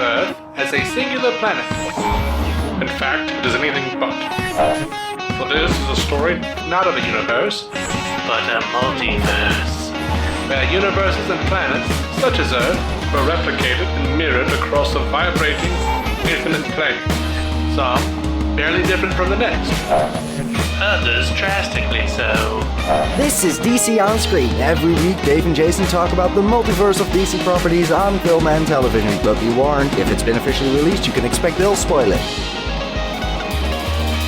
Earth as a singular planet. In fact, it is anything but. For this is a story not of a universe, but a multiverse, where universes and planets, such as Earth, were replicated and mirrored across a vibrating, infinite plane. Some barely different from the next. Others drastically so. This is DC On Screen. Every week, Dave and Jason talk about the multiverse of DC properties on film and television. But be warned, if it's been officially released, you can expect they'll spoil it.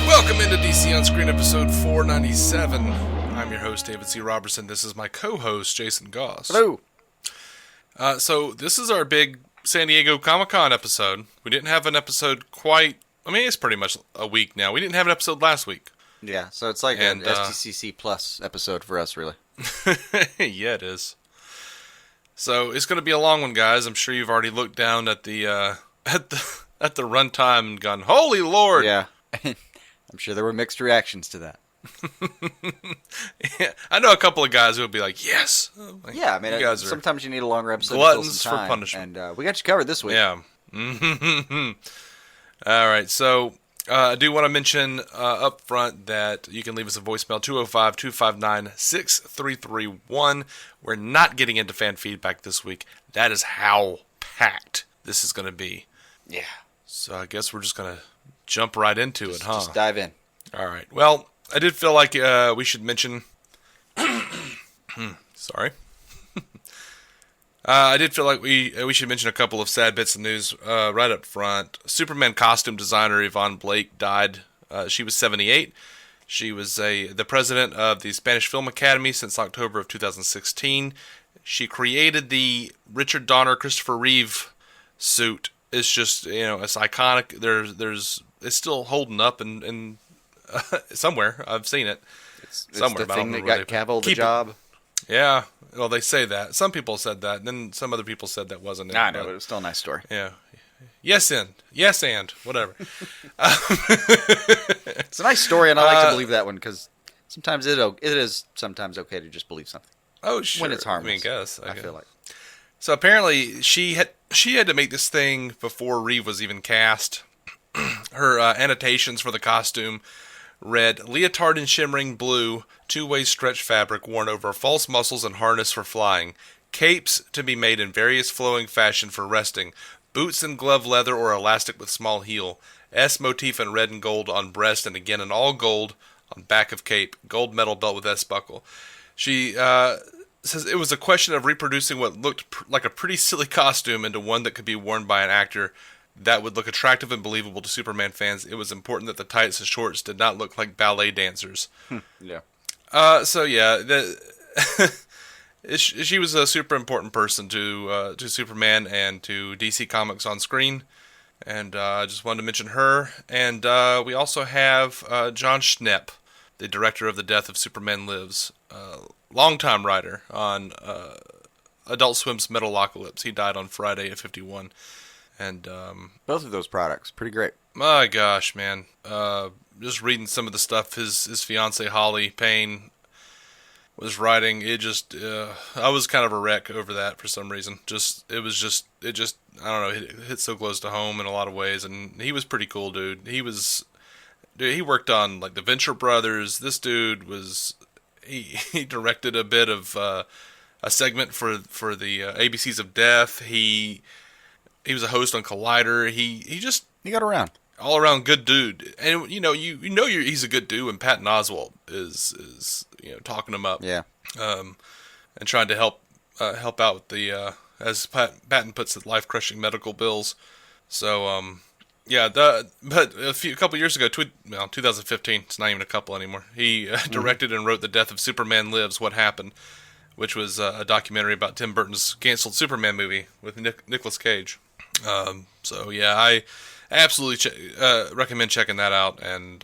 Welcome into DC On Screen episode 497. I'm your host, David C. Robertson. This is my co-host, Jason Goss. Hello. So this is our big San Diego Comic-Con episode. We didn't have an episode quite... it's pretty much a week now. We didn't have an episode last week. Yeah, so it's like an SDCC plus episode for us, really. Yeah, it is. So it's going to be a long one, guys. I'm sure you've already looked down at the at the runtime and gone, "Holy Lord!" Yeah, I'm sure there were mixed reactions to that. Yeah, I know a couple of guys who would be like, "Yes." Like, yeah, I mean, you guys sometimes you need a longer episode. Gluttons to fill some for time, punishment, and we got you covered this week. Yeah. All right, so. I do want to mention up front that you can leave us a voicemail, 205-259-6331. We're not getting into fan feedback this week. That is how packed this is going to be. Yeah. So I guess we're just going to jump right into it, huh? Just dive in. All right. Well, I did feel like we should mention... Sorry. I did feel like we should mention a couple of sad bits of news right up front. Superman costume designer Yvonne Blake died. She was 78. She was the president of the Spanish Film Academy since October of 2016. She created the Richard Donner, Christopher Reeve suit. It's just, it's iconic. It's still holding up and somewhere. I've seen it. It's somewhere. the thing that got Cavill the job. Yeah. Well, they say that. Some people said that, and then some other people said that wasn't it. I know, but it was still a nice story. Yeah. Yes, and whatever. It's a nice story, and I like to believe that one, because sometimes it is sometimes okay to just believe something. Oh, sure. When it's harmless. I feel like. So apparently she had to make this thing before Reeve was even cast. Her annotations for the costume read, leotard in shimmering blue, two-way stretch fabric worn over false muscles and harness for flying, capes to be made in various flowing fashion for resting, boots in glove leather or elastic with small heel, S motif in red and gold on breast and again in all gold on back of cape, gold metal belt with S buckle. She says it was a question of reproducing what looked like a pretty silly costume into one that could be worn by an actor that would look attractive and believable to Superman fans. It was important that the tights and shorts did not look like ballet dancers. Yeah. So yeah, she was a super important person to Superman and to DC Comics on screen, and I just wanted to mention her. And we also have John Schnepp, the director of The Death of Superman Lives, longtime writer on Adult Swim's Metalocalypse. He died on Friday at 51. And both of those products, pretty great. My gosh, man. Just reading some of the stuff his fiancée Holly Payne was writing, it just I was kind of a wreck over that for some reason. It just I don't know, it hit so close to home in a lot of ways, and he was pretty cool, dude. He worked on like the Venture Brothers. This dude was he directed a bit of a segment for the ABCs of Death. He was a host on Collider. He got around. All around good dude. And he's a good dude when Patton Oswalt is talking him up. Yeah. And trying to help out with the as Patton puts it, life crushing medical bills. So but a couple years ago, 2015, it's not even a couple anymore. He directed and wrote The Death of Superman Lives, What Happened, which was a documentary about Tim Burton's canceled Superman movie with Nicolas Cage. So yeah, I absolutely recommend checking that out, and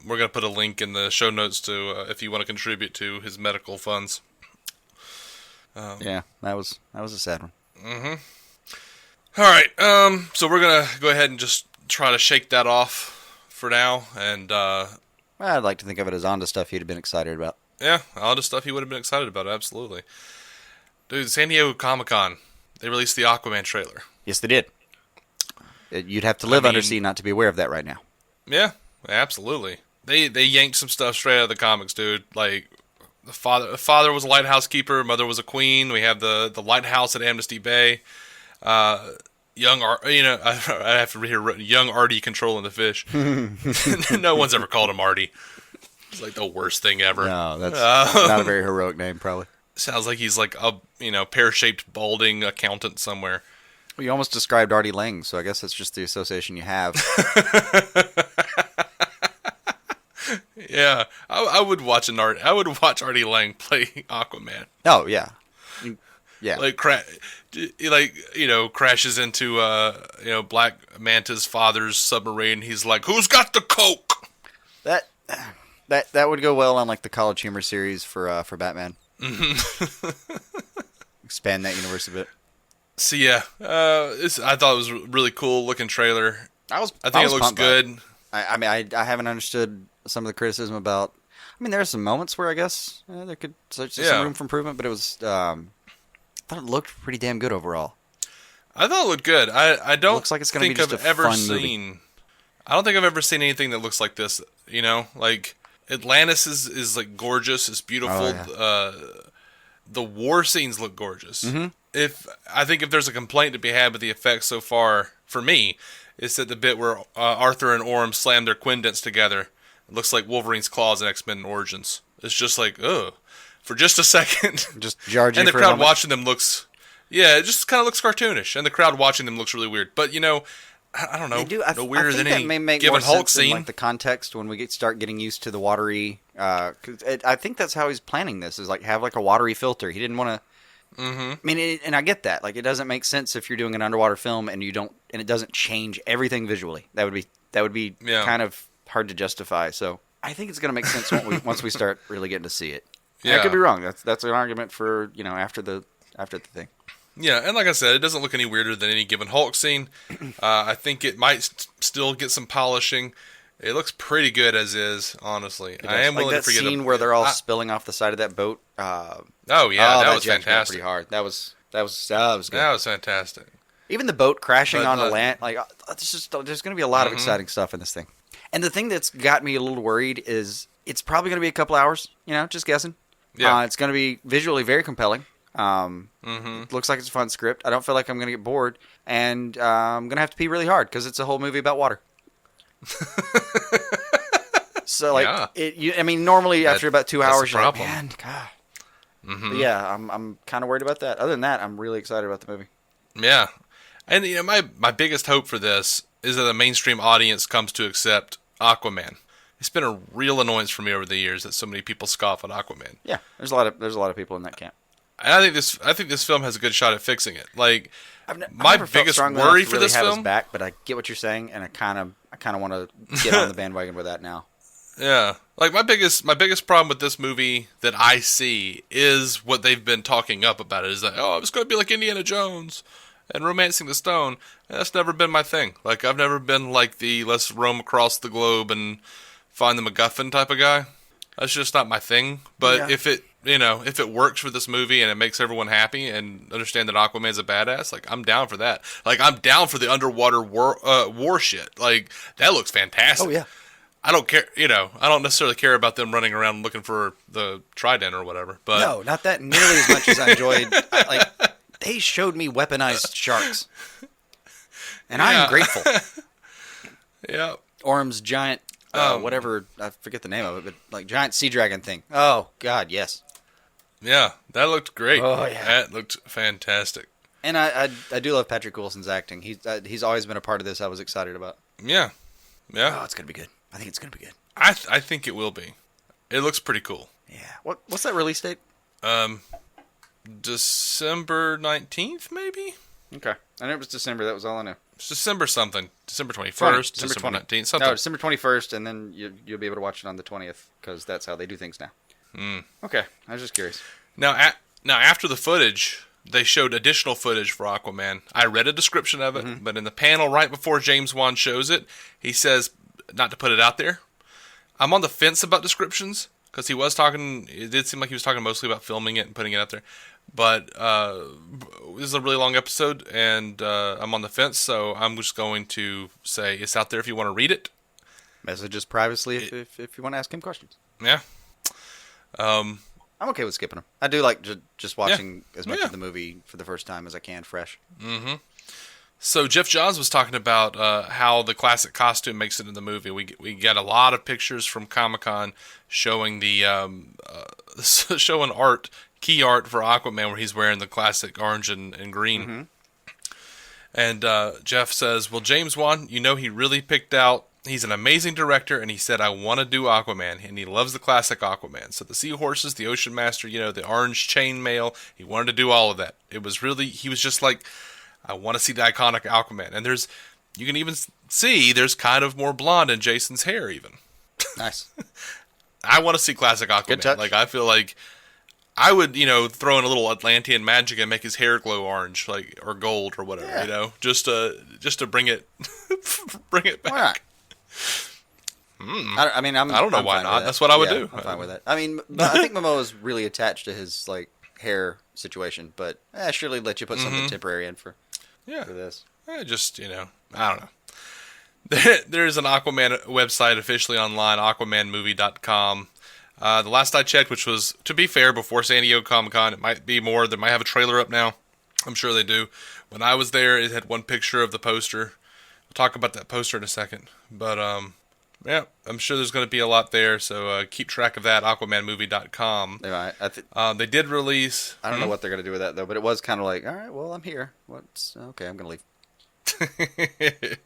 we're going to put a link in the show notes to if you want to contribute to his medical funds. Yeah, that was a sad one. Mm-hmm. All right, so we're going to go ahead and just try to shake that off for now, and I'd like to think of it as onto stuff he'd have been excited about. Yeah, all the stuff he would have been excited about, absolutely. Dude, San Diego Comic-Con, they released the Aquaman trailer. Yes, they did. You'd have to live I mean, undersea not to be aware of that right now. Yeah, absolutely. They yanked some stuff straight out of the comics, dude. Like the father was a lighthouse keeper, mother was a queen. We have the lighthouse at Amnesty Bay. Young I have to hear young Artie controlling the fish. No one's ever called him Artie. It's like the worst thing ever. No, that's not a very heroic name, probably. Sounds like he's like a pear-shaped balding accountant somewhere. Well, you almost described Artie Lang, so I guess that's just the association you have. Yeah, I would watch Artie Lang play Aquaman. Oh yeah, yeah. Like crashes into Black Manta's father's submarine. He's like, "Who's got the coke?" That would go well on like the College Humor series for Batman. Expand that universe a bit. So yeah, I thought it was a really cool looking trailer. I think it looks good. I mean, I haven't understood some of the criticism about. I mean, there are some moments where I guess there could some room for improvement, but it was. I thought it looked pretty damn good overall. I thought it looked good. I don't looks like it's gonna think be just I've a ever fun seen. movie. I don't think I've ever seen anything that looks like this. Like Atlantis is like gorgeous. It's beautiful. Oh, yeah. The war scenes look gorgeous. Mm-hmm. If there's a complaint to be had with the effects so far, for me, is that the bit where Arthur and Orm slam their quindents together. It looks like Wolverine's claws in X-Men Origins. It's just like, ugh. For just a second. Just jarred you and the for a crowd moment. watching them looks... Yeah, it just kind of looks cartoonish. And the crowd watching them looks really weird. But, I don't know. They do. No weirder I think than that any may make given more Hulk sense in, scene. like the context when we start getting used to the watery. 'Cause I think that's how he's planning this. Is like have like a watery filter. He didn't want to. Mm-hmm. I mean, and I get that. Like, it doesn't make sense if you're doing an underwater film and it doesn't change everything visually. That would be kind of hard to justify. So I think it's going to make sense once we start really getting to see it. Yeah. I could be wrong. That's an argument for after the thing. Yeah, and like I said, it doesn't look any weirder than any given Hulk scene. I think it might still get some polishing. It looks pretty good as is, honestly. I am willing that to forget scene where they're all spilling off the side of that boat. Oh yeah, that was fantastic. Pretty hard. That was good. That was fantastic. Even the boat crashing on the land, like there's going to be a lot of exciting stuff in this thing. And the thing that's got me a little worried is it's probably going to be a couple hours. Just guessing. Yeah, it's going to be visually very compelling. It looks like it's a fun script. I don't feel like I'm going to get bored, and I'm going to have to pee really hard because it's a whole movie about water. So normally after about 2 hours, you're like, man, God. Mm-hmm. But yeah, I'm kind of worried about that. Other than that, I'm really excited about the movie. Yeah, and my biggest hope for this is that the mainstream audience comes to accept Aquaman. It's been a real annoyance for me over the years that so many people scoff at Aquaman. Yeah, there's a lot of people in that camp. And I think this film has a good shot at fixing it. Like my biggest worry for this film, back, but I get what you're saying, and I kind of want to get on the bandwagon with that now. Yeah, like my biggest problem with this movie that I see is what they've been talking up about it is that it's going to be like Indiana Jones and Romancing the Stone. And that's never been my thing. Like I've never been like the let's roam across the globe and find the MacGuffin type of guy. That's just not my thing. But if it works for this movie and it makes everyone happy and understand that Aquaman's a badass, like I'm down for that. Like I'm down for the underwater war shit. Like that looks fantastic. Oh yeah. I don't care. I don't necessarily care about them running around looking for the trident or whatever. But no, not that nearly as much as I enjoyed. They showed me weaponized sharks, and I am grateful. Yeah. Orm's giant, whatever, I forget the name of it, but like giant sea dragon thing. Oh God, yes. Yeah, that looked great. Oh yeah, that looked fantastic. And I do love Patrick Wilson's acting. He's always been a part of this. I was excited about. Yeah. Oh, it's gonna be good. I think it's gonna be good. I think it will be. It looks pretty cool. Yeah. What's that release date? December 19th, maybe? Okay. I knew it was December. That was all I knew. It's December something. December 21st, December 19th, something. No, December 21st, and then you'll be able to watch it on the 20th, because that's how they do things now. Okay. I was just curious. Now, after the footage, they showed additional footage for Aquaman. I read a description of it, but in the panel right before James Wan shows it, he says not to put it out there. I'm on the fence about descriptions, because it did seem like he was talking mostly about filming it and putting it out there. But this is a really long episode, and I'm on the fence, so I'm just going to say it's out there if you want to read it. Message us privately if you want to ask him questions. Yeah. I'm okay with skipping them. I do like just watching as much of the movie for the first time as I can, fresh. Mm-hmm. So Geoff Johns was talking about how the classic costume makes it in the movie. We got a lot of pictures from Comic-Con showing the showing key art for Aquaman, where he's wearing the classic orange and green. Mm-hmm. And Geoff says, "Well, James Wan, he really picked out. He's an amazing director, and he said, I want to do Aquaman, and he loves the classic Aquaman. So the seahorses, the Ocean Master, the orange chainmail, he wanted to do all of that. It was really, he was just like, I want to see the iconic Aquaman. And you can even see there's kind of more blonde in Jason's hair even. Nice. I want to see classic Aquaman. Good touch. Like, I feel like I would, throw in a little Atlantean magic and make his hair glow orange, or gold or whatever, just to bring it, bring it back. Why not? I don't know why not. That's what I would do. I'm fine with that. I think Momoa is really attached to his hair situation, but surely let you put something temporary in for this. Just I don't know. There's an Aquaman website officially online, aquamanmovie.com. The last I checked, which was, to be fair, before San Diego Comic-Con, it might be more. They might have a trailer up now. I'm sure they do. When I was there, it had one picture of the poster. We'll talk about that poster in a second. But, I'm sure there's going to be a lot there, so keep track of that, aquamanmovie.com. They did release... I don't know what they're going to do with that, though, but it was kind of like, all right, well, I'm here. Okay, I'm going to leave.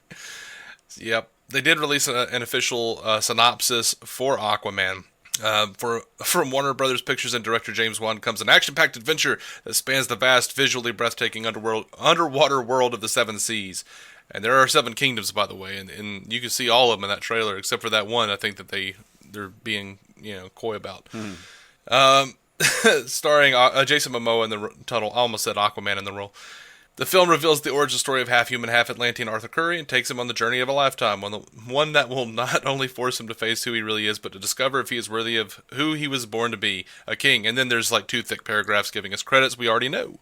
Yep. They did release an official synopsis for Aquaman. From Warner Brothers Pictures and director James Wan comes an action-packed adventure that spans the vast, visually breathtaking underwater world of the Seven Seas. And there are 7 kingdoms, by the way, and you can see all of them in that trailer, except for that one I think that they're being coy about. Starring Jason Momoa in the title. I almost said Aquaman in the role. The film reveals the origin story of half-human, half-Atlantean Arthur Curry and takes him on the journey of a lifetime, one that will not only force him to face who he really is, but to discover if he is worthy of who he was born to be, a king. And then there's 2 thick paragraphs giving us credits we already know.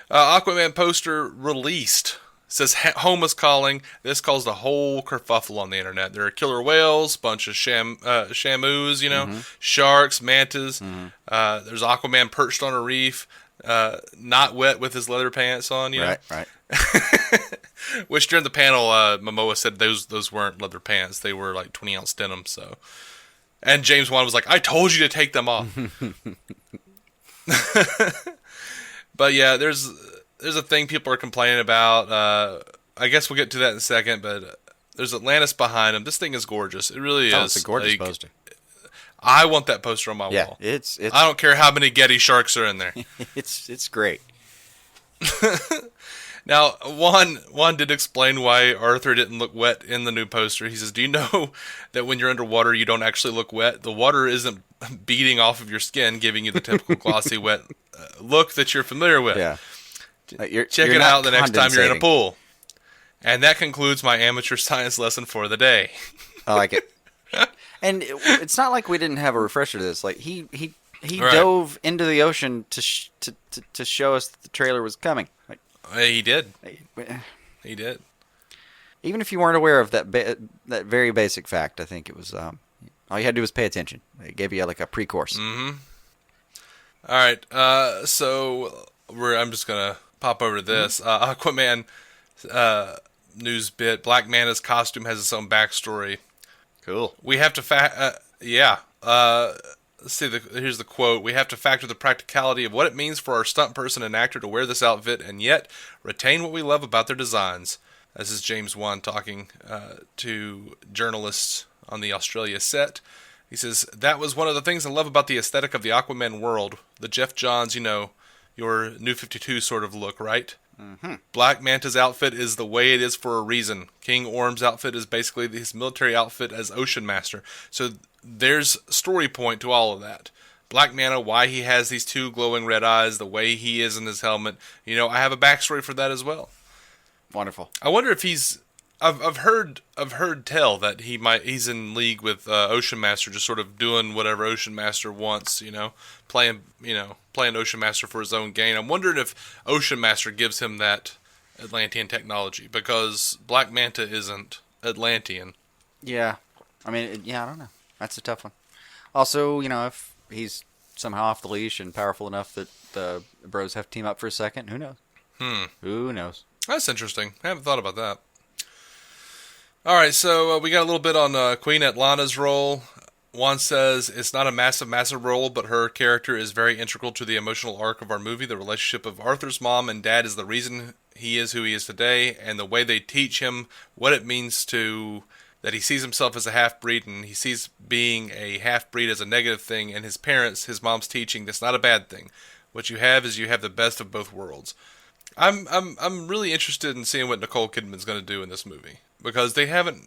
Aquaman poster released. Says home is calling. This caused a whole kerfuffle on the internet. There are killer whales, bunch of shamus, sharks, mantas. There's Aquaman perched on a reef, not wet with his leather pants on. Right. Which during the panel, Momoa said those weren't leather pants. They were 20-ounce denim. So, and James Wan was like, "I told you to take them off." But yeah, there's a thing people are complaining about. I guess we'll get to that in a second, but there's Atlantis behind him. This thing is gorgeous. It really is. It's a gorgeous poster. I want that poster on my wall. It's I don't care how many Getty sharks are in there. It's great. Now, Juan did explain why Arthur didn't look wet in the new poster. He says, "Do you know that when you're underwater, you don't actually look wet? The water isn't beating off of your skin, giving you the typical glossy, wet look that you're familiar with." Yeah. Check it out the next time you're in a pool. And that concludes my amateur science lesson for the day. I like it. And it's not like we didn't have a refresher to this. He Right. dove into the ocean to show us that the trailer was coming. He did. He did. Even if you weren't aware of that very basic fact, I think it was all you had to do was pay attention. It gave you a pre-course. Mm-hmm. All right. So I'm just gonna pop over to this. Aquaman news bit. Black Manta's costume has its own backstory. Cool. We have to let's see. Here's the quote. "We have to factor the practicality of what it means for our stunt person and actor to wear this outfit and yet retain what we love about their designs." This is James Wan talking to journalists on the Australia set. He says, "That was one of the things I love about the aesthetic of the Aquaman world. The Geoff Johns, your New 52 sort of look, right? Mm-hmm. Black Manta's outfit is the way it is for a reason. King Orm's outfit is basically his military outfit as Ocean Master. So there's story point to all of that. Black Manta, why he has these 2 glowing red eyes, the way he is in his helmet. I have a backstory for that as well." Wonderful. I wonder if he's I've heard tell that he's in league with Ocean Master, just sort of doing whatever Ocean Master wants, playing Ocean Master for his own gain. I'm wondering if Ocean Master gives him that Atlantean technology, because Black Manta isn't Atlantean. Yeah, I mean, I don't know. That's a tough one. Also, if he's somehow off the leash and powerful enough that the bros have to team up for a second, who knows? Who knows? That's interesting. I haven't thought about that. All right, so we got a little bit on Queen Atlana's role. Juan says it's not a massive role, but her character is very integral to the emotional arc of our movie. The relationship of Arthur's mom and dad is the reason he is who he is today, and the way they teach him what it means that he sees himself as a half-breed, and he sees being a half-breed as a negative thing, and his parents, his mom's teaching, that's not a bad thing. What you have is you have the best of both worlds. I'm really interested in seeing what Nicole Kidman's going to do in this movie, because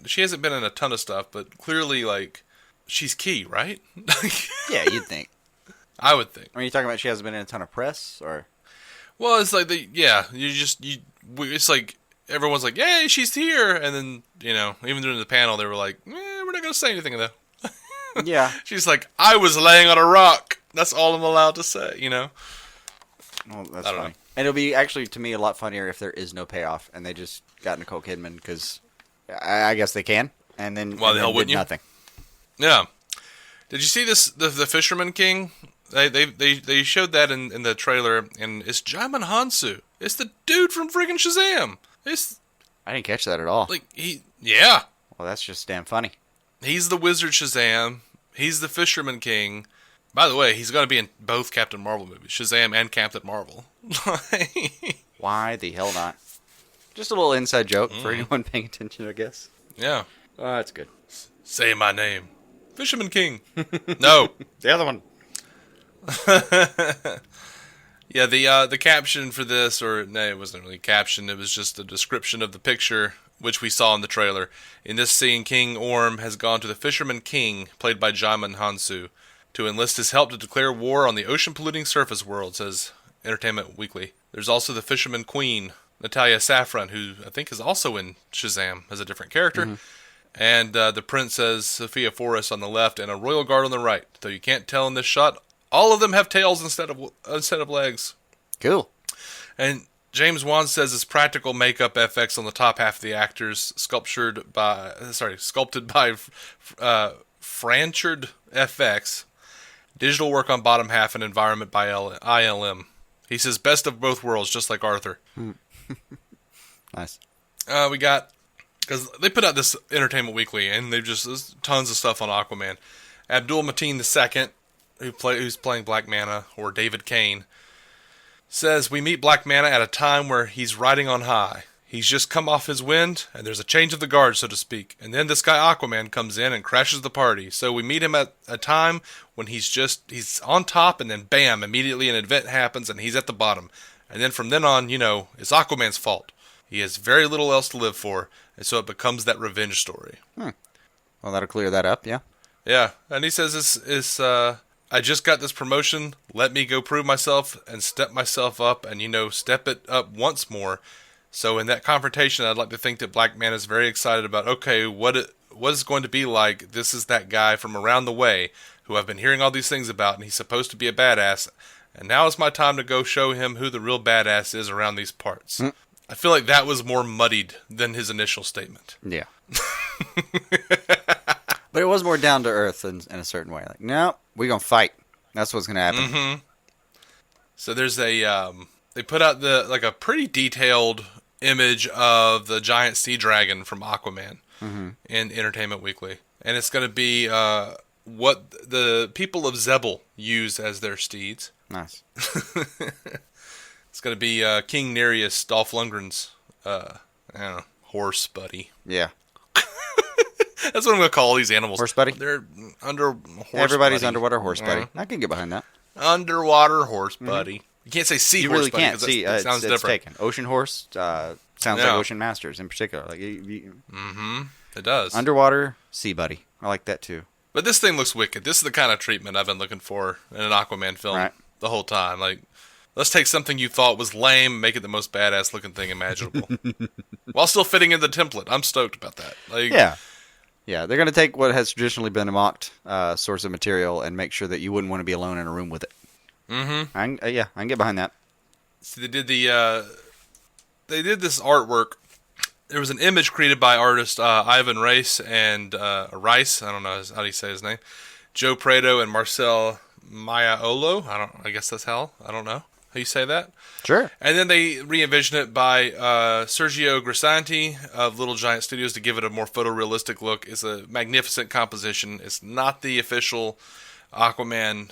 she hasn't been in a ton of stuff, but clearly, like, she's key, right? Yeah, you'd think. I would think. Are you talking about she hasn't been in a ton of press, or? Well, it's like it's like everyone's like, "Yay, she's here," and then even during the panel, they were like, "We're not going to say anything though." Yeah. She's like, "I was laying on a rock. That's all I'm allowed to say," Well, that's I don't funny. know. And it'll be actually, to me, a lot funnier if there is no payoff and they just got Nicole Kidman, because I guess they can, and then Why the hell wouldn't you? Nothing. Yeah. Did you see this? The Fisherman King? They showed that in the trailer, and it's Djimon Hounsou. It's the dude from friggin' Shazam. I didn't catch that at all. Yeah. Well, that's just damn funny. He's the Wizard Shazam. He's the Fisherman King. By the way, he's going to be in both Captain Marvel movies, Shazam and Captain Marvel. Why the hell not? Just a little inside joke for anyone paying attention, I guess. Yeah. Oh, that's good. Say my name. Fisherman King. No. The other one. Yeah, the caption for this, it wasn't really a caption, it was just a description of the picture, which we saw in the trailer. In this scene, King Orm has gone to the Fisherman King, played by Djimon Hounsou, to enlist his help to declare war on the ocean-polluting surface world, says Entertainment Weekly. There's also the Fisherman Queen, Natalia Safran, who I think is also in Shazam as a different character. Mm-hmm. And the Princess Sophia Forrest on the left, and a royal guard on the right. Though you can't tell in this shot, all of them have tails instead of legs. Cool. And James Wan says it's practical makeup FX on the top half of the actors, sculpted by Franchard FX. Digital work on bottom half and environment by ILM. He says best of both worlds, just like Arthur. Nice. We got, because they put out this Entertainment Weekly, and there's tons of stuff on Aquaman. Abdul Mateen II, who's playing Black Manta, or David Kane, says we meet Black Manta at a time where he's riding on high. He's just come off his wind, and there's a change of the guard, so to speak. And then this guy Aquaman comes in and crashes the party. So we meet him at a time when he's on top, and then bam, immediately an event happens, and he's at the bottom. And then from then on, it's Aquaman's fault. He has very little else to live for, and so it becomes that revenge story. Well, that'll clear that up, yeah. Yeah, and he says I just got this promotion. Let me go prove myself and step myself up, and step it up once more. So in that confrontation, I'd like to think that Black Man is very excited about, okay, what is going to be like? This is that guy from around the way who I've been hearing all these things about, and he's supposed to be a badass. And now is my time to go show him who the real badass is around these parts. I feel like that was more muddied than his initial statement. Yeah. But it was more down to earth in a certain way. Like, no, we're going to fight. That's what's going to happen. Mm-hmm. So there's they put out a pretty detailed image of the giant sea dragon from Aquaman in Entertainment Weekly. And it's going to be what the people of Zebel use as their steeds. Nice. It's going to be King Nereus, Dolph Lundgren's horse buddy. Yeah. That's what I'm going to call these animals. Horse buddy? They're horse Everybody's buddy. Underwater horse buddy. I can get behind that. Underwater horse buddy. You can't say sea you horse really buddy. Can't. See, it sounds different. Taken. Ocean horse sounds like Ocean Masters in particular. Like It does. Underwater sea buddy. I like that too. But this thing looks wicked. This is the kind of treatment I've been looking for in an Aquaman film the whole time. Like Let's take something you thought was lame, make it the most badass looking thing imaginable, while still fitting in the template. I'm stoked about that. Like, yeah, they're gonna take what has traditionally been a mocked source of material and make sure that you wouldn't want to be alone in a room with it. Mm-hmm. I can get behind that. So they did this artwork. There was an image created by artist Ivan Rice and Rice. I don't know how do you say his name. Joe Prado and Marcel Maiolo. I guess that's how. I don't know how you say that. Sure. And then they re-envisioned it by Sergio Grisanti of Little Giant Studios to give it a more photorealistic look. It's a magnificent composition. It's not the official Aquaman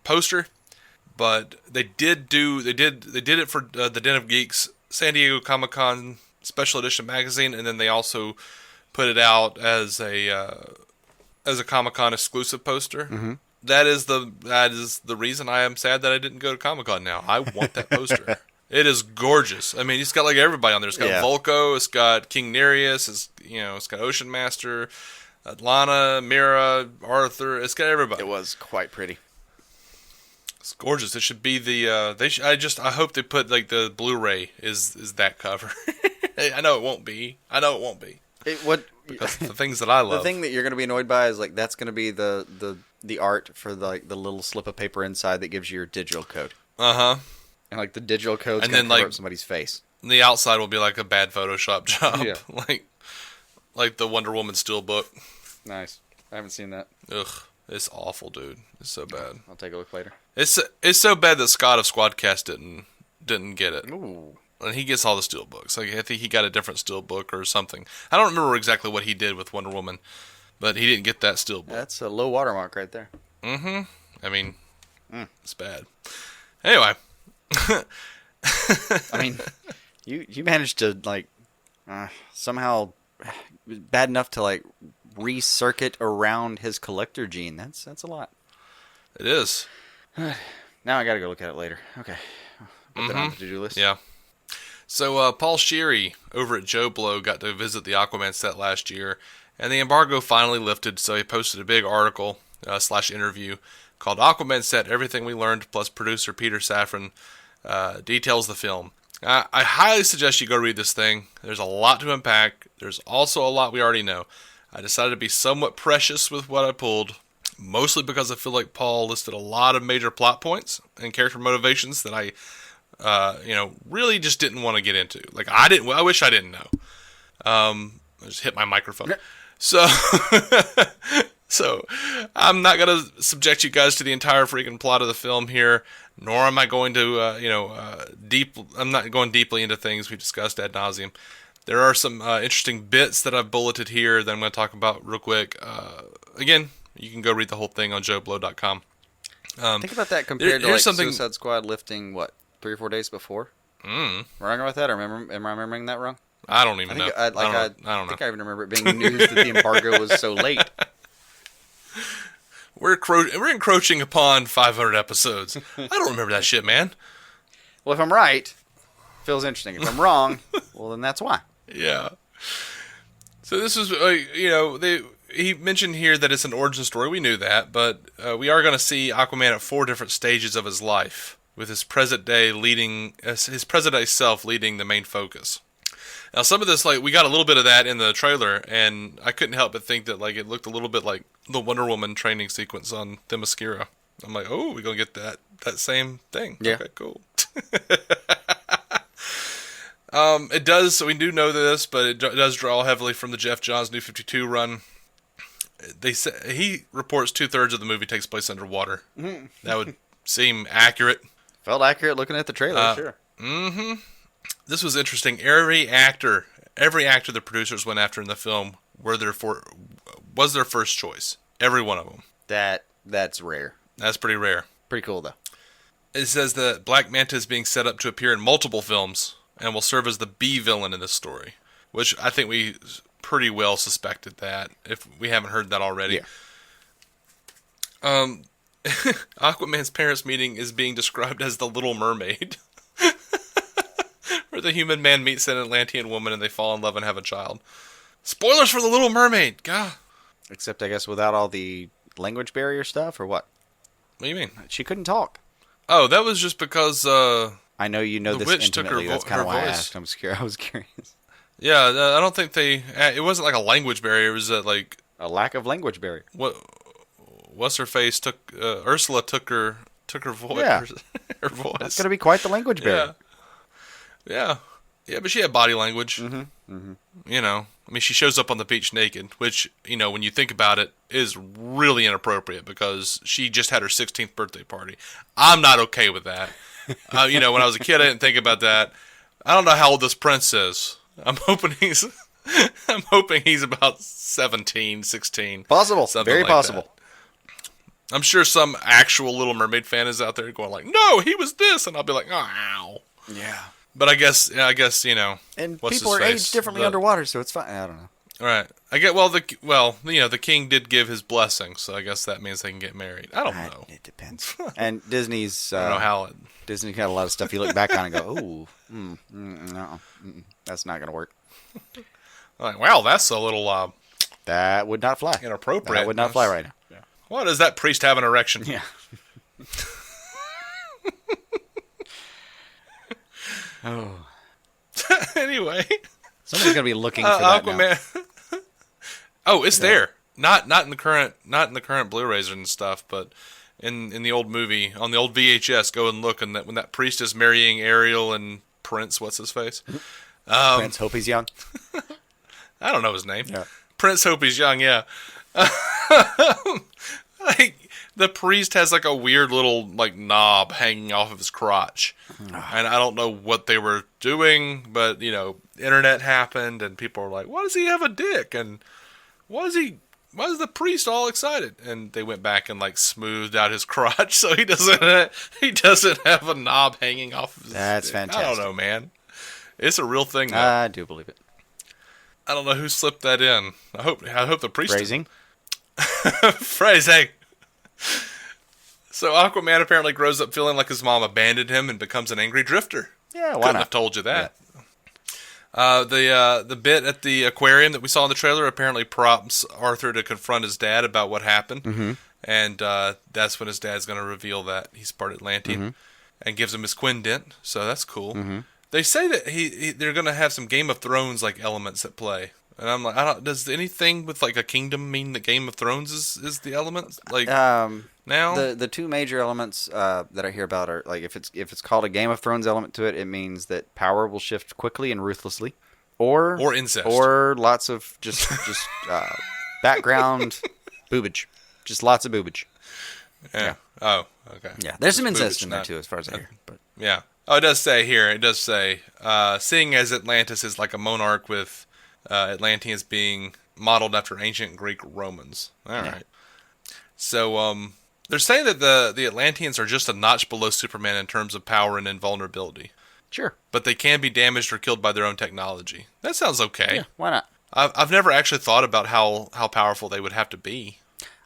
poster, but they did it for the Den of Geeks San Diego Comic-Con special edition magazine, and then they also put it out as a Comic-Con exclusive poster. Mm-hmm. That is the reason I am sad that I didn't go to Comic-Con now. I want that poster. It is gorgeous. I mean, it's got like everybody on there. It's got Volko, it's got King Nereus, it's got Ocean Master, Lana, Mira, Arthur. It's got everybody. It was quite pretty. It's gorgeous. It should be the I hope they put like the Blu-ray is that cover. I know it won't be. Because the things that I love. The thing that you're going to be annoyed by is like that's going to be the art for the little slip of paper inside that gives you your digital code. Uh-huh. And like the digital code's going to cover up somebody's face. The outside will be like a bad Photoshop job. Yeah. like the Wonder Woman steelbook. Nice. I haven't seen that. Ugh. It's awful, dude. It's so bad. I'll take a look later. It's so bad that Scott of Squadcast didn't get it. Ooh. And he gets all the steel books. Like I think he got a different steel book or something. I don't remember exactly what he did with Wonder Woman, but he didn't get that steel book. That's a low watermark right there. Mm-hmm. I mean, it's bad. Anyway. I mean, you managed to like somehow bad enough to like recircuit around his collector gene. That's a lot. It is. Now I got to go look at it later. Okay. Put that on the to-do list. Yeah. So Paul Sheary over at Joe Blow got to visit the Aquaman set last year, and the embargo finally lifted, so he posted a big article / interview called Aquaman Set, Everything We Learned, plus producer Peter Safran details the film. I highly suggest you go read this thing. There's a lot to unpack. There's also a lot we already know. I decided to be somewhat precious with what I pulled, mostly because I feel like Paul listed a lot of major plot points and character motivations that I really just didn't want to get into. Like, I wish I didn't know. I just hit my microphone. So I'm not going to subject you guys to the entire freaking plot of the film here, nor am I going to, I'm not going deeply into things we discussed ad nauseum. There are some interesting bits that I've bulleted here that I'm going to talk about real quick. Again, you can go read the whole thing on joeblow.com. Think about that compared to like Suicide Squad lifting, 3 or 4 days before? Wrong about that? Am I remembering that wrong? I don't even know. I don't know. I think I even remember it being news that the embargo was so late. We're encroaching upon 500 episodes. I don't remember that shit, man. Well, if I'm right, feels interesting. If I'm wrong, well, then that's why. Yeah. So this is, he mentioned here that it's an origin story. We knew that, but we are going to see Aquaman at 4 different stages of his life, with his present day self leading the main focus. Now, some of this, we got a little bit of that in the trailer, and I couldn't help but think that, it looked a little bit like the Wonder Woman training sequence on Themyscira. I'm like, oh, we're going to get that same thing. Yeah. Okay, cool. It does, so we do know this, but it does draw heavily from the Geoff Johns New 52 run. He reports 2/3 of the movie takes place underwater. Mm-hmm. That would seem accurate. Felt accurate looking at the trailer, sure. Mm-hmm. This was interesting. Every actor the producers went after in the film was their first choice. Every one of them. That's rare. That's pretty rare. Pretty cool, though. It says that Black Manta is being set up to appear in multiple films and will serve as the B villain in this story, which I think we pretty well suspected that, if we haven't heard that already. Yeah. Aquaman's parents' meeting is being described as the Little Mermaid, where the human man meets an Atlantean woman and they fall in love and have a child. Spoilers for the Little Mermaid! God. Except, I guess, without all the language barrier stuff, or what? What do you mean? She couldn't talk. Oh, that was just because I know you know the this witch took intimately. her That's kind of why I voice. asked. I was curious. Yeah, I don't think they. It wasn't like a language barrier. It was like A lack of language barrier. What's her face took Ursula took her voice. Yeah. Her voice. That's going to be quite the language barrier. Yeah. But she had body language. You know, I mean, she shows up on the beach naked, which, you know, when you think about it, is really inappropriate because she just had her 16th birthday party. I'm not okay with that. You know, when I was a kid, I didn't think about that. I don't know how old this prince is. I'm hoping he's about 17, 16. Possible. Something Very like possible. that. I'm sure some actual Little Mermaid fan is out there going like, "No, he was this," and I'll be like, "Oh." Yeah. But I guess you know. And what's people his are face? aged differently underwater, so it's fine. I don't know. Right. The king did give his blessing, so I guess that means they can get married. I don't know. It depends. And Disney's. I don't know how it. Disney got a lot of stuff you look back on and go, "Ooh, no, that's not going to work." Like, wow, that's a little That would not fly. inappropriate. That would not fly right now. Yeah. Why does that priest have an erection? Yeah. Oh. Anyway, Somebody's going to be looking for that now. Aquaman. Oh, it's there. Not in the current Blu-rays and stuff, but in the old movie on the old VHS. Go and look, and when that priest is marrying Ariel and Prince, what's his face? Prince, hope he's young. I don't know his name. Yeah. Prince Hope he's young. Yeah. Like the priest has like a weird little like knob hanging off of his crotch, and I don't know what they were doing, but you know, internet happened, and people were like, "Why does he have a dick?" and why is the priest all excited? And they went back and like smoothed out his crotch so he doesn't have a knob hanging off of his That's dick. fantastic. I don't know, man. It's a real thing, though. I do believe it. I don't know who slipped that in. I hope the priest Phrasing. Phrasing. So Aquaman apparently grows up feeling like his mom abandoned him and becomes an angry drifter. Yeah, why Couldn't not? have told you that. The bit at the aquarium that we saw in the trailer apparently prompts Arthur to confront his dad about what happened, and that's when his dad's going to reveal that he's part Atlantean and gives him his quindent. So that's cool. They say that they're going to have some Game of Thrones like elements at play, and I'm like, does anything with like a kingdom mean that Game of Thrones is the element? Like now, the two major elements that I hear about are like if it's called a Game of Thrones element to it, it means that power will shift quickly and ruthlessly, or incest, or lots of just background boobage, just lots of boobage. Yeah. Oh, okay. Yeah, there's some Boobage, incest in there not- too, as far as I hear. But Yeah. Oh, it does say here. It does say, seeing as Atlantis is like a monarch with Atlanteans being modeled after ancient Greek Romans. All right. So they're saying that the Atlanteans are just a notch below Superman in terms of power and invulnerability, sure, but they can be damaged or killed by their own technology. That sounds okay. yeah, why not? I've never actually thought about how powerful they would have to be.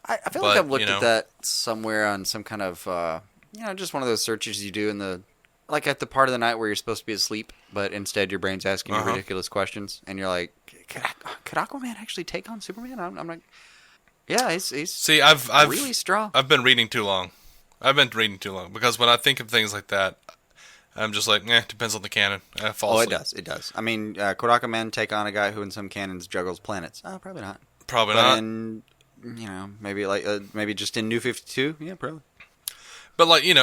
I feel But, like I've looked you know. at that somewhere on some kind of just one of those searches you do in the like at the part of the night where you're supposed to be asleep, but instead your brain's asking you ridiculous questions, and you're like, could Aquaman actually take on Superman? I'm like, yeah, he's See, I've really strong. I've been reading too long. Because when I think of things like that, I'm just like, depends on the canon. I fall asleep. It does. I mean, could Aquaman take on a guy who in some canons juggles planets? Probably not. Probably But not. in, maybe just in New 52, yeah, probably. But like, you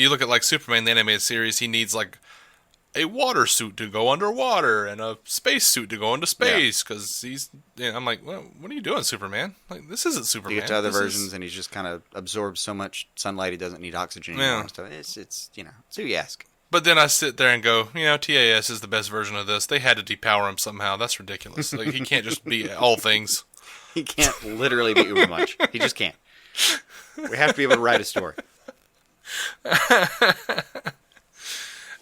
look at like Superman, the animated series, he needs like a water suit to go underwater and a space suit to go into space because he's. I'm like, well, what are you doing, Superman? Like, this isn't Superman. You get to other This versions, is- and he's just kind of absorbs so much sunlight he doesn't need oxygen anymore. Yeah. And stuff. It's it's who you ask. But then I sit there and go, TAS is the best version of this. They had to depower him somehow. That's ridiculous. Like, he can't just be all things. He can't literally be uber much. He just can't. We have to be able to write a story.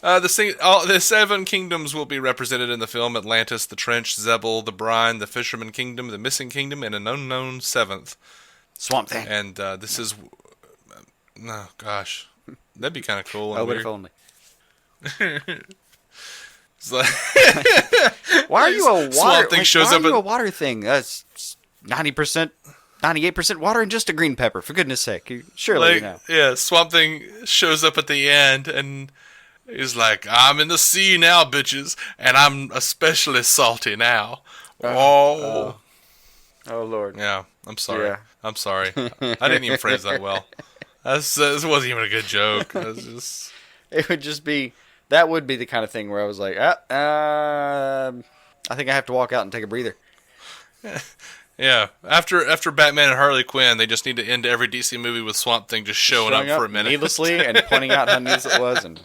The seven kingdoms will be represented in the film: Atlantis, the Trench, Zebul, the Brine, the Fisherman Kingdom, the Missing Kingdom, and an unknown seventh. Swamp Thing. And this is, oh gosh, that'd be kind of cool. Oh, And but weird. if only. It's like, Why are you a water? Swamp Thing shows why up are you at- a water thing? That's 90% 98% water and just a green pepper, for goodness sake. Surely, you know. Yeah, Swamp Thing shows up at the end, and he's like, I'm in the sea now, bitches, and I'm especially salty now. Oh, Lord. Yeah, I'm sorry. Yeah. I'm sorry. I didn't even phrase that well. This wasn't even a good joke. It was just... It would just be... That would be the kind of thing where I was like, I think I have to walk out and take a breather. Yeah. After Batman and Harley Quinn, they just need to end every DC movie with Swamp Thing just showing up for a minute. Needlessly, and pointing out how needless it was, and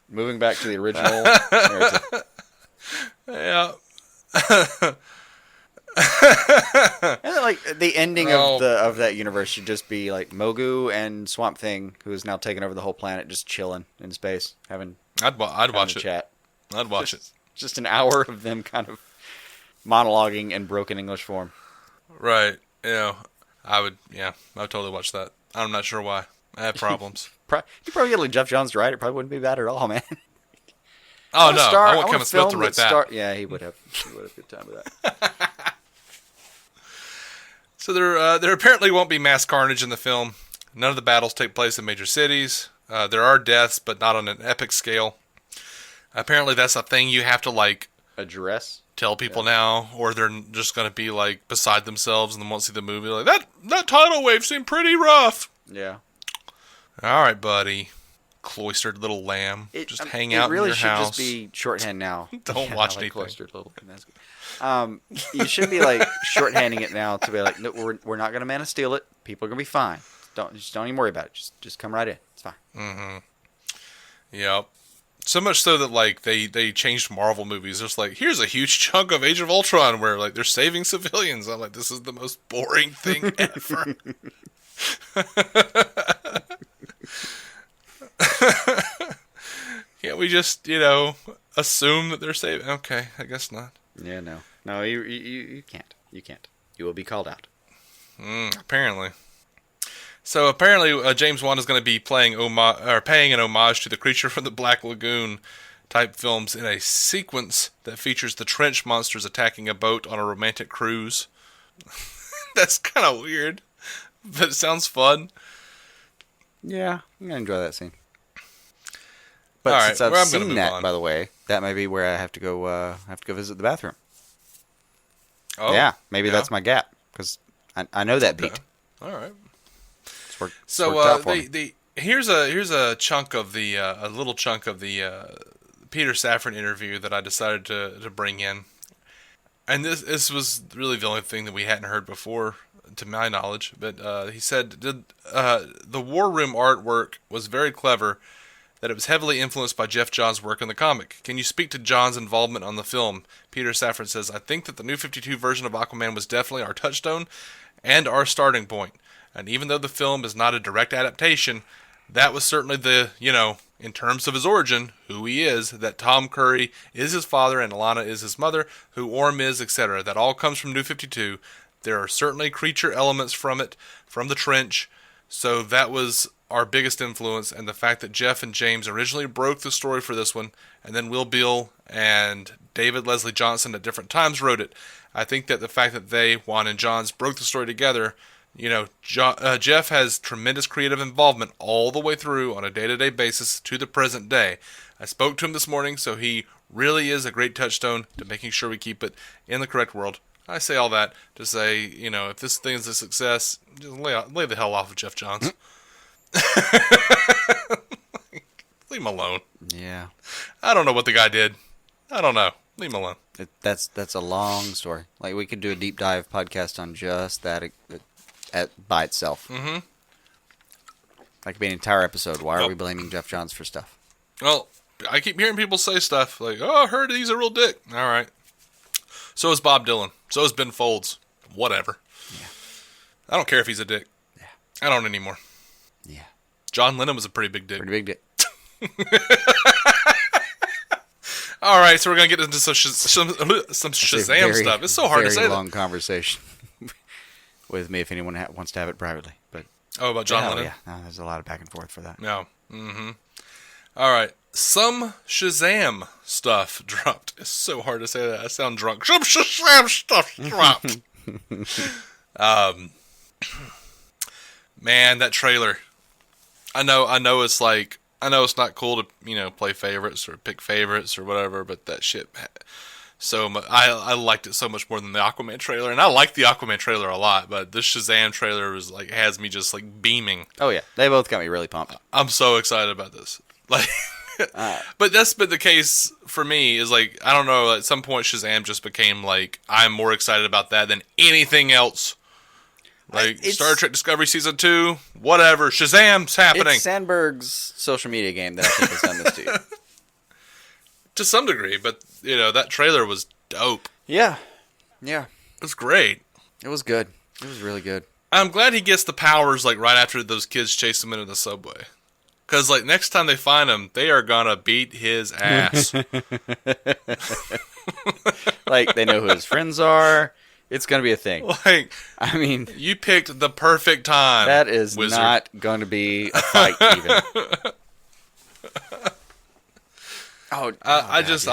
moving back to the original narrative. Yeah. And then, like, the ending of that universe should just be like Mogu and Swamp Thing, who is now taking over the whole planet, just chilling in space, I'd watch it. Chat. I'd watch it. Just an hour of them kind of monologuing in broken English form. Right. Yeah. I would totally watch that. I'm not sure why. I have problems. You probably get like Geoff Johns to write it. Probably wouldn't be bad at all, man. Oh no, I want Kevin Smith to write that. Yeah, he would have. He would have good time with that. So there apparently won't be mass carnage in the film. None of the battles take place in major cities. There are deaths, but not on an epic scale. Apparently that's a thing you have to, like, address, tell people now, or they're just going to be, like, beside themselves and then won't see the movie. Like, that tidal wave seemed pretty rough. Yeah. All right, buddy. Cloistered little lamb. Just hang out in your house. It really should just be shorthand now. Don't watch anything. Cloistered little. You should be, like, shorthanding it now to be like, no, we're not going to Man of Steel it. People are going to be fine. Don't even worry about it. Just come right in. It's fine. Mm-hmm. Yep. So much so that, like, they changed Marvel movies. There's like, here's a huge chunk of Age of Ultron where, like, they're saving civilians. I'm like, this is the most boring thing ever. Can't we just, assume that they're saving? Okay, I guess not. Yeah, no, you can't. You can't. You will be called out. Apparently. So apparently, James Wan is going to be paying an homage to the Creature from the Black Lagoon type films in a sequence that features the trench monsters attacking a boat on a romantic cruise. That's kind of weird, but it sounds fun. Yeah, I'm gonna enjoy that scene. But all since right, I've seen that, by the way, that may be where I have to go visit the bathroom. Oh, yeah, maybe that's my gap because I know that beat. All right. So here's a chunk of a little chunk of the Peter Safran interview that I decided to bring in, and this was really the only thing that we hadn't heard before, to my knowledge. But he said the War Room artwork was very clever, that it was heavily influenced by Geoff Johns' work in the comic. Can you speak to Johns' involvement on the film? Peter Safran says, I think that the New 52 version of Aquaman was definitely our touchstone and our starting point. And even though the film is not a direct adaptation, that was certainly in terms of his origin, who he is, that Tom Curry is his father and Alana is his mother, who Orm is, etc. That all comes from New 52. There are certainly creature elements from it, from the trench. So that was our biggest influence, and the fact that Geoff and James originally broke the story for this one, and then Will Beall and David Leslie Johnson at different times wrote it. I think that the fact that Juan and Johns, broke the story together, Geoff has tremendous creative involvement all the way through on a day-to-day basis to the present day. I spoke to him this morning, so he really is a great touchstone to making sure we keep it in the correct world. I say all that to say, if this thing is a success, just lay the hell off of Geoff Johns. Leave him alone. Yeah. I don't know what the guy did. I don't know. Leave him alone. That's a long story. Like, we could do a deep dive podcast on just that by itself. Mm-hmm. That could be an entire episode. Why are we blaming Geoff Johns for stuff? Well, I keep hearing people say stuff like, oh, I heard he's a real dick. All right. So is Bob Dylan. So is Ben Folds. Whatever. Yeah. I don't care if he's a dick. Yeah. I don't anymore. Yeah. John Lennon was a pretty big dick. Pretty big dick. All right, so we're going to get into some Shazam stuff. It's so hard to say that. Very long conversation with me if anyone wants to have it privately. But about John Lennon? Yeah, no, there's a lot of back and forth for that. No. Mm-hmm. All right. Some Shazam stuff dropped. It's so hard to say that. I sound drunk. Some Shazam stuff dropped. Man, that trailer. I know it's like, I know it's not cool to, play favorites or pick favorites or whatever, but that shit, so much, I liked it so much more than the Aquaman trailer, and I like the Aquaman trailer a lot, but this Shazam trailer was like, has me just like beaming. Oh yeah, they both got me really pumped. I'm so excited about this. Like, but that's been the case for me. Is like, I don't know. At some point, Shazam just became like, I'm more excited about that than anything else. Like Star Trek Discovery Season 2, whatever. Shazam's happening. It's Sandberg's social media game that I think has done this to you. To some degree, but, that trailer was dope. Yeah. Yeah. It was great. It was good. It was really good. I'm glad he gets the powers, like, right after those kids chase him into the subway. Because, like, next time they find him, they are gonna beat his ass. Like, they know who his friends are. It's going to be a thing. Like, I mean, you picked the perfect time. That is wizard. not going to be a fight, even. I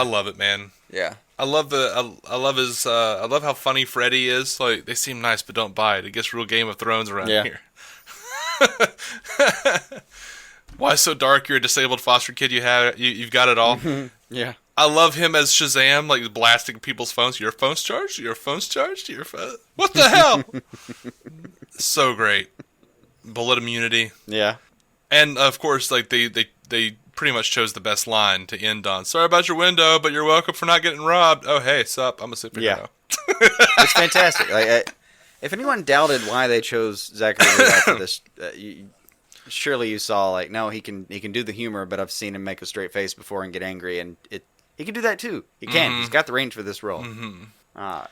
love it, man. Yeah. I love his, I love how funny Freddy is. Like, they seem nice, but don't buy it. It gets real Game of Thrones around here. Why so dark? You're a disabled foster kid. You've got it all. Yeah. I love him as Shazam, like blasting people's phones. Your phone's charged. Your phone's charged. Your phone. What the hell? So great. Bullet immunity. Yeah. And of course, like they pretty much chose the best line to end on. Sorry about your window, but you're welcome for not getting robbed. Oh hey, sup? I'm a superhero. Yeah. It's fantastic. Like, if anyone doubted why they chose Zachary Levi for this, surely you saw like, no, he can do the humor, but I've seen him make a straight face before and get angry, and he can do that too. He can. He's got the range for this role.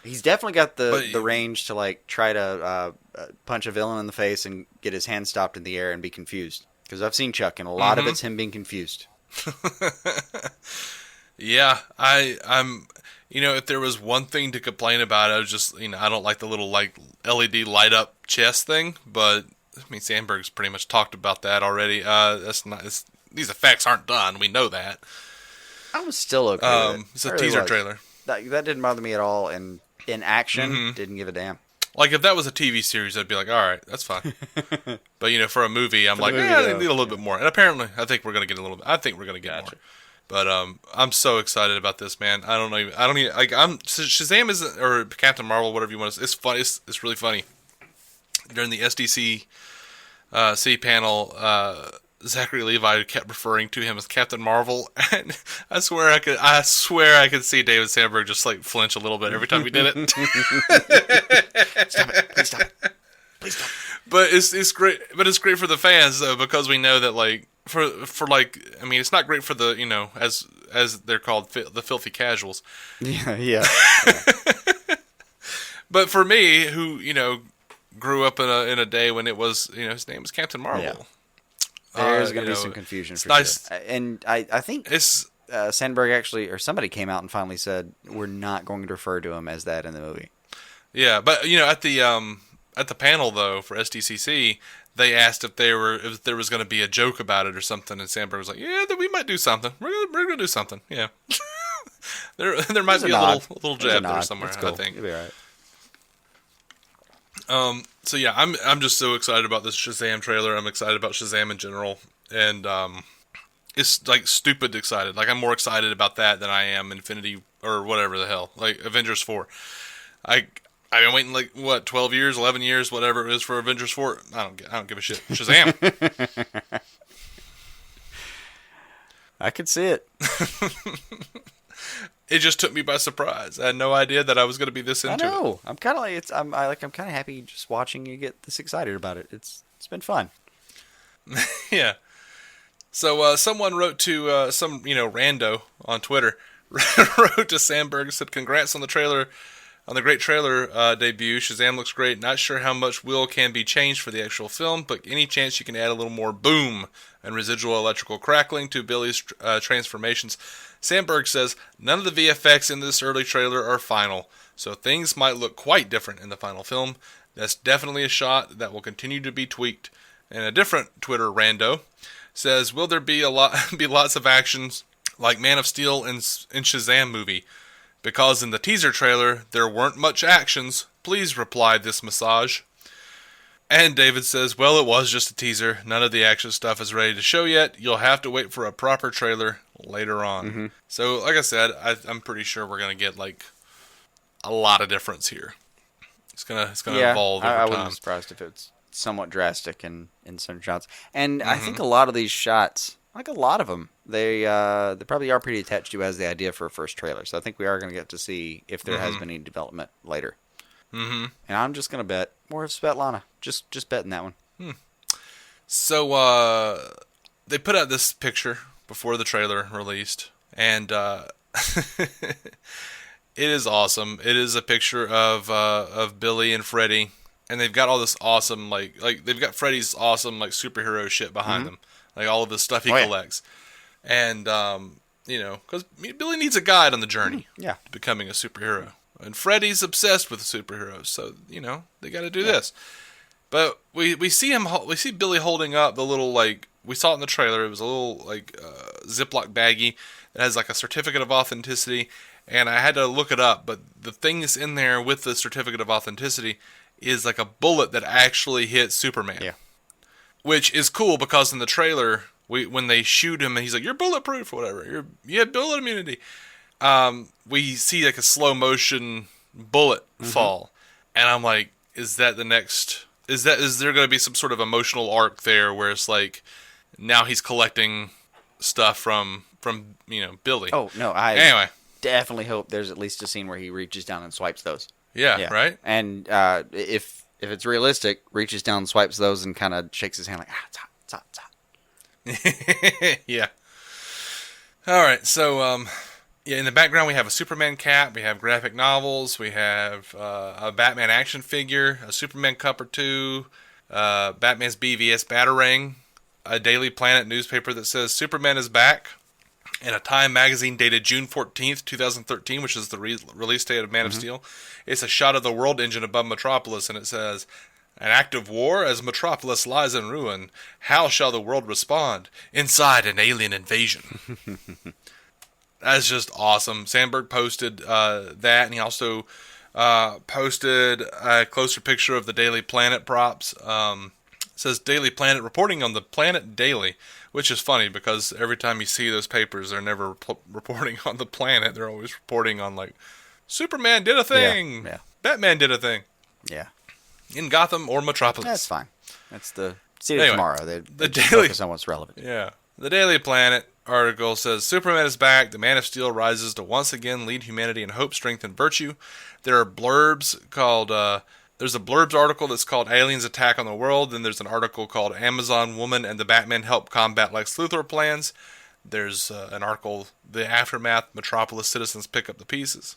He's definitely got the range to like try to punch a villain in the face and get his hand stopped in the air and be confused. Because I've seen Chuck, and a lot of it's him being confused. Yeah, I'm. If there was one thing to complain about, I was just, I don't like the little like LED light up chest thing, but I mean, Sandberg's pretty much talked about that already. These effects aren't done. We know that. I was still okay with it. It's a teaser trailer. That didn't bother me at all, and in action, didn't give a damn. Like, if that was a TV series, I'd be like, all right, that's fine. But, for a movie, I'm like, I need a little bit more. And apparently, I think we're going to get a little bit. I think we're going to get more. But I'm so excited about this, man. Shazam isn't, or Captain Marvel, whatever you want to say. It's funny. It's really funny. During the SDCC panel, Zachary Levi kept referring to him as Captain Marvel, and I swear I could see David Sandberg just like flinch a little bit every time he did it. Stop it! Please stop it! Please stop. But it's great. But it's great for the fans though, because we know that like for it's not great for the as they're called, the filthy casuals. Yeah. But for me, who grew up in a day when it was his name was Captain Marvel. Yeah. There's going to be some confusion for nice. Sure. And I think Sandberg actually, or somebody came out and finally said, we're not going to refer to him as that in the movie. Yeah, but at the panel though for SDCC, they asked if there was going to be a joke about it or something, and Sandberg was like, "Yeah, we might do something. We're going to do something. Yeah, there might be a little jab there somewhere. Cool. I think you'll be all right." So yeah, I'm just so excited about this Shazam trailer. I'm excited about Shazam in general, and it's like stupid excited. Like, I'm more excited about that than I am Infinity or whatever the hell, like Avengers 4. I've been waiting like 12 years, 11 years, whatever it is for Avengers 4. I don't give a shit. Shazam. I could see it. It just took me by surprise. I had no idea that I was going to be this into it. I know. I'm kind of kind of happy just watching you get this excited about it. It's been fun. Yeah. So someone wrote to some rando on Twitter wrote to Sandberg and said, "Congrats on the trailer, on the great trailer debut. Shazam looks great. Not sure how much can be changed for the actual film, but any chance you can add a little more boom and residual electrical crackling to Billy's transformations." Sandberg says, "None of the VFX in this early trailer are final, so things might look quite different in the final film. That's definitely a shot that will continue to be tweaked." And a different Twitter rando says, "Will there be lots of actions like Man of Steel in Shazam movie? Because in the teaser trailer there weren't much actions. Please reply this massage." And David says, well, it was just a teaser. None of the action stuff is ready to show yet. You'll have to wait for a proper trailer later on. Mm-hmm. So, like I said, I'm pretty sure we're going to get, like, a lot of difference here. It's gonna evolve over time. I wouldn't be surprised if it's somewhat drastic in certain shots. And I think a lot of these shots, like a lot of them, they probably are pretty attached to as the idea for a first trailer. So I think we are going to get to see if there has been any development later. Mm-hmm. And I'm just going to bet more of Svetlana. Just betting that one. So they put out this picture before the trailer released, and it is awesome. It is a picture of Billy and Freddy, and they've got all this awesome like they've got Freddy's awesome like superhero shit behind them, like all of the stuff he collects, and because Billy needs a guide on the journey to becoming a superhero. And Freddy's obsessed with superheroes, so they got to do this. But we see Billy holding up the little we saw it in the trailer. It was a little Ziploc baggie that has like a certificate of authenticity, and I had to look it up. But the thing that's in there with the certificate of authenticity is like a bullet that actually hit Superman, which is cool because in the trailer when they shoot him and he's like, "You're bulletproof," or whatever. You have bullet immunity. We see like a slow motion bullet fall, and I'm like, is that the next? Is there going to be some sort of emotional arc there where it's like now he's collecting stuff from Billy? Oh no! I definitely hope there's at least a scene where he reaches down and swipes those. Yeah. Right. And if it's realistic, reaches down, and swipes those, and kind of shakes his hand like, it's hot, it's hot, it's hot. Yeah. All right. So in the background we have a Superman cap, we have graphic novels, we have a Batman action figure, a Superman cup or two, Batman's BVS Batarang, a Daily Planet newspaper that says Superman is back, and a Time magazine dated June 14th, 2013, which is the release date of Man of Steel. It's a shot of the world engine above Metropolis, and it says, "An act of war as Metropolis lies in ruin. How shall the world respond? Inside an alien invasion." That's just awesome. Sandberg posted that, and he also posted a closer picture of the Daily Planet props. It says Daily Planet reporting on the Planet Daily, which is funny because every time you see those papers, they're never reporting on the planet. They're always reporting on like Superman did a thing, Batman did a thing, in Gotham or Metropolis. That's fine. That's the see you tomorrow. They just Daily focus on what's relevant. Yeah, the Daily Planet article says Superman is back. The Man of Steel rises to once again lead humanity in hope, strength, and virtue. There are blurbs called. There's a blurbs article that's called Aliens Attack on the World. Then there's an article called Amazon Woman and the Batman Help Combat Lex Luthor Plans. There's an article, The Aftermath, Metropolis Citizens Pick Up the Pieces.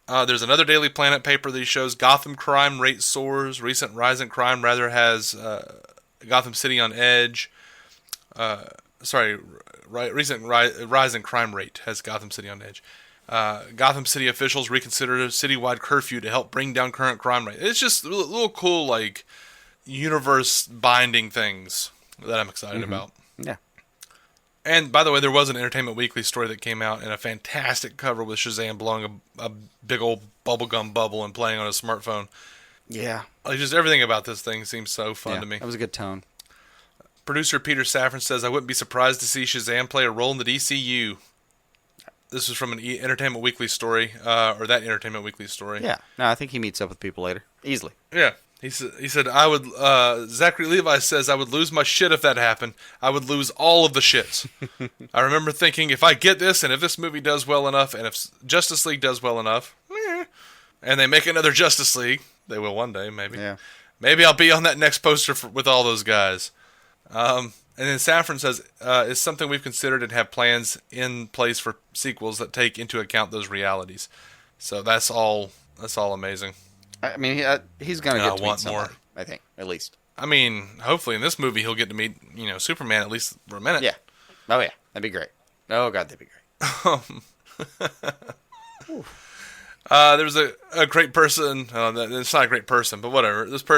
There's another Daily Planet paper that shows Gotham crime rate soars. Recent rise in crime rather has Gotham City on edge. Recent rise in crime rate has Gotham City on edge. Gotham City officials reconsidered a citywide curfew to help bring down current crime rate. It's just little cool, like, universe-binding things that I'm excited about. Yeah. And, by the way, there was an Entertainment Weekly story that came out in a fantastic cover with Shazam blowing a big old bubblegum bubble and playing on his smartphone. Yeah. Like, just everything about this thing seems so fun to me. That was a good tone. Producer Peter Safran says, I wouldn't be surprised to see Shazam play a role in the DCEU. This is from an Entertainment Weekly story, or that Entertainment Weekly story. Yeah. No, I think he meets up with people later. Easily. Yeah. He said, I would, Zachary Levi says, I would lose my shit if that happened. I would lose all of the shits. I remember thinking, if I get this, and if this movie does well enough, and if Justice League does well enough, and they make another Justice League, they will one day, maybe. Yeah. Maybe I'll be on that next poster with all those guys. And then Safran says, it's something we've considered and have plans in place for sequels that take into account those realities. So that's all amazing. I mean, he's going to get to meet somebody, more. I think, at least. I mean, hopefully in this movie he'll get to meet, Superman at least for a minute. Yeah. Oh, yeah. That'd be great. Oh, God, that'd be great. There's a great person. It's not a great person, but whatever. This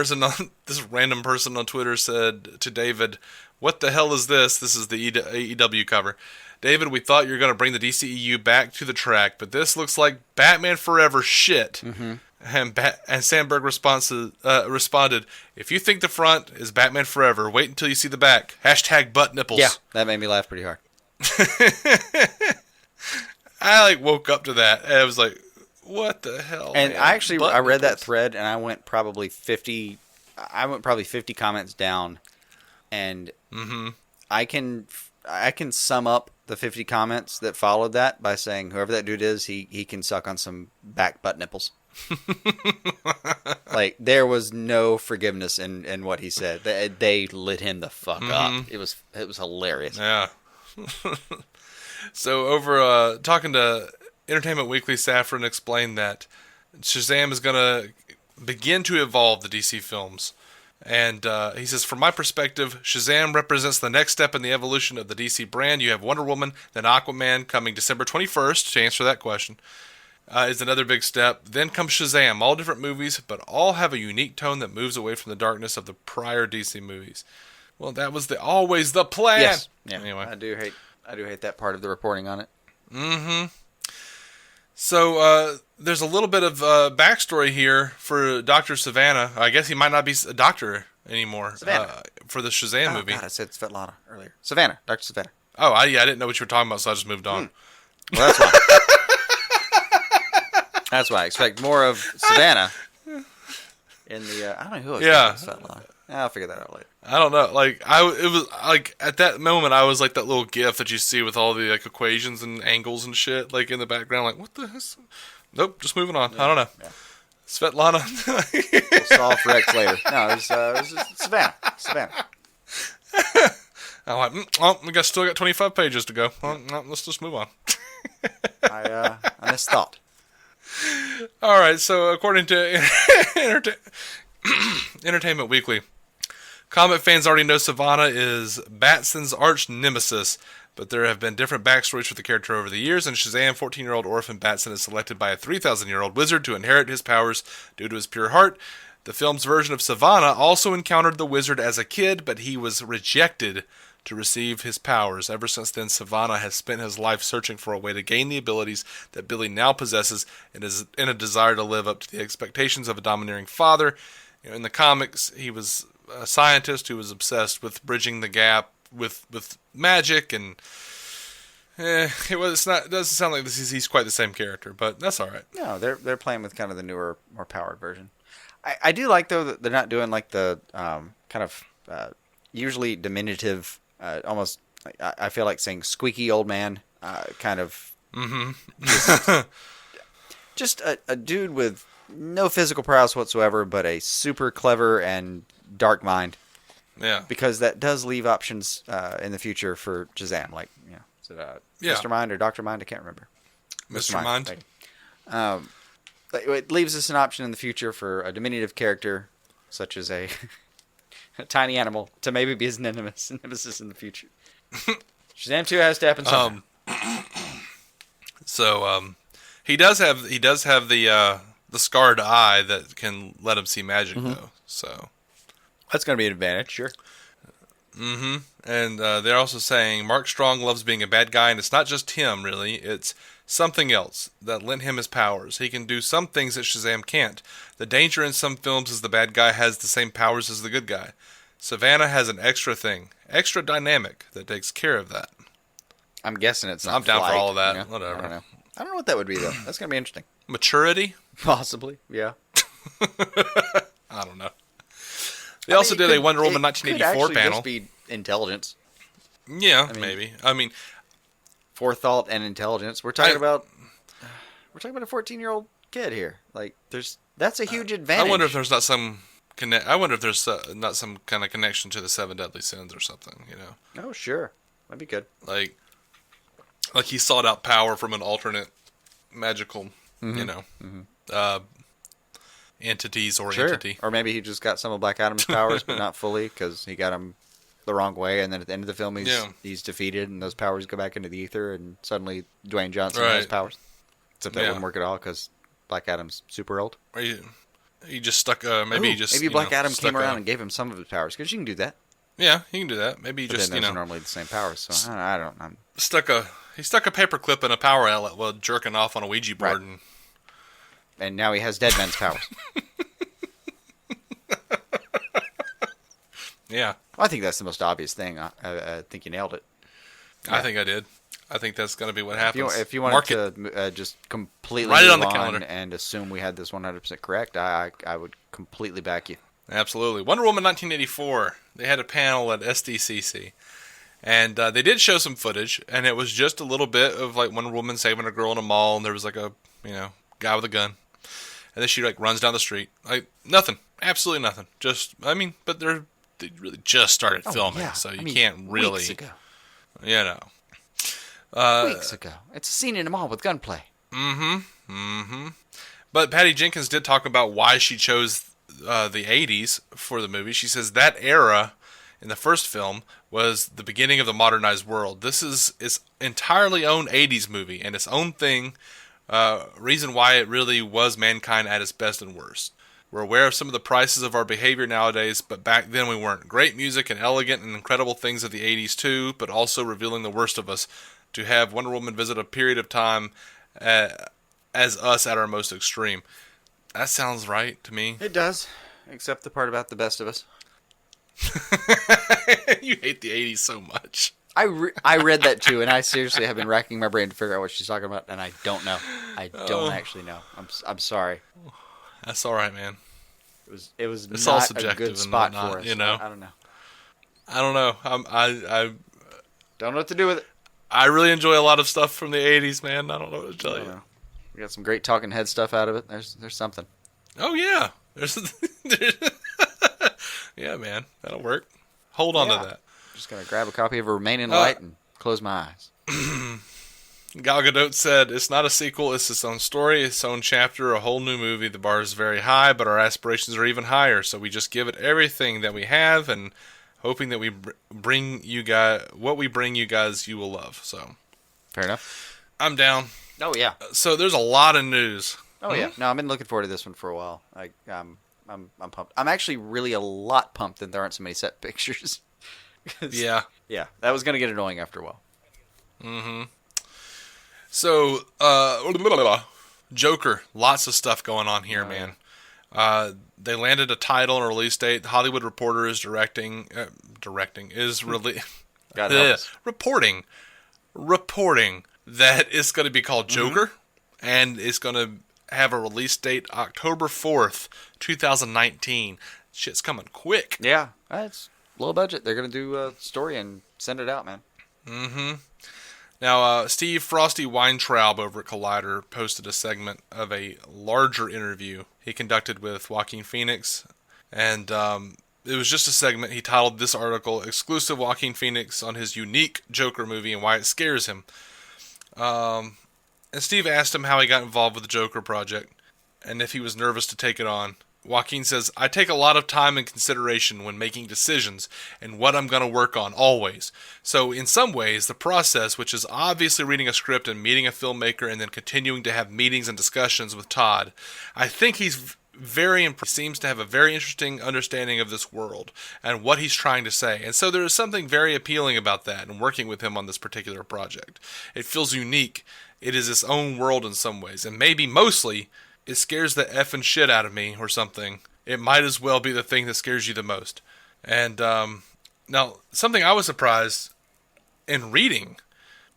random person on Twitter said to David, "What the hell is this?" This is the AEW cover. David, we thought you were going to bring the DCEU back to the track, but this looks like Batman Forever shit. Mm-hmm. And Sandberg responded, "If you think the front is Batman Forever, wait until you see the back. # butt nipples." Yeah, that made me laugh pretty hard. I woke up to that and I was like, "What the hell?" And man? I read that thread and I went probably 50 comments down, and I can sum up the 50 comments that followed that by saying whoever that dude is, he can suck on some back butt nipples. There was no forgiveness in what he said. They lit him the fuck up. It was hilarious. Yeah. So over talking to Entertainment Weekly, Safran explained that Shazam is going to begin to evolve the DC films. And he says, from my perspective, Shazam represents the next step in the evolution of the DC brand. You have Wonder Woman, then Aquaman coming December 21st, to answer that question, is another big step. Then comes Shazam, all different movies, but all have a unique tone that moves away from the darkness of the prior DC movies. Well, that was always the plan. Yes. Yeah. Anyway. I do hate that part of the reporting on it. Mm-hmm. So there's a little bit of backstory here for Dr. Savannah. I guess he might not be a doctor anymore for the Shazam movie. God, I said Svetlana earlier. Savannah, Dr. Savannah. Oh, I didn't know what you were talking about, so I just moved on. Well, that's why. That's why I expect more of Savannah in the. I don't know who I was Svetlana. I'll figure that out later. I don't know. It was at that moment, I was like that little GIF that you see with all the equations and angles and shit, in the background. Like, what the hell? Nope, just moving on. Yeah, I don't know. Yeah. Svetlana. We'll solve for X later. No, it was just Savannah. I'm like, we still got 25 pages to go. Let's just move on. I misthought. All right, so according to Entertainment Weekly, comic fans already know Savannah is Batson's arch nemesis, but there have been different backstories for the character over the years. In Shazam, 14-year-old orphan Batson is selected by a 3,000-year-old wizard to inherit his powers due to his pure heart. The film's version of Savannah also encountered the wizard as a kid, but he was rejected to receive his powers. Ever since then, Savannah has spent his life searching for a way to gain the abilities that Billy now possesses and is in a desire to live up to the expectations of a domineering father. In the comics, he was a scientist who was obsessed with bridging the gap with magic, and it doesn't sound like he's quite the same character, but that's all right. No, they're playing with kind of the newer, more powered version. I do like though that they're not doing the kind of usually diminutive, almost. I feel like saying squeaky old man, kind of. Mm-hmm. just a dude with no physical prowess whatsoever, but a super clever and dark mind. Yeah. Because that does leave options in the future for Shazam. Is it Mr. Mind or Dr. Mind? I can't remember. Mr. Mind. It leaves us an option in the future for a diminutive character, such as a tiny animal, to maybe be his nemesis in the future. Shazam 2 has to happen somehow. He does have the scarred eye that can let him see magic, though. So that's going to be an advantage, sure. Mm-hmm. And they're also saying Mark Strong loves being a bad guy, and it's not just him, really. It's something else that lent him his powers. He can do some things that Shazam can't. The danger in some films is the bad guy has the same powers as the good guy. Savannah has an extra thing, extra dynamic, that takes care of that. I'm guessing it's not I'm down flight, for all of that. You know? Whatever. I don't know what that would be, though. That's going to be interesting. Maturity? Possibly, yeah. I don't know. They also did a Wonder Woman 1984 panel. Just be intelligence. Yeah, maybe. I mean, forethought and intelligence. We're talking about a 14-year-old kid here. That's a huge advantage. I wonder if there's not some not some kind of connection to the 7 deadly sins or something. Oh, sure, that'd be good. Like he sought out power from an alternate magical, entities or entity. Or maybe he just got some of Black Adam's powers, but not fully, because he got them the wrong way, and then at the end of the film he's defeated, and those powers go back into the ether, and suddenly Dwayne Johnson has powers. Except that wouldn't work at all, because Black Adam's super old. Or he just stuck. Maybe Black Adam came around and gave him some of his powers, because you can do that. Yeah, he can do that. Maybe he just those are normally the same powers. So I don't. He stuck a paper clip in a power outlet while jerking off on a Ouija board, and And now he has dead men's powers. Yeah. I think that's the most obvious thing. I think you nailed it. I think I did. I think that's going to be what happens. If you wanted to just completely write it on move the calendar and assume we had this 100% correct, I would completely back you. Absolutely. Wonder Woman 1984. They had a panel at SDCC. And they did show some footage, and it was just a little bit of like Wonder Woman saving a girl in a mall, and there was like a guy with a gun, and then she like runs down the street. Like nothing, absolutely nothing. But they really just started filming, so you can't really, weeks ago. Weeks ago. It's a scene in a mall with gunplay. But Patty Jenkins did talk about why she chose the 80s for the movie. She says that era in the first film was the beginning of the modernized world. This is its entirely own 80s movie and its own thing. Reason why it really was mankind at its best and worst. We're aware of some of the prices of our behavior nowadays, but back then we weren't. Great music and elegant and incredible things of the 80s too, but also revealing the worst of us. To have Wonder Woman visit a period of time as us at our most extreme. That sounds right to me. It does, except the part about the best of us. You hate the 80s so much. I read that too, and I seriously have been racking my brain to figure out what she's talking about, and I don't know. I don't actually know. I'm sorry. That's all right, man. It was it's not all subjective a good spot whatnot, for us. You know. I don't know. I don't know. I don't know what to do with it. I really enjoy a lot of stuff from the 80s, man. I don't know what to tell you. We got some great talking head stuff out of it. There's something. Oh yeah. There's yeah, man. That'll work. Hold on to that. Just gonna grab a copy of Remaining Light and close my eyes. Gal Gadot said, "It's not a sequel, it's its own story, its own chapter, a whole new movie. The bar is very high, but our aspirations are even higher, so we just give it everything that we have, and hoping that we bring you guys, what we bring you guys, you will love." So, fair enough. I'm down. Oh, yeah. So there's a lot of news. Oh, yeah. No, I've been looking forward to this one for a while. I'm pumped. I'm actually really a lot pumped that there aren't so many set pictures. Yeah. Yeah, that was going to get annoying after a while. Mm-hmm. So, Joker, lots of stuff going on here, man. They landed a title and a release date. The Hollywood Reporter is reporting that it's going to be called Joker, and it's going to have a release date October 4th, 2019. Shit's coming quick. Yeah, it's low budget. They're going to do a story and send it out, man. Mm-hmm. Now, Steve Frosty Weintraub over at Collider posted a segment of a larger interview he conducted with Joaquin Phoenix, and it was just a segment. He titled this article, "Exclusive Joaquin Phoenix on his unique Joker movie and why it scares him." And Steve asked him how he got involved with the Joker project, and if he was nervous to take it on. Joaquin says, "I take a lot of time and consideration when making decisions and what I'm going to work on, always. So in some ways, the process, which is obviously reading a script and meeting a filmmaker and then continuing to have meetings and discussions with Todd, I think he's seems to have a very interesting understanding of this world and what he's trying to say. And so there is something very appealing about that and working with him on this particular project. It feels unique. It is its own world in some ways, and maybe mostly it scares the effing shit out of me or something. It might as well be the thing that scares you the most." And now, something I was surprised in reading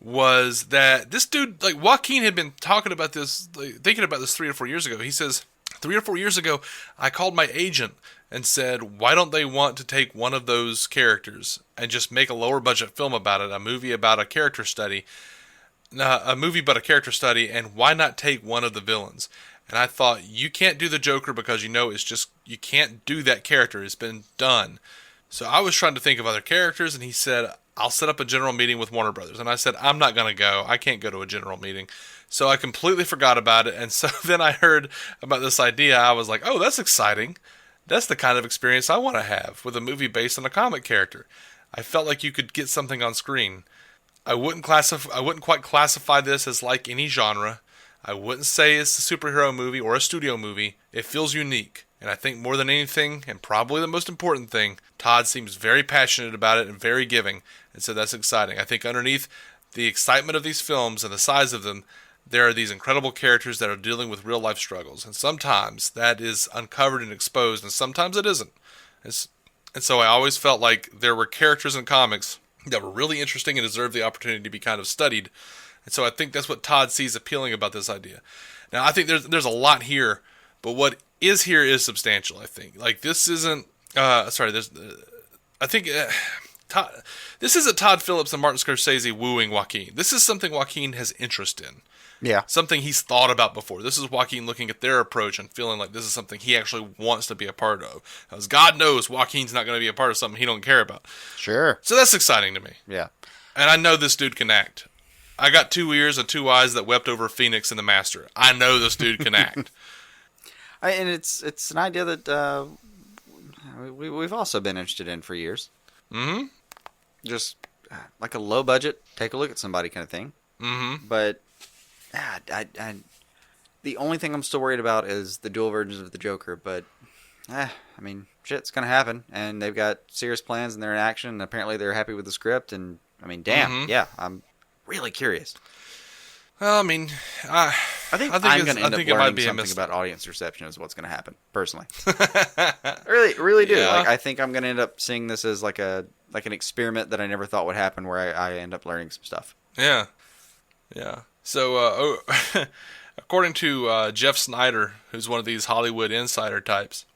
was that this dude, like Joaquin, had been talking about this, thinking about this 3 or 4 years ago. He says, 3 or 4 years ago, I called my agent and said, why don't they want to take one of those characters and just make a lower budget film about it, a movie about a character study, and why not take one of the villains? And I thought, you can't do the Joker because it's just, you can't do that character. It's been done. So I was trying to think of other characters, and he said, I'll set up a general meeting with Warner Brothers. And I said, I'm not going to go. I can't go to a general meeting. So I completely forgot about it. And so then I heard about this idea. I was like, oh, that's exciting. That's the kind of experience I want to have with a movie based on a comic character. I felt like you could get something on screen. I wouldn't quite classify this as like any genre. I wouldn't say it's a superhero movie or a studio movie. It feels unique. And I think more than anything, and probably the most important thing, Todd seems very passionate about it and very giving. And so that's exciting. I think underneath the excitement of these films and the size of them, there are these incredible characters that are dealing with real life struggles, and sometimes that is uncovered and exposed, and sometimes it isn't. And so I always felt like there were characters in comics that were really interesting and deserved the opportunity to be kind of studied. And so I think that's what Todd sees appealing about this idea. Now, I think there's a lot here, but what is here is substantial, I think. Like, this isn't... this isn't Todd Phillips and Martin Scorsese wooing Joaquin. This is something Joaquin has interest in. Yeah. Something he's thought about before. This is Joaquin looking at their approach and feeling like this is something he actually wants to be a part of. Because God knows Joaquin's not going to be a part of something he don't care about. Sure. So that's exciting to me. Yeah. And I know this dude can act. I got 2 ears and 2 eyes that wept over Phoenix and the Master. I know this dude can act. And it's an idea that we've also been interested in for years. Mm-hmm. Just like a low budget, take a look at somebody kind of thing. Mm-hmm. But the only thing I'm still worried about is the dual versions of the Joker. But I mean, shit's gonna happen, and they've got serious plans, and they're in action. And apparently, they're happy with the script. And I mean, damn, yeah, I'm really curious. Well, I mean, I think I'm going to end up learning something about audience reception is what's going to happen, personally. really do. Yeah. Like, I think I'm going to end up seeing this as like an experiment that I never thought would happen, where I end up learning some stuff. Yeah. So, according to Jeff Snyder, who's one of these Hollywood insider types,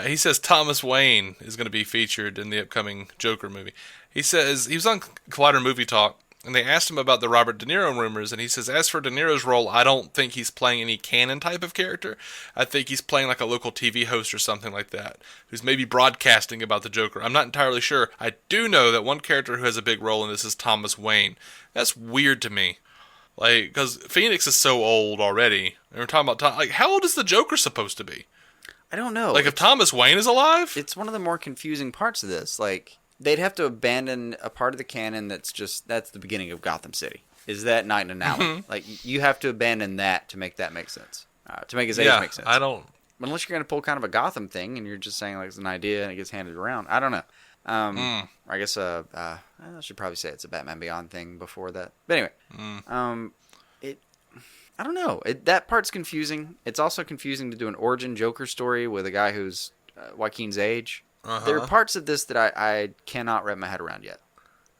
he says Thomas Wayne is going to be featured in the upcoming Joker movie. He says he was on Collider Movie Talk, and they asked him about the Robert De Niro rumors, and he says, as for De Niro's role, I don't think he's playing any canon type of character. I think he's playing like a local TV host or something like that, who's maybe broadcasting about the Joker. I'm not entirely sure. I do know that one character who has a big role in this is Thomas Wayne. That's weird to me. Like, because Phoenix is so old already. And we're talking about, like, how old is the Joker supposed to be? I don't know. Like, if Thomas Wayne is alive? It's one of the more confusing parts of this. Like, they'd have to abandon a part of the canon that's the beginning of Gotham City. Is that night in an alley? Mm-hmm. Like, you have to abandon that to make that make sense. To make his age make sense. I don't... Unless you're going to pull kind of a Gotham thing and you're just saying, like, it's an idea and it gets handed around. I don't know. I guess I should probably say it's a Batman Beyond thing before that. But anyway, I don't know. That part's confusing. It's also confusing to do an origin Joker story with a guy who's Joaquin's age. Uh-huh. There are parts of this that I cannot wrap my head around yet.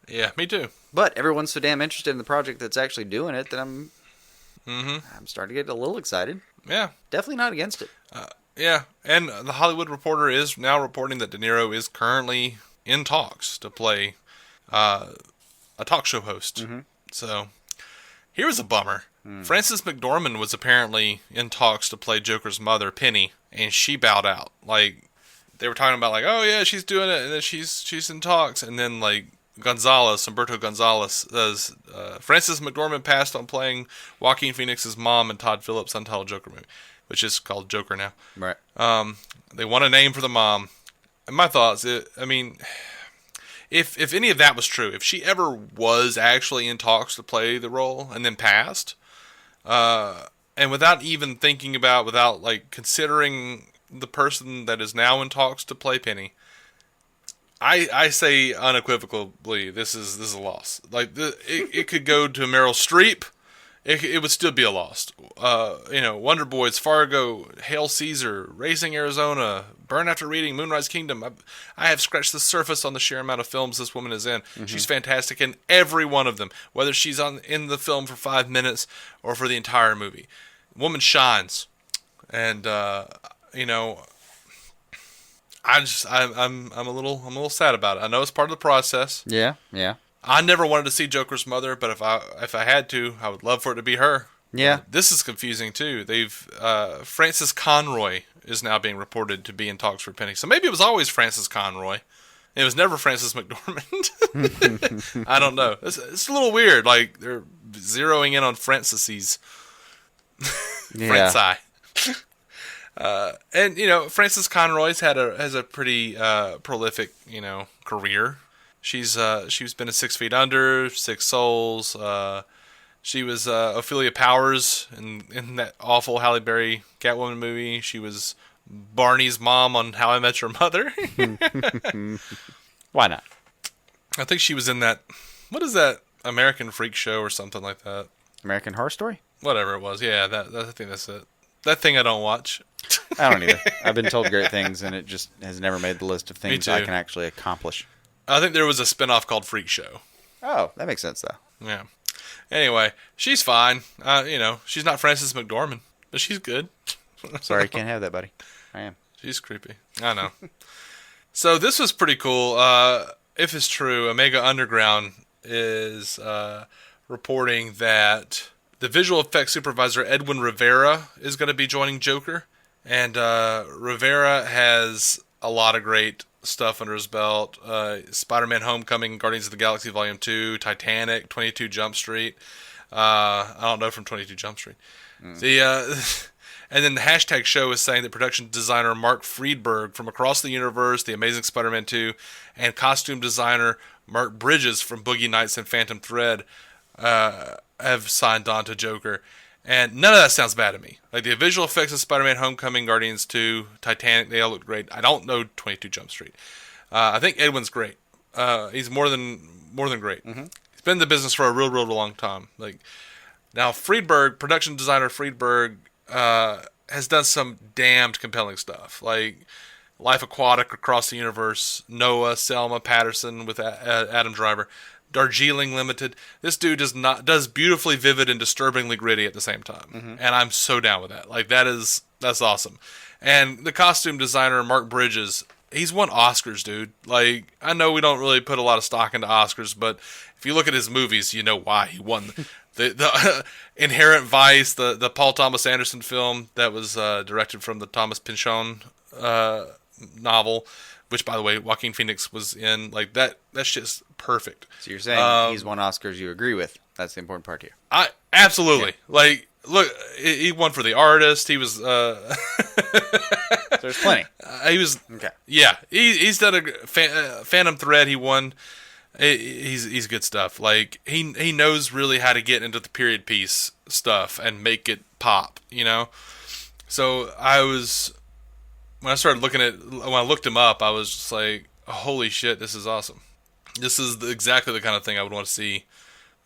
Yeah, me too. But everyone's so damn interested in the project that's actually doing it that I'm starting to get a little excited. Yeah. Definitely not against it. Yeah, and the Hollywood Reporter is now reporting that De Niro is currently in talks to play a talk show host. Mm-hmm. So, here's a bummer. Frances McDormand was apparently in talks to play Joker's mother, Penny, and she bowed out. Like, they were talking about, like, oh yeah, she's doing it, and then she's in talks, and then, like, Humberto Gonzalez says, Frances McDormand passed on playing Joaquin Phoenix's mom in Todd Phillips' untitled Joker movie, which is called Joker now. Right. They want a name for the mom. And my thoughts, I mean, if any of that was true, if she ever was actually in talks to play the role and then passed, and without even thinking about, without, like, considering the person that is now in talks to play Penny, I say unequivocally, this is a loss. Like, it could go to Meryl Streep. It would still be a loss. Wonder Boys, Fargo, Hail Caesar, Racing Arizona, Burn After Reading, Moonrise Kingdom. I have scratched the surface on the sheer amount of films this woman is in. Mm-hmm. She's fantastic in every one of them, whether she's in the film for 5 minutes or for the entire movie. Woman shines, and I'm a little sad about it. I know it's part of the process. Yeah. I never wanted to see Joker's mother, but if I had to, I would love for it to be her. Yeah. This is confusing too. Frances Conroy is now being reported to be in talks for Penny. So maybe it was always Frances Conroy. It was never Frances McDormand. I don't know. It's a little weird. Like, they're zeroing in on Franceses. Yeah. Franci. And Frances Conroy's has a pretty prolific career. She's been in 6 Feet Under, Six Souls. She was Ophelia Powers in that awful Halle Berry Catwoman movie. She was Barney's mom on How I Met Your Mother. Why not? I think she was in that. What is that American Freak Show or something like that? American Horror Story? Whatever it was. Yeah, I think that's it. That thing I don't watch. I don't either. I've been told great things, and it just has never made the list of things I can actually accomplish. I think there was a spinoff called Freak Show. Oh, that makes sense, though. Yeah. Anyway, she's fine. She's not Frances McDormand, but she's good. Sorry, you can't have that, buddy. I am. She's creepy. I know. So this was pretty cool. If it's true, Omega Underground is reporting that the visual effects supervisor Edwin Rivera is going to be joining Joker. And Rivera has a lot of great stuff under his belt. Spider-Man Homecoming, Guardians of the Galaxy Volume 2, Titanic, 22 Jump Street. I don't know from 22 Jump Street. And then the hashtag show is saying that production designer Mark Friedberg from Across the Universe, The Amazing Spider-Man 2, and costume designer Mark Bridges from Boogie Nights and Phantom Thread have signed on to Joker. And none of that sounds bad to me. Like the visual effects of Spider-Man Homecoming, Guardians 2, Titanic, they all look great. I don't know 22 Jump Street. I think Edwin's great. He's more than great. Mm-hmm. He's been in the business for a real long time. Like now, production designer Friedberg, has done some damned compelling stuff. Like Life Aquatic, Across the Universe, Noah, Selma, Patterson with Adam Driver. Darjeeling Limited. This dude does beautifully vivid and disturbingly gritty at the same time, and I'm so down with that. Like that's awesome. And the costume designer Mark Bridges, he's won Oscars, dude. Like I know we don't really put a lot of stock into Oscars, but if you look at his movies, you know why he won. The Inherent Vice, the Paul Thomas Anderson film that was directed from the Thomas Pynchon novel. Which, by the way, Joaquin Phoenix was in. Like, that's just perfect. So you're saying he's won Oscars you agree with. That's the important part here. Absolutely. Yeah. Like, look, he won for The Artist. He was... So there's plenty. He was... Okay. Yeah. He's done Phantom Thread. He won. He's good stuff. Like, he knows really how to get into the period piece stuff and make it pop, you know? So when I looked him up, I was just like, holy shit, this is awesome. This is exactly the kind of thing I would want to see.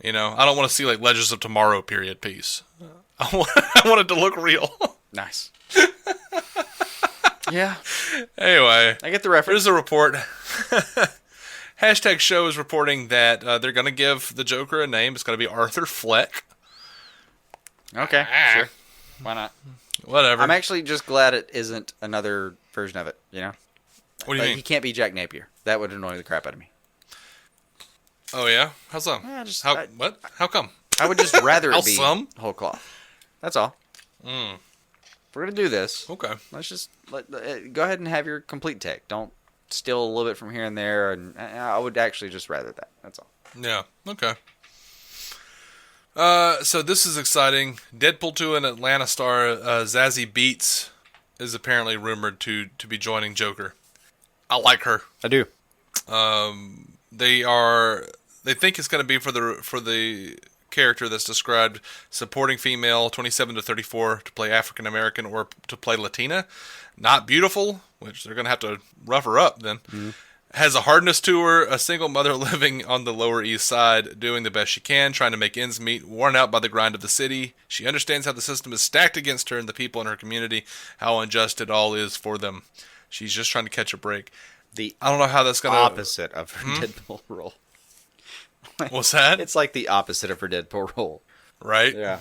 You know, I don't want to see like Legends of Tomorrow period piece. I want it to look real. Nice. Yeah. Anyway. I get the reference. Here's a report. Hashtag show is reporting that they're going to give the Joker a name. It's going to be Arthur Fleck. Okay, sure. Why not? Whatever. I'm actually just glad it isn't another version of it, you know? What do you mean? He can't be Jack Napier. That would annoy the crap out of me. Oh, yeah? How so? What? How come? I would just rather it be some? whole cloth. That's all. If we're going to do this, okay. Let's just go ahead and have your complete take. Don't steal a little bit from here and there. And I would actually just rather that. That's all. Yeah, okay. So this is exciting. Deadpool 2 and Atlanta star Zazie Beetz is apparently rumored to be joining Joker. I like her. I do. They think it's going to be for the character that's described supporting female 27 to 34 to play African American or to play Latina. Not beautiful, which they're going to have to rough her up then. Mm-hmm. Has a hardness to her, a single mother living on the Lower East Side, doing the best she can, trying to make ends meet, worn out by the grind of the city. She understands how the system is stacked against her and the people in her community, how unjust it all is for them. She's just trying to catch a break. I don't know how that's going to... opposite of her Deadpool role. What's that? It's like the opposite of her Deadpool role. Right? Yeah.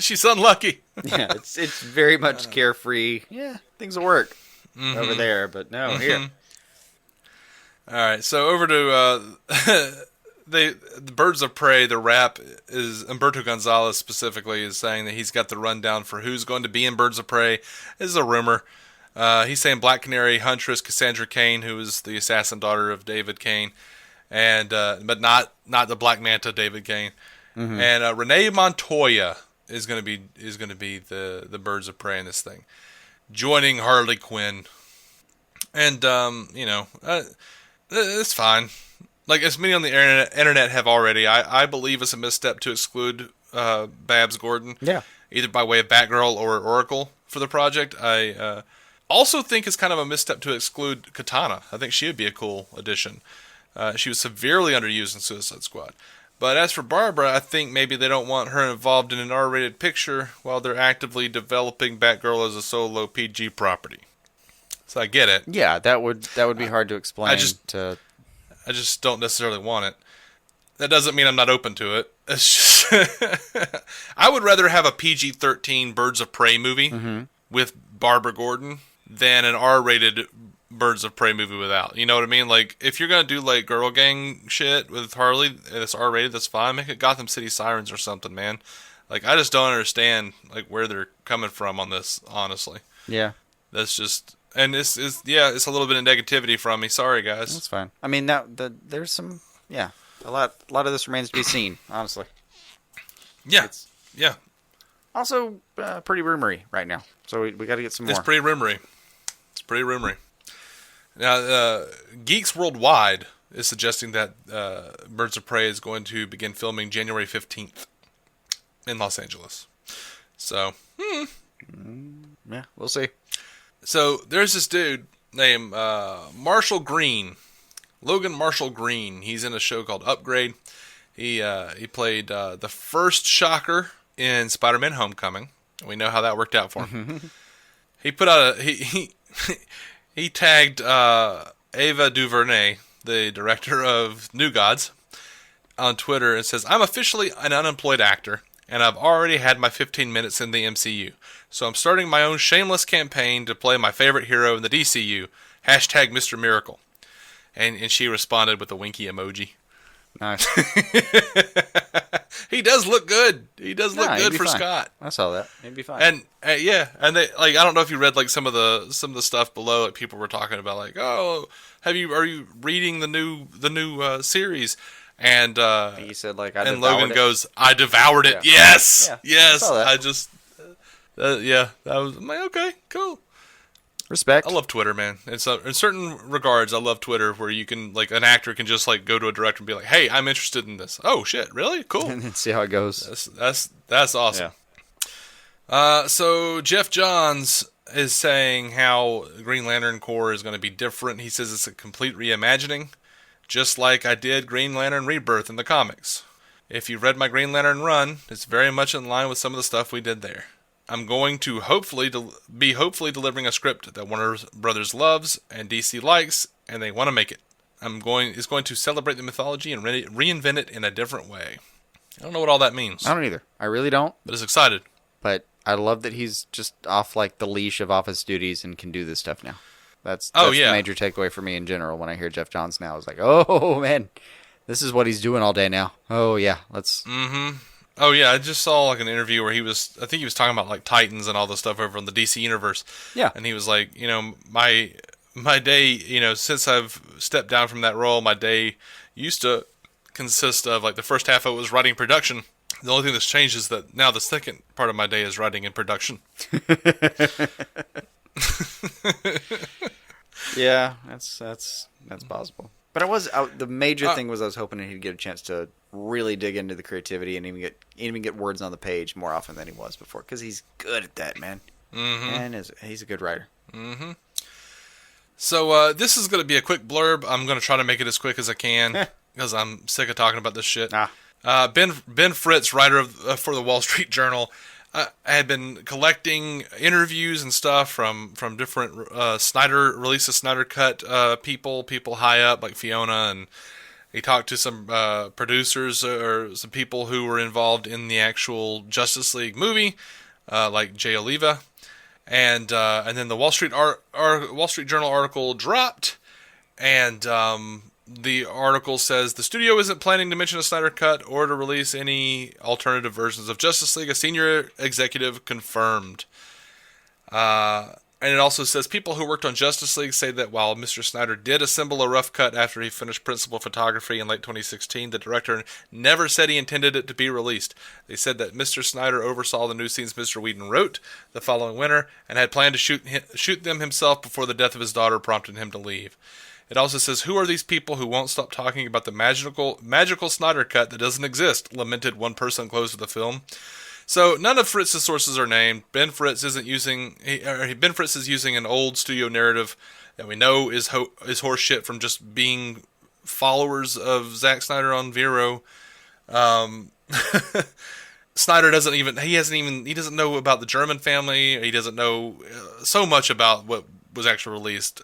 She's unlucky. Yeah, it's very much carefree. Yeah, things will work. Mm-hmm. Over there, but no, mm-hmm. Here. All right, so over to the Birds of Prey. The rap is Humberto Gonzalez specifically is saying that he's got the rundown for who's going to be in Birds of Prey. This is a rumor. He's saying Black Canary, Huntress, Cassandra Cain, who is the assassin daughter of David Cain, and but not the Black Manta David Cain, mm-hmm. And Renee Montoya is going to be the Birds of Prey in this thing, joining Harley Quinn, and it's fine. Like as many on the internet have already, I believe it's a misstep to exclude Babs Gordon, either by way of Batgirl or Oracle for the project. I also think it's kind of a misstep to exclude Katana. I think she would be a cool addition. She was severely underused in Suicide Squad. But as for Barbara, I think maybe they don't want her involved in an R-rated picture while they're actively developing Batgirl as a solo PG property. So I get it. Yeah, that would be hard to explain. I just don't necessarily want it. That doesn't mean I'm not open to it. It's just I would rather have a PG-13 Birds of Prey movie with Barbara Gordon than an R-rated Birds of Prey movie without. You know what I mean? Like, if you're going to do, like, girl gang shit with Harley, and it's R-rated, that's fine. Make it Gotham City Sirens or something, man. Like, I just don't understand, like, where they're coming from on this, honestly. Yeah. That's just... And it's a little bit of negativity from me. Sorry, guys. That's fine. I mean, there's some... Yeah. A lot of this remains to be seen, honestly. Yeah. Yeah. Also, pretty rumory right now. So we got to get some more. It's pretty rumory. Now, Geeks Worldwide is suggesting that Birds of Prey is going to begin filming January 15th in Los Angeles. So, yeah, we'll see. So, there's this dude named Marshall Green. Logan Marshall Green. He's in a show called Upgrade. He played the first Shocker in Spider-Man Homecoming. We know how that worked out for him. He put out he tagged Ava DuVernay, the director of New Gods, on Twitter and says, "I'm officially an unemployed actor, and I've already had my 15 minutes in the MCU. So I'm starting my own shameless campaign to play my favorite hero in the DCEU. Hashtag Mr. Miracle." And she responded with a winky emoji. Nice. He does look good. He does look good for fine. Scott. I saw that. He'd be fine. And yeah, and they like I don't know if you read like some of the stuff below. Like people were talking about like, oh, are you reading the new series? And he said like I and devoured Logan it. goes, I devoured it. Yeah. Yes, Yeah, yes. I saw that. I just that was I'm like, okay, cool. Respect. I love Twitter, man. It's in certain regards, I love Twitter, where you can, like, an actor can just like go to a director and be like, "Hey, I'm interested in this." Oh shit, really? Cool. And then see how it goes. That's awesome. Yeah. So Geoff Johns is saying how Green Lantern Corps is going to be different. He says it's a complete reimagining, just like I did Green Lantern Rebirth in the comics. If you've read my Green Lantern run, it's very much in line with some of the stuff we did there. I'm going to hopefully delivering a script that Warner Brothers loves and DC likes, and they want to make it. It's going to celebrate the mythology and reinvent it in a different way. I don't know what all that means. I don't either. I really don't. But it's excited. But I love that he's just off like the leash of office duties and can do this stuff now. That's the major takeaway for me in general when I hear Geoff Johns now. I was like, oh man, this is what he's doing all day now. Oh yeah, let's. Mm-hmm. Oh yeah, I just saw like an interview where I think he was talking about like Titans and all the stuff over in the DC universe. Yeah. And he was like, my day, since I've stepped down from that role, my day used to consist of like the first half of it was writing production. The only thing that's changed is that now the second part of my day is writing in production. Yeah, that's possible. But the major thing was I was hoping he'd get a chance to really dig into the creativity and even get words on the page more often than he was before, because he's good at that, man. Mm-hmm. And he's a good writer. Mm-hmm. So this is going to be a quick blurb. I'm going to try to make it as quick as I can because I'm sick of talking about this shit. Ben Fritz, writer for the Wall Street Journal, had been collecting interviews and stuff from different release of Snyder Cut people high up like Fiona, and he talked to some producers or some people who were involved in the actual Justice League movie, like Jay Oliva, and then the Wall Street Journal article dropped, and the article says the studio isn't planning to mention a Snyder Cut or to release any alternative versions of Justice League. A senior executive confirmed. And it also says people who worked on Justice League say that while Mr. Snyder did assemble a rough cut after he finished principal photography in late 2016, the director never said he intended it to be released. They said that Mr. Snyder oversaw the new scenes Mr. Whedon wrote the following winter and had planned to shoot them himself before the death of his daughter prompted him to leave. It also says, "Who are these people who won't stop talking about the magical Snyder Cut that doesn't exist?" lamented one person close to the film. So none of Fritz's sources are named. Ben Fritz is using an old studio narrative that we know is horseshit from just being followers of Zack Snyder on Vero. Snyder he doesn't know about the German family. He doesn't know so much about what was actually released.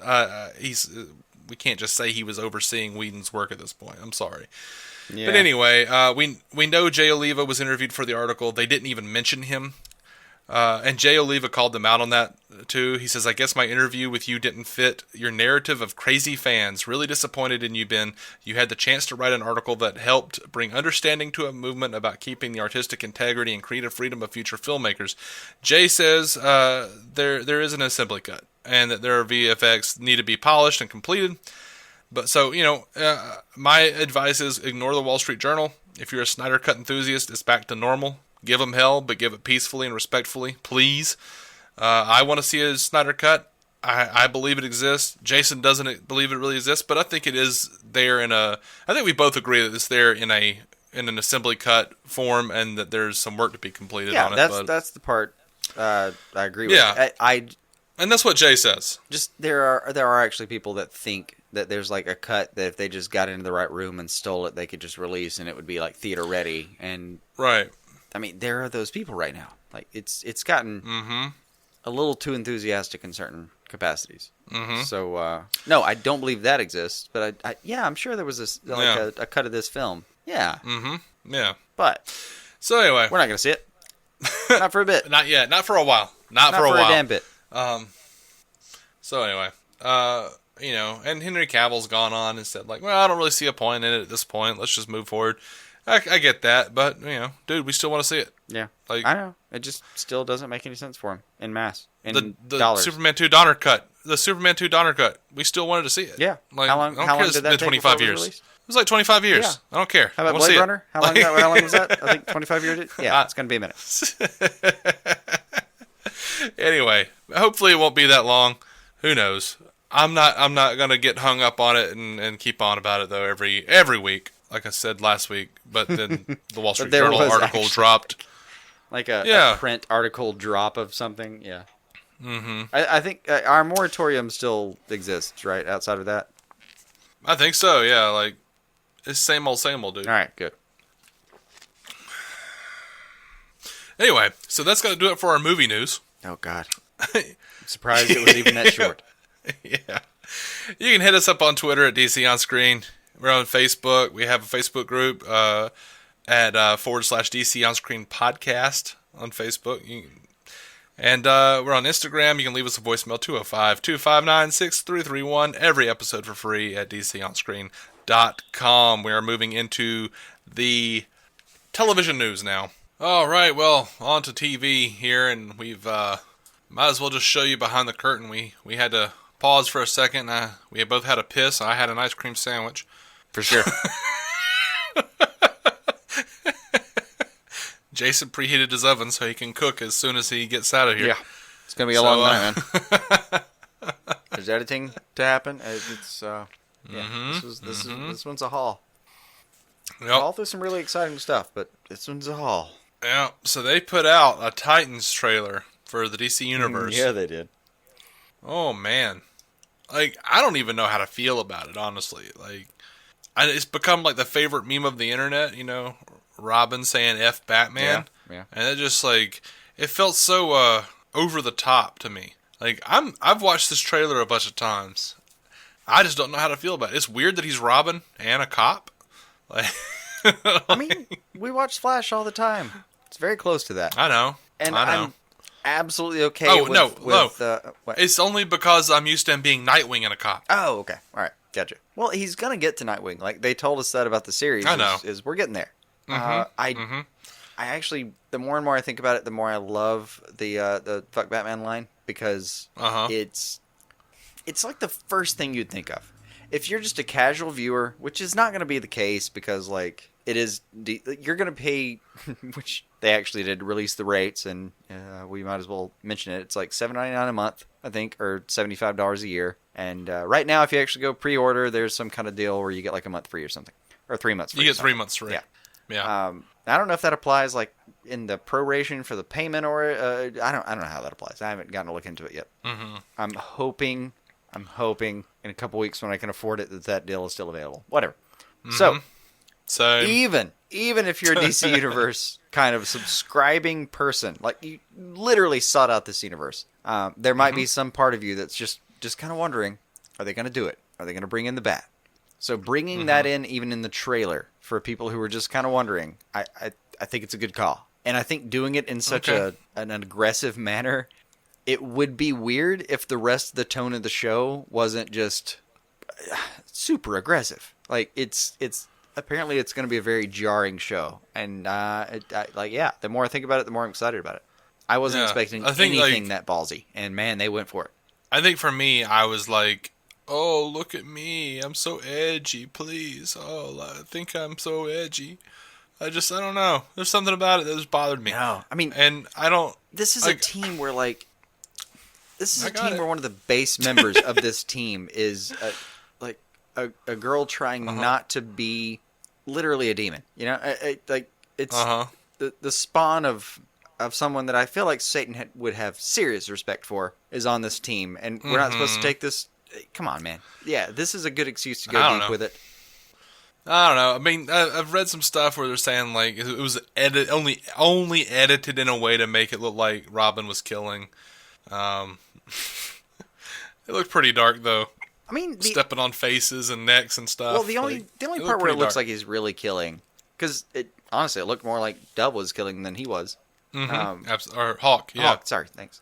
We can't just say he was overseeing Whedon's work at this point. I'm sorry. Yeah. But anyway, we know Jay Oliva was interviewed for the article. They didn't even mention him. And Jay Oliva called them out on that, too. He says, I guess my interview with you didn't fit your narrative of crazy fans. Really disappointed in you, Ben. You had the chance to write an article that helped bring understanding to a movement about keeping the artistic integrity and creative freedom of future filmmakers. Jay says there is an assembly cut, and that their VFX need to be polished and completed. But so, my advice is ignore the Wall Street Journal. If you're a Snyder Cut enthusiast, it's back to normal. Give them hell, but give it peacefully and respectfully, please. I want to see a Snyder Cut. I believe it exists. Jason doesn't believe it really exists, but I think it is there I think we both agree that it's there in an assembly cut form, and that there's some work to be completed on it. Yeah, that's the part I agree with. Yeah, and that's what Jay says. Just there are actually people that think that there's like a cut that if they just got into the right room and stole it, they could just release and it would be like theater ready. And right. I mean, there are those people right now. Like it's gotten a little too enthusiastic in certain capacities. Mm-hmm. So no, I don't believe that exists. But I'm sure there was a cut of this film. Yeah. Mm-hmm. Yeah. But so anyway, we're not gonna see it. Not for a bit. Not yet. Not for a while. Not for a while. A damn bit. So anyway, and Henry Cavill's gone on and said like, well, I don't really see a point in it at this point. Let's just move forward. I get that, but, dude, we still want to see it. Yeah. Like, I know. It just still doesn't make any sense for him in mass. In the dollars. Superman 2 Donner cut. The Superman 2 Donner cut. We still wanted to see it. Yeah. Like, how long did that take 25 years. It was like 25 years. Yeah. I don't care. How about Blade Runner? How long was that? I think 25 years? Yeah, it's going to be a minute. Anyway, hopefully it won't be that long. Who knows? I'm not going to get hung up on it and keep on about it, though, every week. Like I said last week, but then the Wall Street Journal article dropped. Like a print article drop of something, yeah. Mm-hmm. I think our moratorium still exists, right, outside of that? I think so, yeah. Like, it's same old, dude. All right, good. Anyway, so that's going to do it for our movie news. Oh, God. I'm surprised it was even that short. Yeah. You can hit us up on Twitter at DC On Screen. We're on Facebook. We have a Facebook group at /DC On Screen Podcast on Facebook. And we're on Instagram. You can leave us a voicemail, 205-259-6331. Every episode for free at DCOnScreen.com. We are moving into the television news now. All right, well, on to TV here, and we've might as well just show you behind the curtain. We had to pause for a second. We both had a piss. I had an ice cream sandwich. For sure. Jason preheated his oven so he can cook as soon as he gets out of here. Yeah. It's going to be a long night, man. There's editing to happen. It's this one's a haul. Yep. All through some really exciting stuff, but this one's a haul. Yeah, so they put out a Titans trailer for the DC Universe. Yeah, they did. Oh, man. Like, I don't even know how to feel about it, honestly. Like, it's become like the favorite meme of the internet, Robin saying F Batman. Yeah. And it just like, it felt so over the top to me. Like, I've watched this trailer a bunch of times. I just don't know how to feel about it. It's weird that he's Robin and a cop. Like, I mean, we watch Flash all the time. It's very close to that. I know. And I know. I'm absolutely okay with what? It's only because I'm used to him being Nightwing and a cop. Oh, okay. All right. Gotcha. Well, he's going to get to Nightwing. Like, they told us that about the series. I know. Is we're getting there. I actually, the more and more I think about it, the more I love the Fuck Batman line, because it's like the first thing you'd think of. If you're just a casual viewer, which is not going to be the case, because like it is, you're going to pay, which they actually did release the rates, and we might as well mention it. It's like $7.99 a month, I think, or $75 a year. And right now, if you actually go pre-order, there's some kind of deal where you get like a month free or something, or 3 months free. You get 3 months free. Yeah. I don't know if that applies like in the proration for the payment, or I don't know how that applies. I haven't gotten to look into it yet. Mm-hmm. I'm hoping in a couple weeks when I can afford it that deal is still available. Whatever. Mm-hmm. So Same. Even if you're a DC Universe kind of subscribing person, like you literally sought out this universe, there might be some part of you that's just kind of wondering, are they going to do it? Are they going to bring in the Bat? So bringing that in, even in the trailer, for people who are just kind of wondering, I think it's a good call. And I think doing it in such an aggressive manner, it would be weird if the rest of the tone of the show wasn't just super aggressive. Like it's apparently it's going to be a very jarring show, and the more I think about it, the more I'm excited about it. I wasn't expecting anything that ballsy, and man, they went for it. I think for me, I was like, oh, look at me, I'm so edgy, please. Oh, I think I'm so edgy. I don't know. There's something about it that just bothered me. No, I mean, and I don't. This is a team where where one of the base members of this team is a girl trying not to be literally a demon. You know, it's the spawn of someone that I feel like Satan would have serious respect for is on this team, and we're not supposed to take this. Come on, man. Yeah, this is a good excuse to go deep with it. I don't know. I mean, I've read some stuff where they're saying like it was only edited in a way to make it look like Robin was killing. It looked pretty dark though. I mean, stepping on faces and necks and stuff. Well, the only part where it looks like he's really killing, because honestly, it looked more like Dub was killing than he was. Or Hawk. Yeah. Hawk. Sorry. Thanks.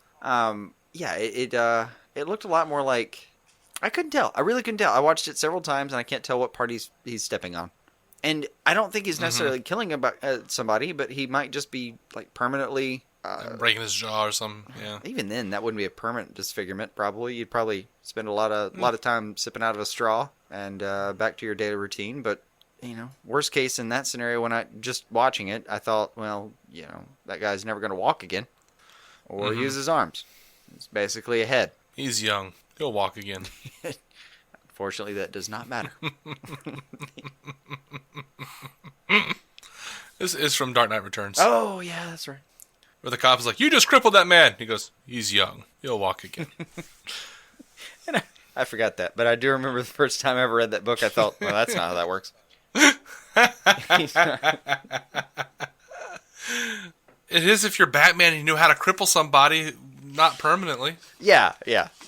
It looked a lot more like. I couldn't tell. I really couldn't tell. I watched it several times, and I can't tell what part he's stepping on. And I don't think he's necessarily killing somebody, but he might just be like permanently breaking his jaw or something. Yeah. Even then, that wouldn't be a permanent disfigurement. Probably you'd probably spend a lot of time sipping out of a straw and back to your daily routine. But worst case in that scenario, when I just watching it, I thought, well, that guy's never going to walk again or use his arms. It's basically a head. He's young. He'll walk again. Unfortunately, that does not matter. This is from Dark Knight Returns. Oh, yeah, that's right. Where the cop is like, you just crippled that man. He goes, he's young. He'll walk again. And I forgot that. But I do remember the first time I ever read that book, I thought, well, that's not how that works. It is if you're Batman and you know how to cripple somebody, not permanently. Yeah.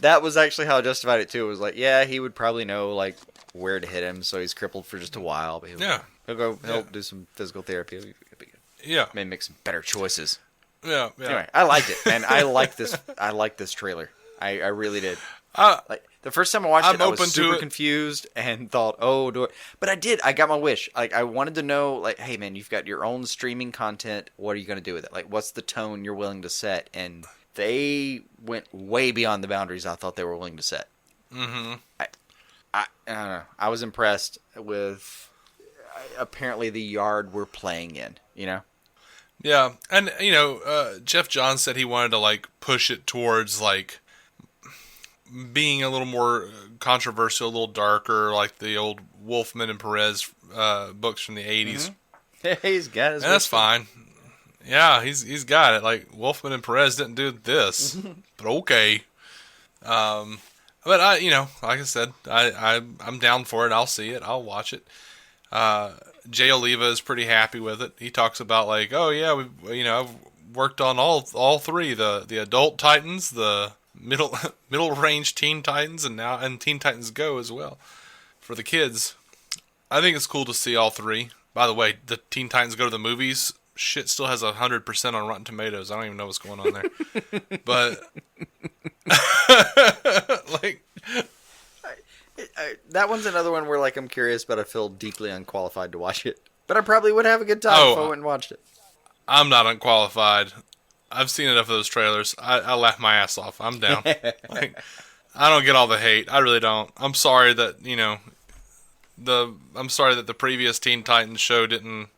That was actually how I justified it, too. It was like, yeah, he would probably know like where to hit him, so he's crippled for just a while. But he'll do some physical therapy. He'll be good. Yeah. Maybe make some better choices. Yeah. Anyway, I liked it, man. I like this trailer. I really did. Like the first time I watched it, I was super confused and thought, oh, do it. But I did. I got my wish. Like I wanted to know, like, hey, man, you've got your own streaming content. What are you going to do with it? Like, what's the tone you're willing to set? And they went way beyond the boundaries I thought they were willing to set. Mm-hmm. I don't know. I was impressed with apparently the yard we're playing in. Yeah, and Geoff Johns said he wanted to like push it towards like being a little more controversial, a little darker, like the old Wolfman and Perez books from the 80s. Mm-hmm. He's got his. And that's fine. Yeah, he's got it. Like Wolfman and Perez didn't do this, but okay. But I, like I said, I'm down for it. I'll see it. I'll watch it. Jay Oliva is pretty happy with it. He talks about like, oh yeah, I've worked on all three, the adult Titans, the middle range Teen Titans, and Teen Titans Go as well for the kids. I think it's cool to see all three. By the way, the Teen Titans Go to the movies shit still has 100% on Rotten Tomatoes. I don't even know what's going on there, but like. That one's another one where like I'm curious, but I feel deeply unqualified to watch it. But I probably would have a good time if I went and watched it. I'm not unqualified. I've seen enough of those trailers. I laugh my ass off. I'm down. Like, I don't get all the hate. I really don't. I'm sorry that the previous Teen Titans show didn't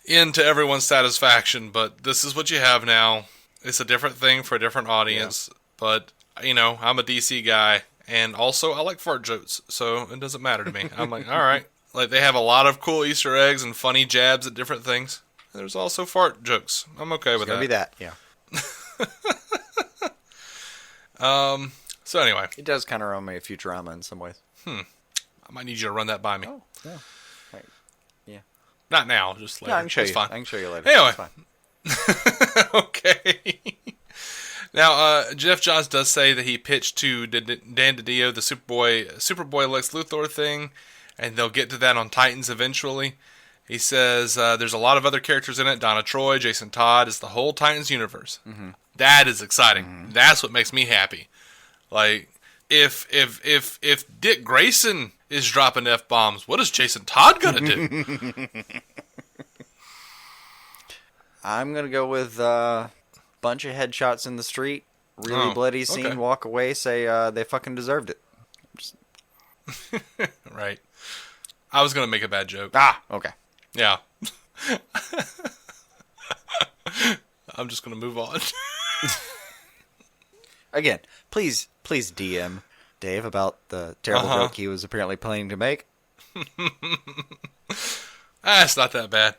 end to everyone's satisfaction. But this is what you have now. It's a different thing for a different audience. Yeah. But I'm a DC guy. And also, I like fart jokes, so it doesn't matter to me. I'm like, all right. Like, they have a lot of cool Easter eggs and funny jabs at different things. There's also fart jokes. I'm okay with that. It's going to be that, yeah. So anyway. It does kind of remind me of Futurama in some ways. I might need you to run that by me. Oh, yeah. Right. Yeah. Not now, just later. No, I can show It's you. fine. I can show you later. Anyway. It's fine. Okay. Now, Geoff Johns does say that he pitched to Dan DiDio the Superboy Lex Luthor thing, and they'll get to that on Titans eventually. He says there's a lot of other characters in it. Donna Troy, Jason Todd. It's the whole Titans universe. Mm-hmm. That is exciting. Mm-hmm. That's what makes me happy. Like, if Dick Grayson is dropping F-bombs, what is Jason Todd gonna do? I'm gonna go with bunch of headshots in the street, really bloody scene, okay. walk away, say they fucking deserved it. Right. I was gonna make a bad joke. Okay. Yeah. I'm just gonna move on. Again, please DM Dave about the terrible joke he was apparently planning to make. It's not that bad.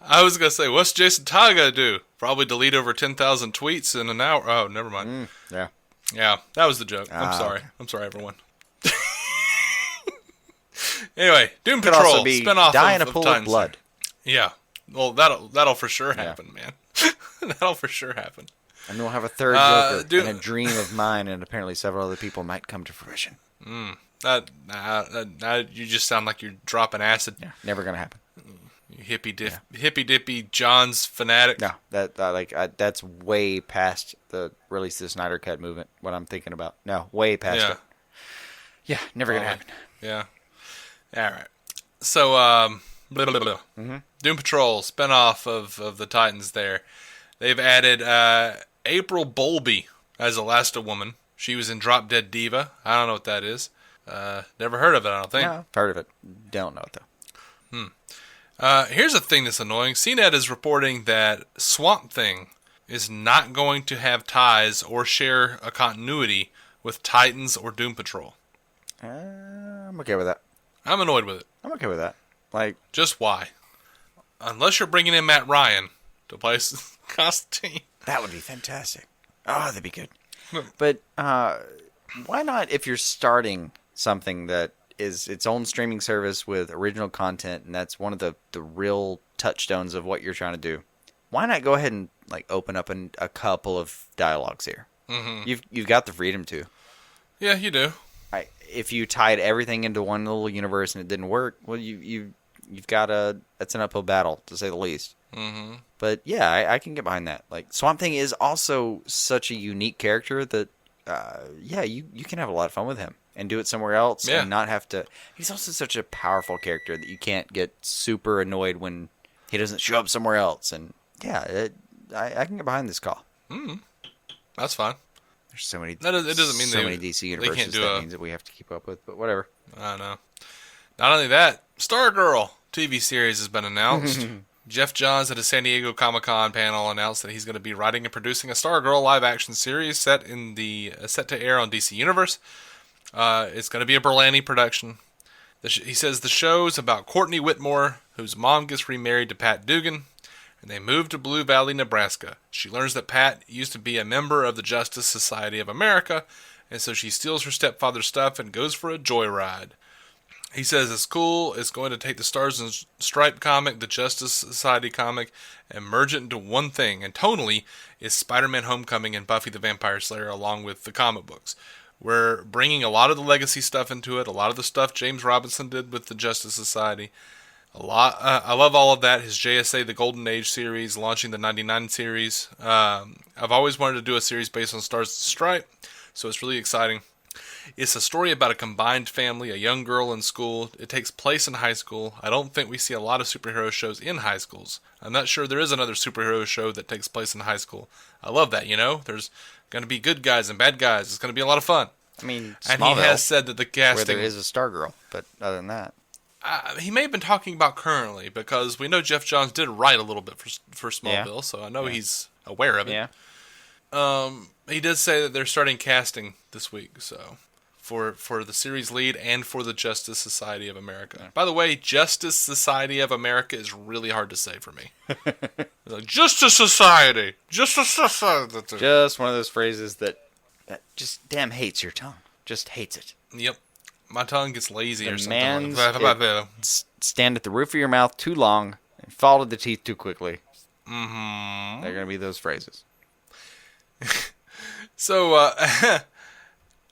I was gonna say, what's Jason Todd gonna do? Probably delete over 10,000 tweets in an hour. Oh, never mind. Yeah. Yeah, that was the joke. I'm sorry. Okay. I'm sorry, everyone. Anyway, Doom Could Patrol also be spinoff die in a of pool Titans. of blood. Yeah. Well, that'll for sure happen, man. That'll for sure happen. And we'll have a third Joker dude, and a dream of mine, and apparently several other people might come to fruition. You just sound like you're dropping acid. Yeah, never gonna happen. You hippy dippy John's fanatic. No, that's way past the release of the Snyder Cut movement. What I'm thinking about. No, way past it. Yeah, never gonna happen. Yeah. All right. So, Doom Patrol spinoff of the Titans. There, they've added April Bowlby as Elasti-Woman. She was in Drop Dead Diva. I don't know what that is. Never heard of it, I don't think. No, heard of it. Don't know it, though. Here's a thing that's annoying. CNET is reporting that Swamp Thing is not going to have ties or share a continuity with Titans or Doom Patrol. I'm okay with that. I'm annoyed with it. I'm okay with that. Like, just why? Unless you're bringing in Matt Ryan to play Constantine. That would be fantastic. Oh, that'd be good. But why not, if you're starting something that is its own streaming service with original content, and that's one of the real touchstones of what you're trying to do, why not go ahead and open up a couple of dialogues here? Mm-hmm. You've got the freedom to. Yeah, you do. If you tied everything into one little universe and it didn't work, well, you've got that's an uphill battle, to say the least. Mm-hmm. But yeah, I can get behind that. Like, Swamp Thing is also such a unique character that, you can have a lot of fun with him and do it somewhere else and not have to. He's also such a powerful character that you can't get super annoyed when he doesn't show up somewhere else. And I can get behind this call. That's fine. There's so many. It doesn't mean so many DC universes that means that we have to keep up with. But whatever. I know. Not only that, Stargirl TV series has been announced. Geoff Johns at a San Diego Comic-Con panel announced that he's going to be writing and producing a Stargirl live-action series set to air on DC Universe. It's going to be a Berlanti production. He says the show's about Courtney Whitmore, whose mom gets remarried to Pat Dugan, and they move to Blue Valley, Nebraska. She learns that Pat used to be a member of the Justice Society of America, and so she steals her stepfather's stuff and goes for a joyride. He says it's cool. It's going to take the Stars and Stripe comic, the Justice Society comic, and merge it into one thing. And tonally, is Spider-Man Homecoming and Buffy the Vampire Slayer along with the comic books. We're bringing a lot of the legacy stuff into it, a lot of the stuff James Robinson did with the Justice Society. I love all of that. His JSA, the Golden Age series, launching the 99 series. I've always wanted to do a series based on Stars and Stripe, so it's really exciting. It's a story about a combined family, a young girl in school. It takes place in high school. I don't think we see a lot of superhero shows in high schools. I'm not sure there is another superhero show that takes place in high school. I love that, There's going to be good guys and bad guys. It's going to be a lot of fun. I mean, and he has said that the casting... where there is a Stargirl, but other than that... he may have been talking about currently, because we know Geoff Johns did write a little bit for Smallville, so I know he's aware of it. Yeah. He did say that they're starting casting this week, so... For the series lead and for the Justice Society of America. Yeah. By the way, Justice Society of America is really hard to say for me. Like, Justice Society! Justice Society! Just one of those phrases that just damn hates your tongue. Just hates it. Yep. My tongue gets lazy or something. Stand at the roof of your mouth too long Fall to the teeth too quickly. Mm-hmm. They're going to be those phrases. So,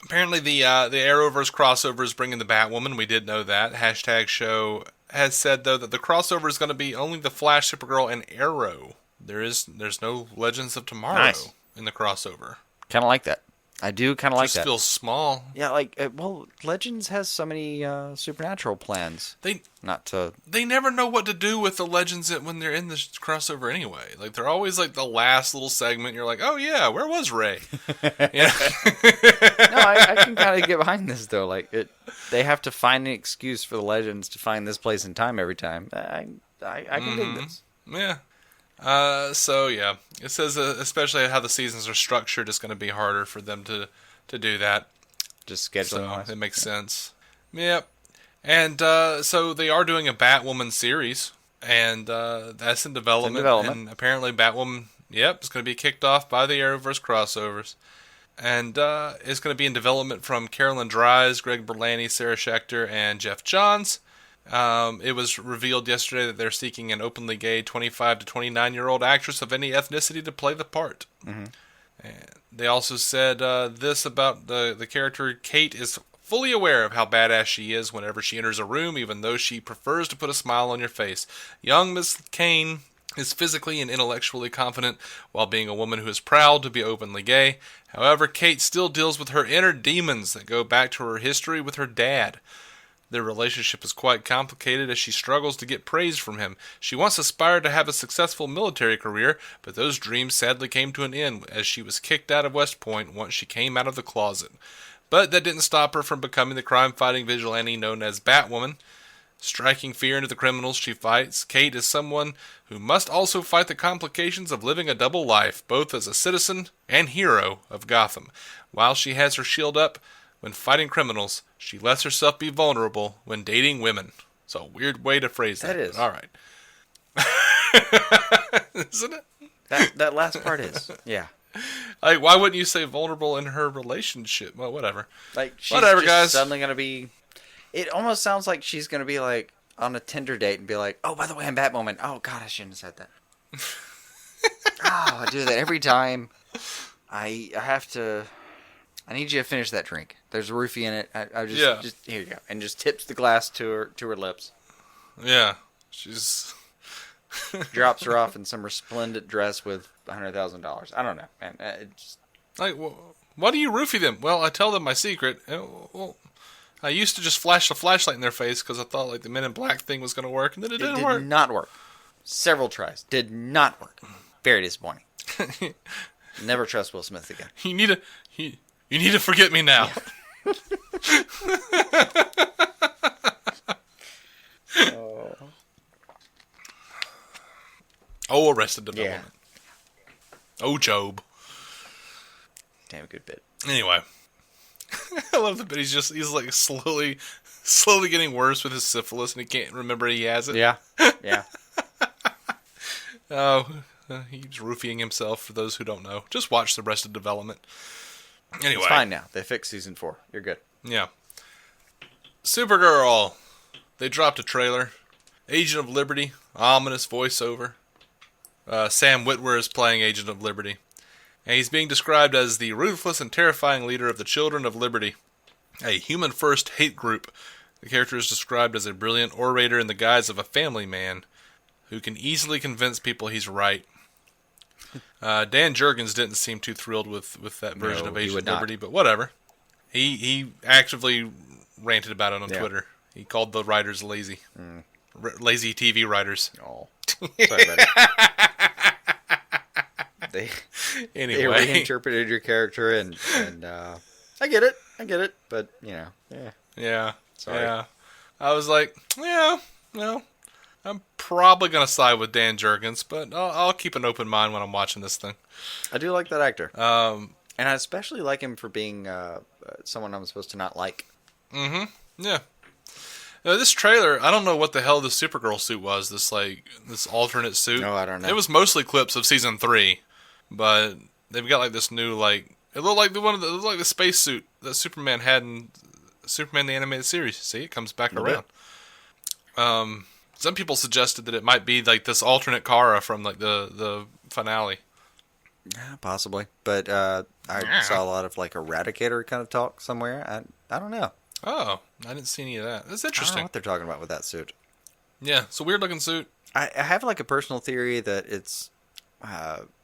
apparently the Arrowverse crossover is bringing the Batwoman. We did know that. Hashtag Show has said, though, that the crossover is going to be only the Flash, Supergirl, and Arrow. There's no Legends of Tomorrow in the crossover. Kind of like that. I do kind of like that. Just feels small. Yeah, Legends has so many supernatural plans. They They never know what to do with the Legends when they're in this crossover anyway. Like, they're always like the last little segment. You're like, oh yeah, where was Ray? Yeah. No, I can kind of get behind this though. Like, they have to find an excuse for the Legends to find this place in time every time. I can dig this. Yeah. So yeah, it says especially how the seasons are structured, it's going to be harder for them to do that. Just scheduling wise. So it makes sense. Yep. And so they are doing a Batwoman series, and that's in development. And apparently Batwoman, is going to be kicked off by the Arrowverse crossovers. And it's going to be in development from Carolyn Dries, Greg Berlanti, Sarah Schechter, and Geoff Johns. It was revealed yesterday that they're seeking an openly gay 25 to 29-year-old actress of any ethnicity to play the part. Mm-hmm. And they also said this about the character. Kate is fully aware of how badass she is whenever she enters a room, even though she prefers to put a smile on your face. Young Miss Kane is physically and intellectually confident while being a woman who is proud to be openly gay. However, Kate still deals with her inner demons that go back to her history with her dad. Their relationship is quite complicated as she struggles to get praise from him. She once aspired to have a successful military career, but those dreams sadly came to an end as she was kicked out of West Point once she came out of the closet. But that didn't stop her from becoming the crime-fighting vigilante known as Batwoman. Striking fear into the criminals she fights, Kate is someone who must also fight the complications of living a double life, both as a citizen and hero of Gotham. While she has her shield up when fighting criminals, she lets herself be vulnerable when dating women. It's a weird way to phrase that. That is. All right. Isn't it? That last part is. Yeah. Like, why wouldn't you say vulnerable in her relationship? Well, whatever. Like, she's whatever, just guys. Suddenly going to be... It almost sounds like she's going to be, like, on a Tinder date and be like, oh, by the way, I'm Batwoman. Oh, God, I shouldn't have said that. I do that every time. I have to... I need you to finish that drink. There's a roofie in it. I just here you go, and just tips the glass to her lips. Yeah, she's drops her off in some resplendent dress with $100,000. I don't know, man. Like, why do you roofie them? Well, I tell them my secret. Well, I used to just flash the flashlight in their face because I thought like the Men in Black thing was going to work, and then it didn't work. It did not work. Several tries did not work. Very disappointing. Never trust Will Smith again. You need to forget me now. Oh, Arrested Development. Yeah. Oh, Job. Damn good bit. Anyway, I love the bit. He's like slowly getting worse with his syphilis, and he can't remember he has it. Yeah. Yeah. He's roofing himself. For those who don't know, just watch the Arrested Development. Anyway, it's fine now. They fixed season 4. You're good. Yeah. Supergirl. They dropped a trailer. Agent of Liberty. Ominous voiceover. Sam Witwer is playing Agent of Liberty. And he's being described as the ruthless and terrifying leader of the Children of Liberty, a human-first hate group. The character is described as a brilliant orator in the guise of a family man who can easily convince people he's right. Dan Jurgens didn't seem too thrilled with that version of Agent of Liberty, but whatever. He actively ranted about it on Twitter. He called the writers lazy. Lazy TV writers. Oh. Sorry about it. They reinterpreted your character, and I get it, but, Yeah. Sorry. Yeah. I was like, I'm probably going to side with Dan Jurgens, but I'll keep an open mind when I'm watching this thing. I do like that actor. And I especially like him for being someone I'm supposed to not like. Mm-hmm. Yeah. This trailer, I don't know what the hell this Supergirl suit was, this alternate suit. No, I don't know. It was mostly clips of season 3, but they've got like this new, like, it looked like the space suit that Superman had in Superman the Animated Series. See, it comes back around. Some people suggested that it might be like this alternate Kara from like the finale. Yeah, possibly. But I saw a lot of like Eradicator kind of talk somewhere. I don't know. Oh, I didn't see any of that. That's I don't know interesting. what they're talking about with that suit. Yeah, it's a weird looking suit. I have like a personal theory that it's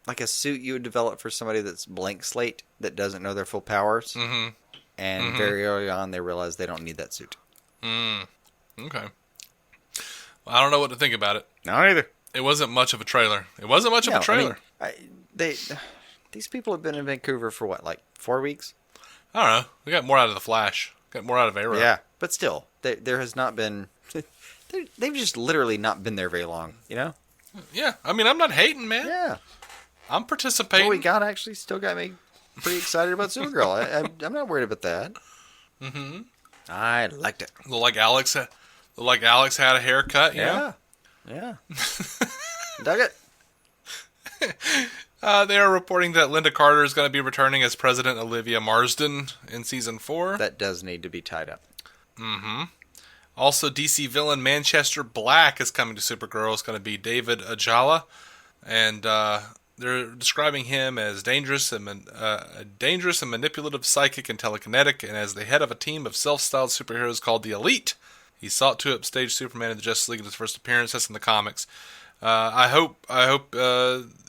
like a suit you would develop for somebody that's blank slate that doesn't know their full powers. Mm-hmm. And very early on, they realize they don't need that suit. Okay. Well, I don't know what to think about it. Not either. It wasn't much of a trailer. It wasn't much of a trailer. These people have been in Vancouver for what, like 4 weeks? I don't know. We got more out of the Flash. Got more out of Arrow. Yeah, but still, there has not been. They've just literally not been there very long, you know? Yeah, I mean, I'm not hating, man. Yeah. I'm participating. What we got actually still got me pretty excited about Supergirl. I'm not worried about that. Mm-hmm. I liked it. Look like Alex had a haircut, you know? Yeah. Dug it. They are reporting that Linda Carter is going to be returning as President Olivia Marsden in Season 4. That does need to be tied up. Mm-hmm. Also, DC villain Manchester Black is coming to Supergirl. It's going to be David Ajala. And they're describing him as dangerous and manipulative psychic and telekinetic, and as the head of a team of self-styled superheroes called the Elite. He sought to upstage Superman in the Justice League in his first appearance. That's in the comics. I hope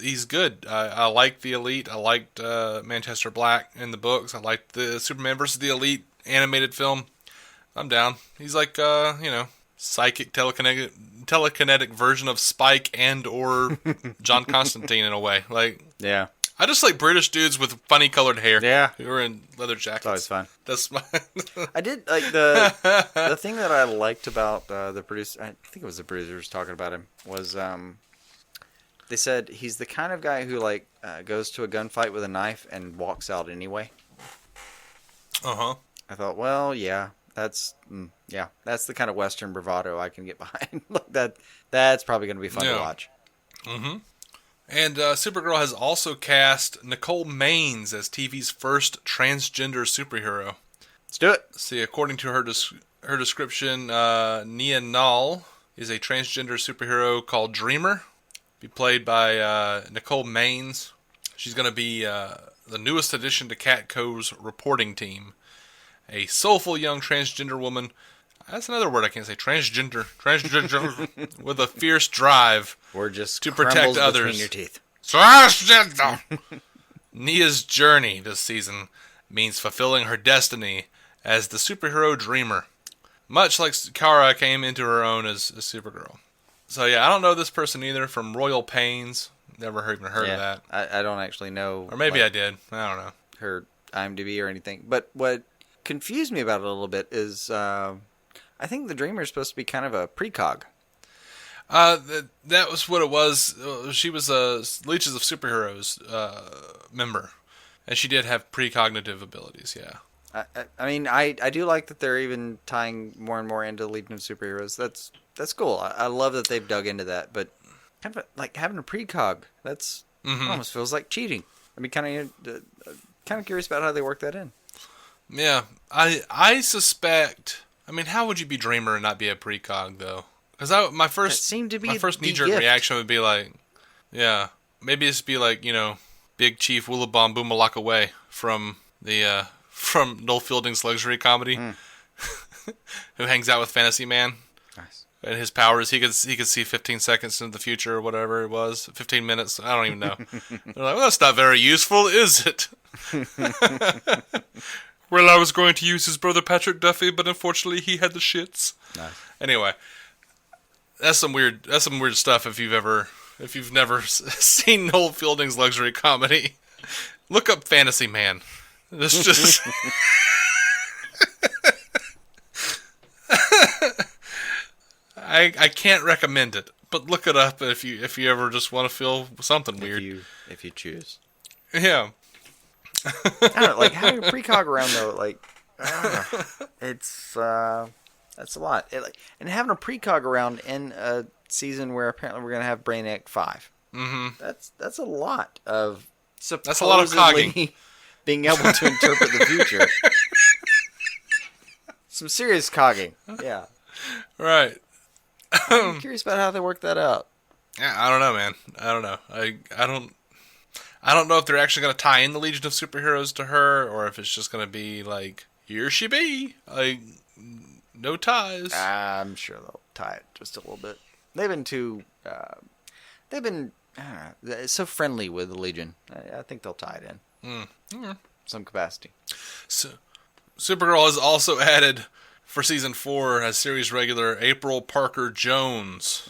he's good. I like the Elite. I liked Manchester Black in the books. I liked the Superman vs. the Elite animated film. I'm down. He's like, psychic telekinetic version of Spike and or John Constantine in a way. Like, yeah. I just like British dudes with funny colored hair. Yeah. Who are in leather jackets. It's always fun. That's my I did like the thing that I liked about the producer. I think it was the producers talking about him was they said he's the kind of guy who like goes to a gunfight with a knife and walks out anyway. Uh-huh. I thought, well, yeah, that's the kind of Western bravado I can get behind. Like that's probably going to be fun to watch. Mm-hmm. And Supergirl has also cast Nicole Maines as TV's first transgender superhero. Let's do it. See, according to her description, Nia Null is a transgender superhero called Dreamer. Be played by Nicole Maines. She's going to be the newest addition to Catco's reporting team. A soulful young transgender woman. That's another word I can't say. Transgender with a fierce drive or just to protect others. Between your teeth. Transgender. Nia's journey this season means fulfilling her destiny as the superhero Dreamer, much like Kara came into her own as Supergirl. So yeah, I don't know this person either. From Royal Pains, never even heard of that. I don't actually know. Or maybe I did. I don't know her IMDb or anything. But what confused me about it a little bit is I think the Dreamer is supposed to be kind of a precog. That was what it was. She was a Legions of Superheroes member, and she did have precognitive abilities. Yeah. I mean, I do like that they're even tying more and more into Legion of Superheroes. That's cool. I love that they've dug into that. But kind of like having a precog, that's almost feels like cheating. I mean, kind of curious about how they work that in. Yeah, I suspect. I mean, how would you be Dreamer and not be a precog though? Because my first knee-jerk reaction would be like, yeah, maybe it's be like, Big Chief Willabong Boomalaka Way from the from Noel Fielding's luxury comedy, who hangs out with Fantasy Man. Nice. And his powers, he could see 15 seconds into the future or whatever it was, 15 minutes. I don't even know. They're like, well, that's not very useful, is it? Well, I was going to use his brother Patrick Duffy, but unfortunately he had the shits. Nice. Anyway, that's some weird stuff. If you've never seen Noel Fielding's luxury comedy, look up Fantasy Man. This just I can't recommend it, but look it up if you ever just want to feel something weird. If you choose. Yeah. I don't know, like having a precog around though, like it's that's a lot. And having a precog around in a season where apparently we're gonna have Brainiac 5. Mm-hmm. That's a lot of supposedly that's a lot of cogging. Being able to interpret the future. Some serious cogging. Yeah. Right. I'm curious about how they work that out. Yeah, I don't know, man. I don't know. I don't know if they're actually going to tie in the Legion of Superheroes to her, or if it's just going to be like, here she be, like, no ties. I'm sure they'll tie it just a little bit. They've been so friendly with the Legion. I think they'll tie it in. Some capacity. So, Supergirl has also added for season 4 as series regular April Parker Jones,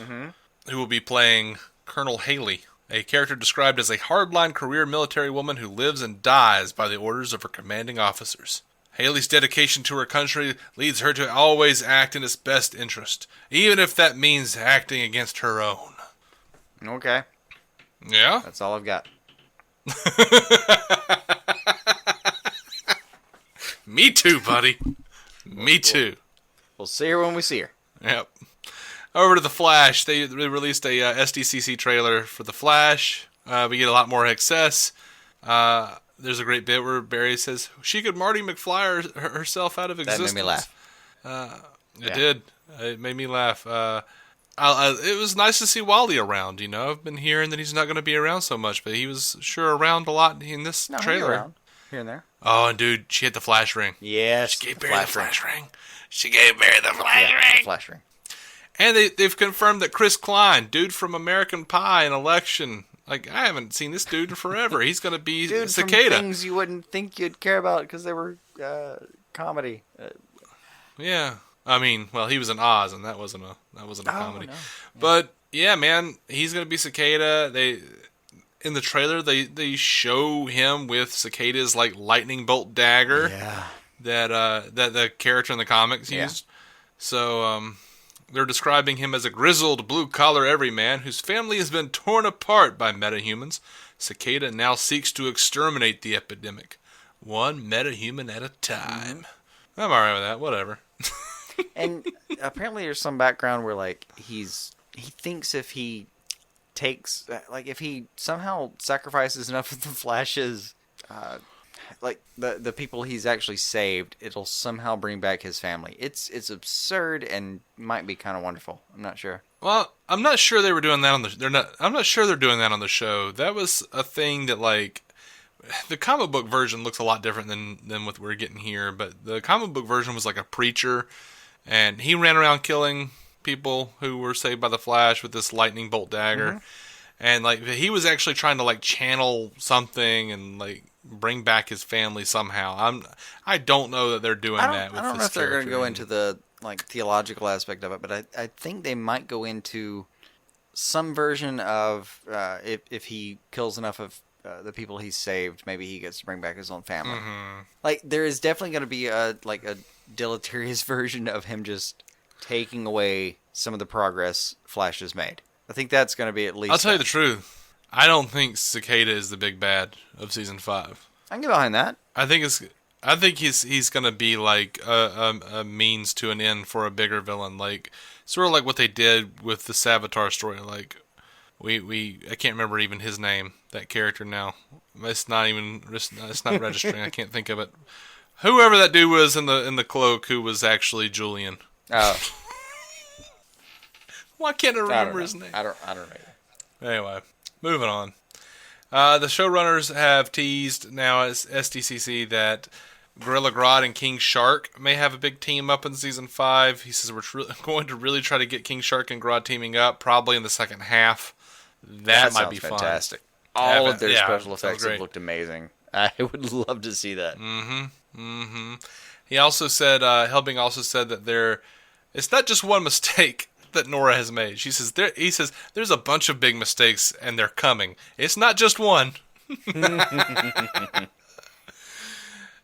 who will be playing Colonel Haley, a character described as a hardline career military woman who lives and dies by the orders of her commanding officers. Haley's dedication to her country leads her to always act in its best interest, even if that means acting against her own. Okay. Yeah? That's all I've got. Me too, buddy. Me too. We'll see her when we see her. Yep. Over to The Flash. They released a SDCC trailer for The Flash. We get a lot more access. There's a great bit where Barry says, she could Marty McFly herself out of existence. That made me laugh. It did. It made me laugh. It was nice to see Wally around, you know. I've been hearing that he's not going to be around so much, but he was sure around a lot in this trailer. Around. Here and there. Oh, and dude, she had the flash ring. Yes. She gave Barry the flash ring. She gave Barry the flash ring. The flash ring. And they've confirmed that Chris Klein, dude from American Pie and Election, like, I haven't seen this dude in forever. He's going to be Dude Cicada. From things you wouldn't think you'd care about because they were comedy. Yeah. I mean, well, he was in Oz, and that wasn't a comedy. No. Yeah. But yeah, man, he's gonna be Cicada. In the trailer they show him with Cicada's like lightning bolt dagger. Yeah. That the character in the comics used. So they're describing him as a grizzled blue collar everyman whose family has been torn apart by metahumans. Cicada now seeks to exterminate the epidemic, one metahuman at a time. I'm alright with that. Whatever. And apparently there's some background where like he thinks if he takes like if he somehow sacrifices enough of the Flash's like the people he's actually saved, it'll somehow bring back his family. It's absurd and might be kind of wonderful. I'm not sure. Well, I'm not sure they were doing that I'm not sure they're doing that on the show. That was a thing that like the comic book version looks a lot different than what we're getting here, but the comic book version was like a preacher, and he ran around killing people who were saved by the Flash with this lightning bolt dagger, and like he was actually trying to like channel something and like bring back his family somehow. I don't know that they're doing that with this character. I don't know if they're going to go into the like theological aspect of it, but I think they might go into some version of if he kills enough of the people he's saved, maybe he gets to bring back his own family. Like there is definitely going to be a deleterious version of him just taking away some of the progress Flash has made. I think that's going to be at least. I'll tell you the truth. I don't think Cicada is the big bad of season 5. I can get behind that. I think he's going to be like a means to an end for a bigger villain, like sort of like what they did with the Savitar story. Like I can't remember even his name. That character now. It's not registering. I can't think of it. Whoever that dude was in the cloak who was actually Julian. Oh. Why can't I remember his name? I don't know. Anyway, moving on. The showrunners have teased now as SDCC that Gorilla Grodd and King Shark may have a big team up in season 5. He says we're going to really try to get King Shark and Grodd teaming up, probably in the second half. That might be fantastic. fun. All of their special effects have looked amazing. I would love to see that. He also said, Helbing also said that it's not just one mistake that Nora has made. He says there's a bunch of big mistakes and they're coming. It's not just one.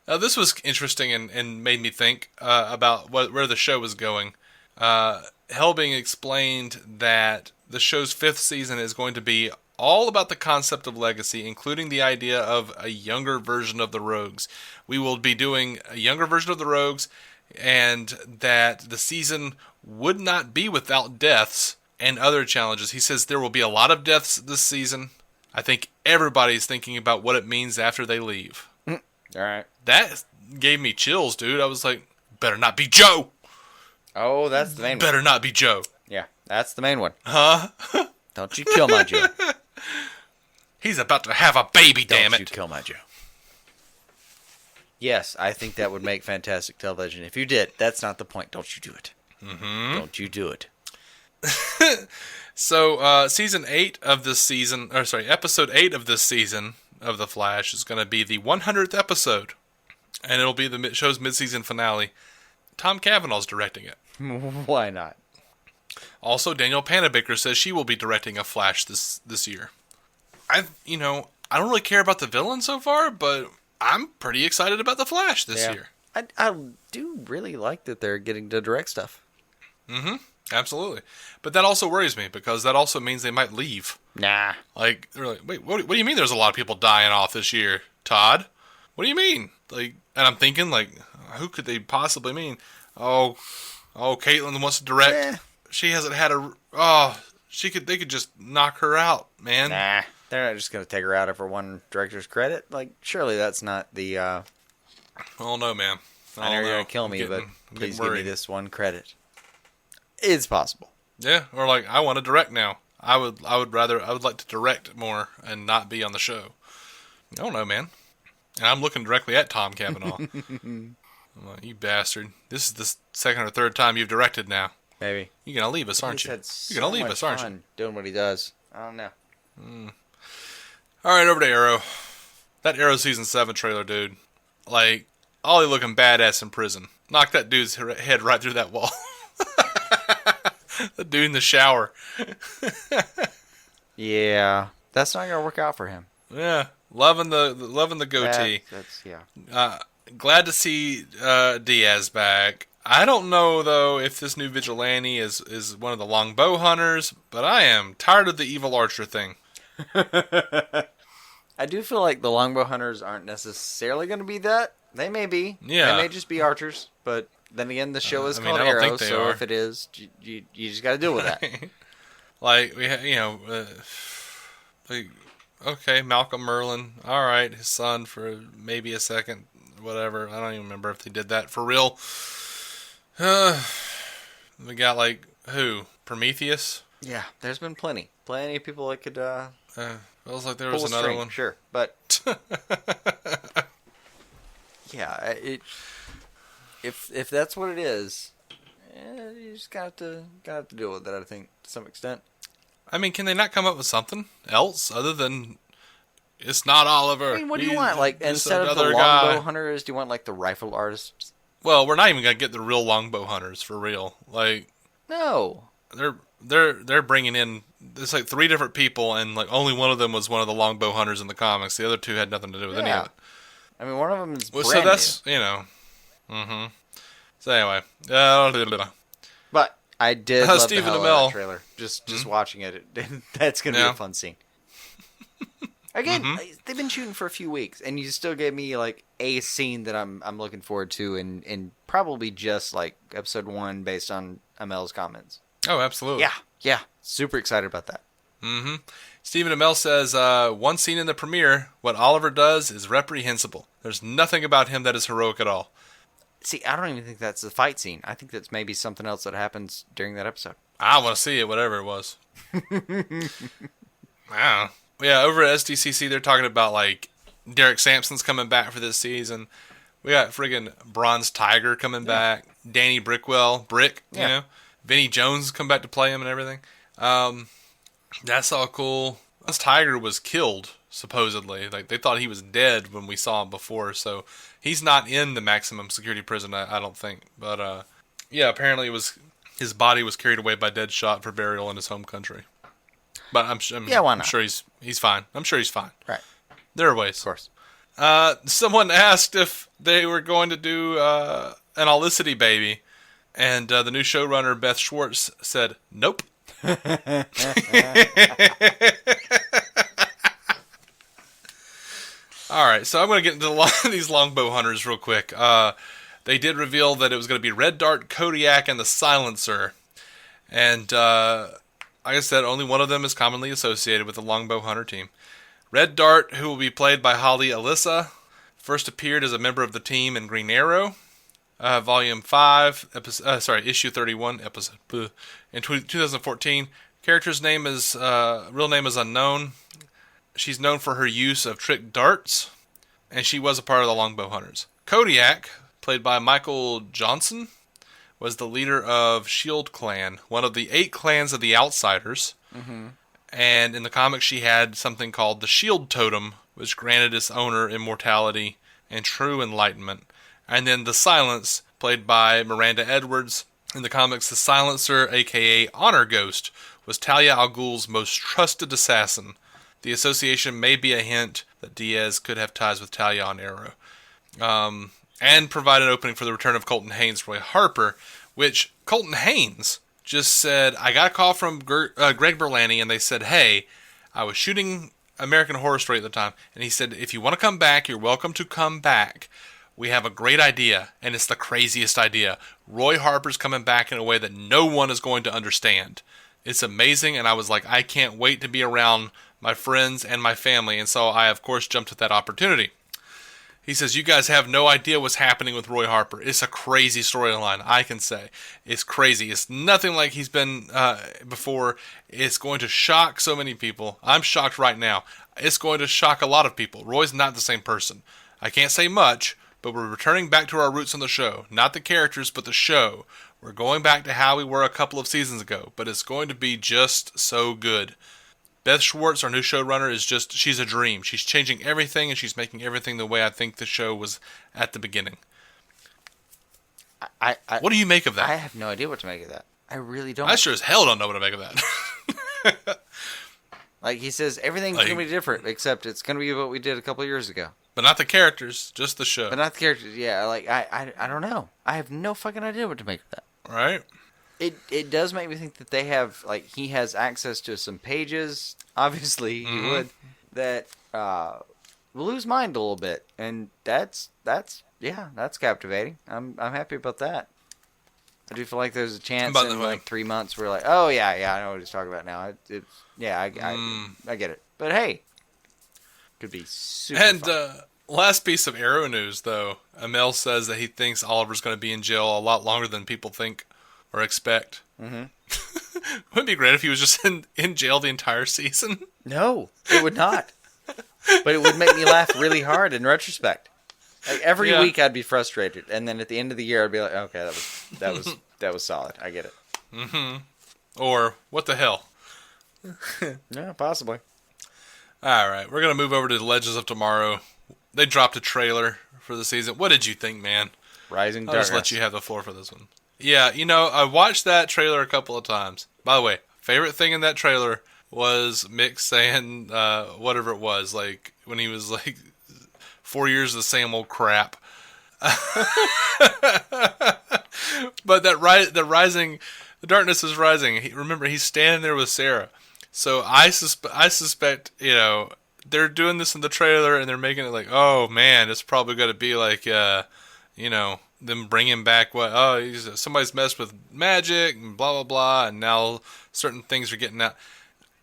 This was interesting and made me think about where the show was going. Helbing explained that the show's 5th season is going to be all about the concept of legacy, including the idea of a younger version of the Rogues. We will be doing a younger version of the Rogues, and that the season would not be without deaths and other challenges. He says there will be a lot of deaths this season. I think everybody's thinking about what it means after they leave. All right. That gave me chills, dude. I was like, better not be Joe. Oh, that's the main one. Better not be Joe. Yeah. That's the main one. Huh? Don't you kill my Joe. He's about to have a baby, damn Don't it. you kill my Joe. Yes, I think that would make fantastic television. If you did, that's not the point. Don't you do it. Mm-hmm. Don't you do it. So, episode 8 of this season of The Flash is going to be the 100th episode. And it'll be the show's mid-season finale. Tom Cavanaugh's directing it. Why not? Also, Danielle Panabaker says she will be directing a Flash this year. I don't really care about the villain so far, but I'm pretty excited about the Flash this year. I do really like that they're getting to direct stuff. Mm-hmm. Absolutely. But that also worries me, because that also means they might leave. Nah. Like, they're like, wait, what do you mean there's a lot of people dying off this year, Todd? What do you mean? Like, and I'm thinking, like, who could they possibly mean? Oh, Caitlin wants to direct. She hasn't had they could just knock her out, man. Nah. They're not just going to take her out of her one director's credit. Like, surely that's not the, Oh, no, man. I know you're going to kill me, but please give me this one credit. It's possible. Yeah, or like, I want to direct now. I would like to direct more and not be on the show. I don't know, man. And I'm looking directly at Tom Cavanaugh. I'm like, you bastard. This is the second or third time you've directed now. Maybe. You're going to leave us, aren't you? You're going to leave us, aren't you? Doing what he does. I don't know. All right, over to Arrow. That Arrow Season 7 trailer, dude. Like, Ollie looking badass in prison. Knocked that dude's head right through that wall. The dude in the shower. Yeah. That's not going to work out for him. Yeah. Loving the goatee. Glad to see Diaz back. I don't know, though, if this new vigilante is one of the longbow hunters, but I am tired of the evil archer thing. I do feel like the longbow hunters aren't necessarily going to be that. They may be. Yeah. They may just be archers, but then again, the show is called Arrow, so if it is, you just got to deal with that. Like, we okay, Malcolm Merlin. All right, his son for maybe a second, whatever. I don't even remember if they did that for real. We got, like, who? Prometheus? Yeah, there's been plenty of people that could. Feels like there was another one. Sure, but yeah, if that's what it is, you just got to deal with that. I think to some extent. I mean, can they not come up with something else other than it's not Oliver? I mean, what do you want? Like, instead of the longbow hunters, do you want like the rifle artists? Well, we're not even gonna get the real longbow hunters for real. Like, no, they're bringing in. It's like 3 different people, and like only one of them was one of the longbow hunters in the comics. The other 2 had nothing to do with any of it. I mean, one of them is brand so that's new. Mm-hmm. So anyway, but I did love Stephen the hell Amell out of that trailer. Just watching it, that's gonna be a fun scene. Again, they've been shooting for a few weeks, and you still gave me like a scene that I'm looking forward to, and probably just like episode 1 based on Amell's comments. Oh, absolutely. Yeah, super excited about that. Mm-hmm. Stephen Amell says, one scene in the premiere, what Oliver does is reprehensible. There's nothing about him that is heroic at all. See, I don't even think that's the fight scene. I think that's maybe something else that happens during that episode. I want to see it, whatever it was. Wow. Yeah, over at SDCC, they're talking about, like, Derek Sampson's coming back for this season. We got friggin' Bronze Tiger coming back. Danny Brick, you know. Vinnie Jones come back to play him and everything. That's all cool. This Tiger was killed, supposedly. Like, they thought he was dead when we saw him before, so he's not in the maximum security prison, I don't think. But, yeah, apparently his body was carried away by Deadshot for burial in his home country. But I'm why not? sure he's fine. I'm sure he's fine. Right. There are ways. Of course. Someone asked if they were going to do an Olicity baby, and the new showrunner Beth Schwartz said, "Nope." All right, so I'm going to get into these longbow hunters real quick. They did reveal that it was going to be Red Dart, Kodiak, and the Silencer, and like I said, only one of them is commonly associated with the longbow hunter team. Red Dart, who will be played by Holly Alyssa, first appeared as a member of the team in Green Arrow. Volume 5, Issue 31, episode in 2014. Character's name is real name is unknown. She's known for her use of trick darts, and she was a part of the Longbow Hunters. Kodiak, played by Michael Johnson, was the leader of Shield Clan, one of the 8 clans of the Outsiders. Mm-hmm. And in the comics, she had something called the Shield Totem, which granted its owner immortality and true enlightenment. And then the Silence, played by Miranda Edwards. In the comics, the Silencer, aka Honor Ghost, was Talia al Ghul's most trusted assassin. The association may be a hint that Diaz could have ties with Talia on Arrow. And provide an opening for the return of Colton Haynes' Roy Harper, which Colton Haynes just said, I got a call from Greg Berlanti, and they said, hey, I was shooting American Horror Story at the time, and he said, if you want to come back, you're welcome to come back. We have a great idea, and it's the craziest idea. Roy Harper's coming back in a way that no one is going to understand. It's amazing, and I was like, I can't wait to be around my friends and my family, and so I, of course, jumped at that opportunity. He says, you guys have no idea what's happening with Roy Harper. It's a crazy storyline, I can say. It's crazy. It's nothing like he's been before. It's going to shock so many people. I'm shocked right now. It's going to shock a lot of people. Roy's not the same person. I can't say much, but we're returning back to our roots on the show. Not the characters, but the show. We're going back to how we were a couple of seasons ago, but it's going to be just so good. Beth Schwartz, our new showrunner, she's a dream. She's changing everything, and she's making everything the way I think the show was at the beginning. What do you make of that? I have no idea what to make of that. I really don't. I sure as hell don't know what to make of that. Like he says, everything's going to be different, except it's going to be what we did a couple of years ago. But not the characters, just the show. But not the characters, yeah. Like, I don't know. I have no fucking idea what to make of that. Right? It does make me think that they have, like, he has access to some pages, obviously he would, that will lose mind a little bit. And that's captivating. I'm happy about that. I do feel like there's a chance in like 3 months we're like, oh yeah, I know what he's talking about now. I get it. But hey, could be super fun. Last piece of Arrow news, though. Amel says that he thinks Oliver's going to be in jail a lot longer than people think or expect. Mm-hmm. Wouldn't it be great if he was just in jail the entire season? No, it would not. But it would make me laugh really hard in retrospect. Like every week I'd be frustrated, and then at the end of the year I'd be like, okay, that was solid. I get it. Mm-hmm. Or what the hell? Yeah, possibly. All right, we're gonna move over to the Legends of Tomorrow. They dropped a trailer for the season. What did you think, man? Rising I'll Darkness. just let you have the floor for this one. Yeah, I watched that trailer a couple of times. By the way, favorite thing in that trailer was Mick saying whatever it was, like when he was like 4 years of the same old crap. But the darkness is rising. Remember, he's standing there with Sarah. So I suspect, they're doing this in the trailer and they're making it like, oh man, it's probably going to be like, them bringing back somebody's messed with magic and blah blah blah, and now certain things are getting out.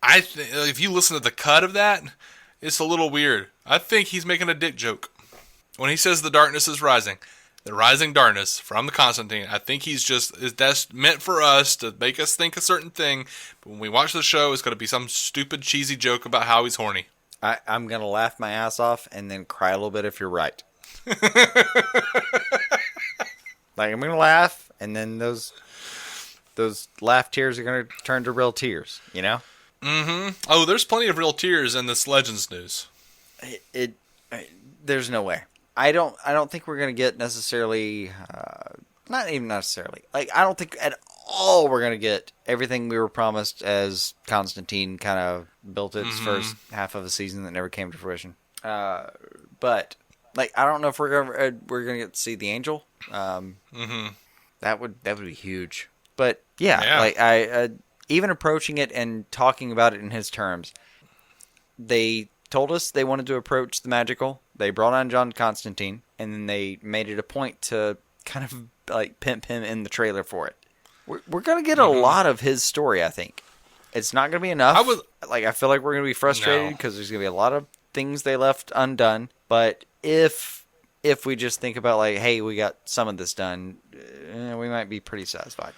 If you listen to the cut of that, it's a little weird. I think he's making a dick joke when he says the darkness is rising. The rising darkness from the Constantine. I think that's meant for us to make us think a certain thing. But when we watch the show, it's going to be some stupid, cheesy joke about how he's horny. I'm going to laugh my ass off and then cry a little bit if you're right. Like, I'm going to laugh, and then those laugh tears are going to turn to real tears, Mm-hmm. Oh, there's plenty of real tears in this Legends news. There's no way. I don't think we're going to get necessarily, not even necessarily. Like, I don't think at all we're going to get everything we were promised as Constantine kind of built its first half of a season that never came to fruition. But like, I don't know if we're going to get to see the Angel. That would be huge. But yeah. Like I even approaching it and talking about it in his terms, they told us they wanted to approach the magical. They brought on John Constantine, and then they made it a point to kind of like pimp him in the trailer for it. We're going to get a lot of his story, I think. It's not going to be enough. I feel like we're going to be frustrated because there's going to be a lot of things they left undone. But if if we just think about like, hey, we got some of this done, we might be pretty satisfied.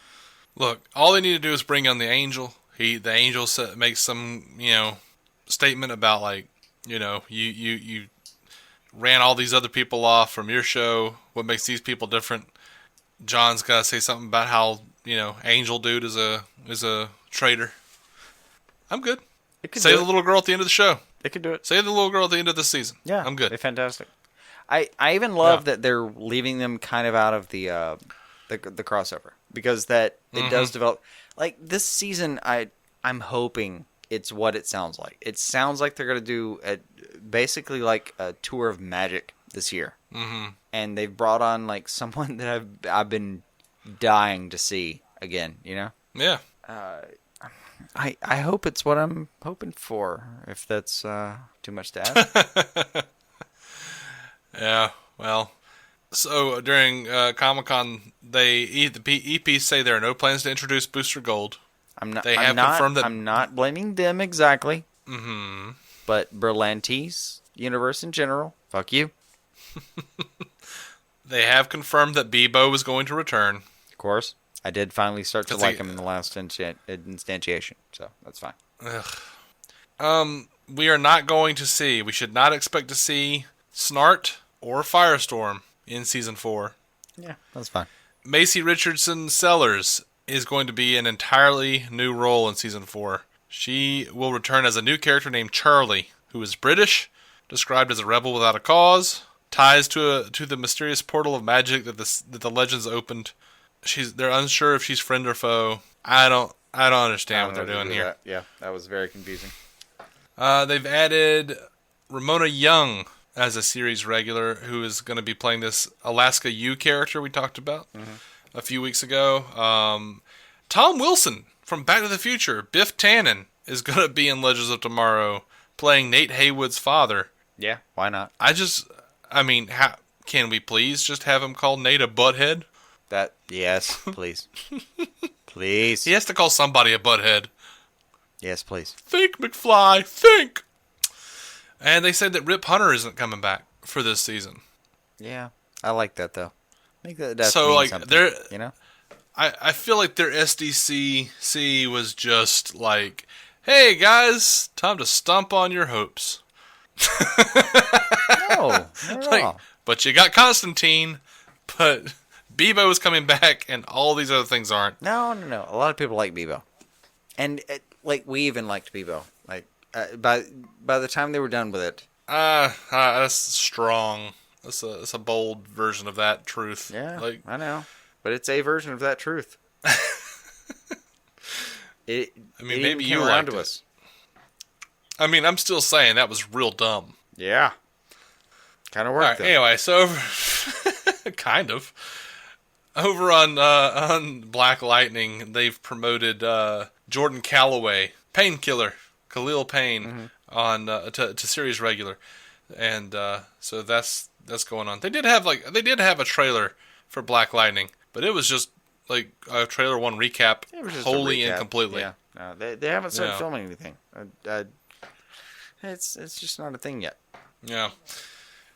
Look, all they need to do is bring on the Angel. The Angel makes some, statement about like, you ran all these other people off from your show. What makes these people different? John's got to say something about how, Angel dude is a traitor. I'm good. Say the little girl at the end of the show. They could do it. Say the little girl at the end of the season. Yeah, I'm good. They're fantastic. I even love that they're leaving them kind of out of the crossover, because that it does develop. Like this season, I'm hoping it's what it sounds like. It sounds like they're gonna do basically like a tour of magic this year, and they've brought on like someone that I've been dying to see again. Yeah. I hope it's what I'm hoping for. If that's too much to ask. Yeah, well, so during Comic-Con, the EPs say there are no plans to introduce Booster Gold. Confirmed that I'm not blaming them exactly. Mm-hmm. But Berlanti's universe in general, fuck you. They have confirmed that Bebo is going to return. Of course. I did finally start to like him in the last instantiation, so that's fine. We are not going to see, we should not expect to see Snart or Firestorm in Season 4. Yeah, that's fine. Macy Richardson Sellers is going to be an entirely new role in Season 4. She will return as a new character named Charlie, who is British, described as a rebel without a cause, ties to the mysterious portal of magic that the Legends opened. They're unsure if she's friend or foe. I don't understand what they're doing here. Yeah, that was very confusing. They've added Ramona Young as a series regular, who is going to be playing this Alaska U character we talked about a few weeks ago. Tom Wilson from Back to the Future, Biff Tannen, is going to be in Legends of Tomorrow, playing Nate Haywood's father. Yeah, why not? How can we please just have him call Nate a butthead? Yes, please. Please. He has to call somebody a butthead. Yes, please. Think, McFly, think! And they said that Rip Hunter isn't coming back for this season. Yeah, I like that though. I think that does so mean like something, I feel like their SDCC was just like, hey guys, time to stomp on your hopes. No, not at all. But you got Constantine, but Bebo is coming back, and all these other things aren't. No. A lot of people like Bebo, and we even liked Bebo. Like by the time they were done with it, that's strong. That's a bold version of that truth. Yeah, I know, but it's a version of that truth. Maybe you liked it. Us. I'm still saying that was real dumb. Yeah, kind of worked. Right, anyway, so kind of. Over on Black Lightning, they've promoted Jordan Calloway, Painkiller, Khalil Payne, on to series regular, and so that's going on. They did have a trailer for Black Lightning, but it was just like a trailer one recap, wholly and completely. Yeah, no, they haven't started filming anything. It's just not a thing yet. Yeah,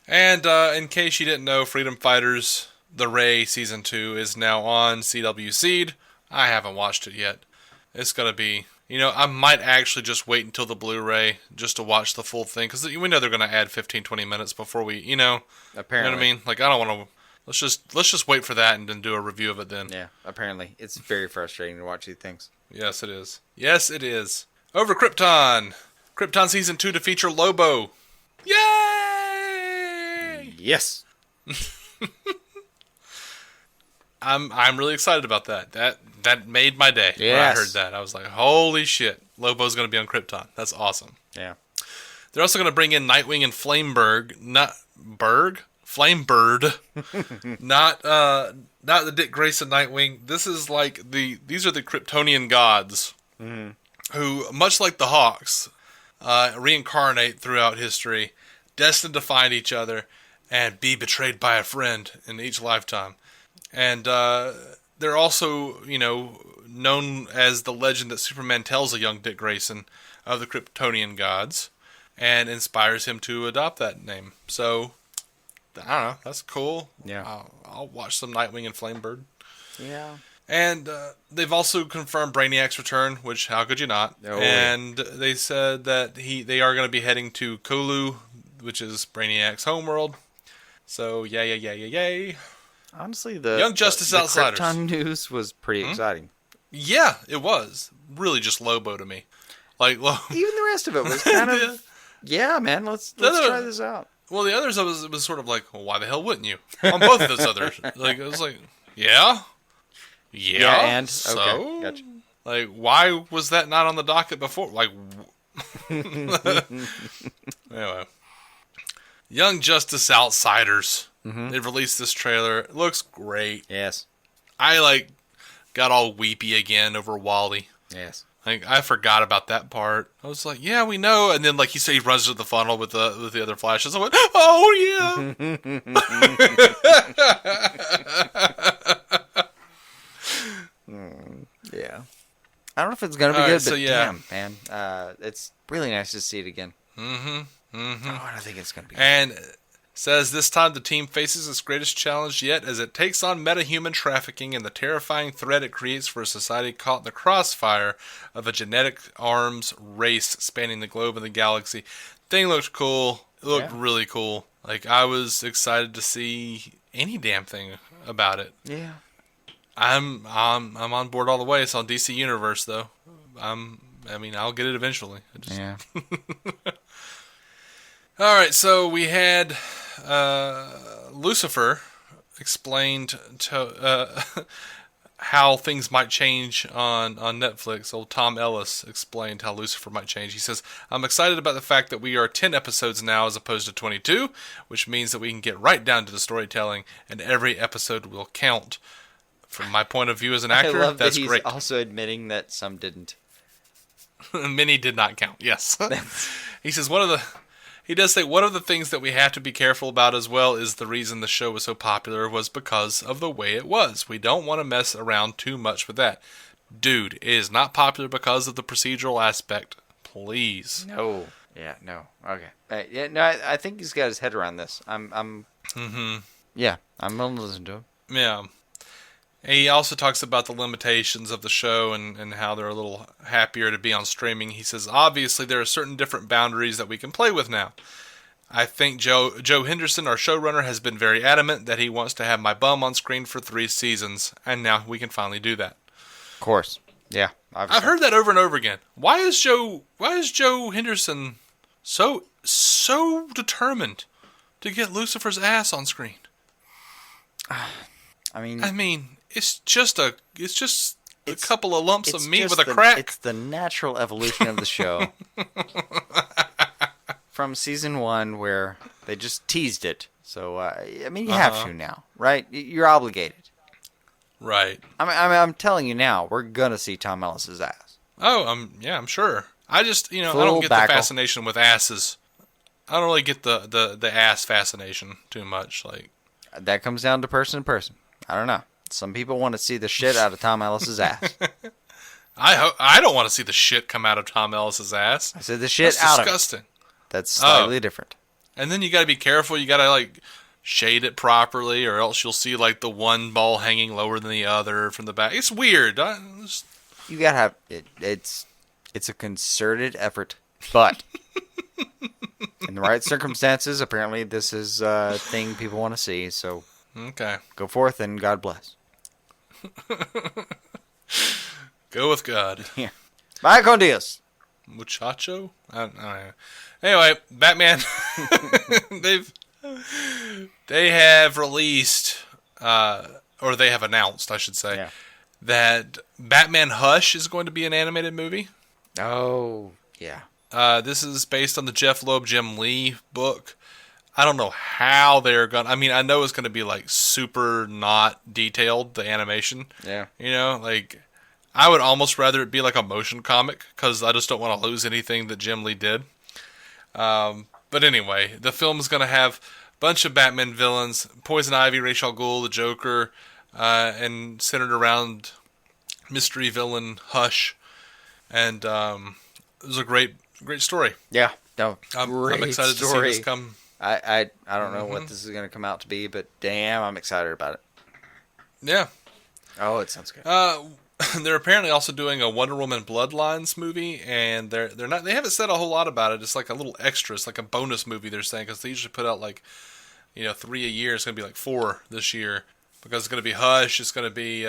and in case you didn't know, Freedom Fighters: The Ray Season 2 is now on CW Seed. I haven't watched it yet. It's going to be, I might actually just wait until the Blu-ray just to watch the full thing, because we know they're going to add 15-20 minutes before we, Apparently. You know what I mean? Like, I don't want to, let's just wait for that and then do a review of it then. Yeah, apparently. It's very frustrating to watch these things. Yes, it is. Yes, it is. Over Krypton. Krypton Season 2 to feature Lobo. Yay! Yes. I'm really excited about that. That made my day when I heard that. I was like, holy shit, Lobo's going to be on Krypton. That's awesome. Yeah. They're also going to bring in Nightwing and Flamebird, not the Dick Grayson Nightwing. This is like these are the Kryptonian gods who, much like the Hawks, reincarnate throughout history, destined to find each other and be betrayed by a friend in each lifetime. And they're also, known as the legend that Superman tells a young Dick Grayson of the Kryptonian gods and inspires him to adopt that name. So, I don't know. That's cool. Yeah. I'll watch some Nightwing and Flamebird. Yeah. And they've also confirmed Brainiac's return, which how could you not? Oh, and they said that they are going to be heading to Kolu, which is Brainiac's homeworld. So yay! Honestly, the Young Justice the Outsiders. Krypton news was pretty exciting. Yeah, it was really just Lobo to me. Like Even the rest of it was kind of yeah, man. Let's try this out. Well, the others it was sort of like, well, why the hell wouldn't you? On both of those others, like it was like, yeah. And so, okay, gotcha. Like, why was that not on the docket before? Like, anyway, Young Justice Outsiders. They've released this trailer. It looks great. Yes. I got all weepy again over Wally. Yes. Like, I forgot about that part. I was like, yeah, we know. And then, he said he runs to the funnel with the other flashes. I went, oh, yeah. Yeah. I don't know if it's going to be All good, right, so but yeah. damn, man. It's really nice to see it again. Oh, I think it's going to be good. And says this time the team faces its greatest challenge yet as it takes on metahuman trafficking and the terrifying threat it creates for a society caught in the crossfire of a genetic arms race spanning the globe and the galaxy. Thing looked cool. It looked really cool. I was excited to see any damn thing about it. Yeah. I'm on board all the way. It's on DC Universe though. I'll get it eventually. Yeah. All right, so we had Lucifer explained to how things might change on Netflix. Old Tom Ellis explained how Lucifer might change. He says, I'm excited about the fact that we are 10 episodes now as opposed to 22, which means that we can get right down to the storytelling, and every episode will count. From my point of view as an actor, I love that's that he's great. also admitting that some didn't. Many did not count, yes. He says, he does say one of the things that we have to be careful about as well is the reason the show was so popular was because of the way it was. We don't want to mess around too much with that. Dude, it is not popular because of the procedural aspect. Please. No. Yeah, no. Okay. I think he's got his head around this. Yeah, I'm going to listen to him. Yeah. He also talks about the limitations of the show and how they're a little happier to be on streaming. He says, obviously, there are certain different boundaries that we can play with now. I think Joe Henderson, our showrunner, has been very adamant that he wants to have my bum on screen for 3 seasons, and now we can finally do that. Of course. Yeah. Obviously. I've heard that over and over again. Why is Joe Henderson so determined to get Lucifer's ass on screen? I mean, it's just a couple of lumps of meat with a crack. It's the natural evolution of the show. From season 1 where they just teased it. So, you have to now, right? You're obligated. Right. I'm telling you now, we're going to see Tom Ellis's ass. Oh, I'm sure. I just, I Full don't get backle. the fascination with asses. I don't really get the ass fascination too much. That comes down to person to person. I don't know. Some people want to see the shit out of Tom Ellis's ass. I don't want to see the shit come out of Tom Ellis's ass. I said the shit That's out disgusting. of it. That's slightly different. And then you got to be careful. You got to shade it properly, or else you'll see the one ball hanging lower than the other from the back. It's weird. You gotta have it. It's a concerted effort, but in the right circumstances, apparently this is a thing people want to see. So okay, go forth and God bless. Go with God. Yeah. Bye con Dios. Muchacho? I don't know. Anyway, Batman. They have released, or they have announced, I should say, that Batman Hush is going to be an animated movie. Oh, yeah. This is based on the Jeff Loeb, Jim Lee book. I don't know how they're going to... I know it's going to be, super not detailed, the animation. Yeah. I would almost rather it be like a motion comic, because I just don't want to lose anything that Jim Lee did. But anyway, the film is going to have a bunch of Batman villains, Poison Ivy, Ra's al Ghul, the Joker, and centered around mystery villain Hush. And it was a great story. Yeah. No, I'm excited to see this come I don't know what this is going to come out to be, but damn, I'm excited about it. Yeah. Oh, it sounds good. They're apparently also doing a Wonder Woman Bloodlines movie, and they haven't said a whole lot about it. It's like a little extra. It's like a bonus movie they're saying, because they usually put out 3 a year. It's going to be 4 this year, because it's going to be Hush. It's going to be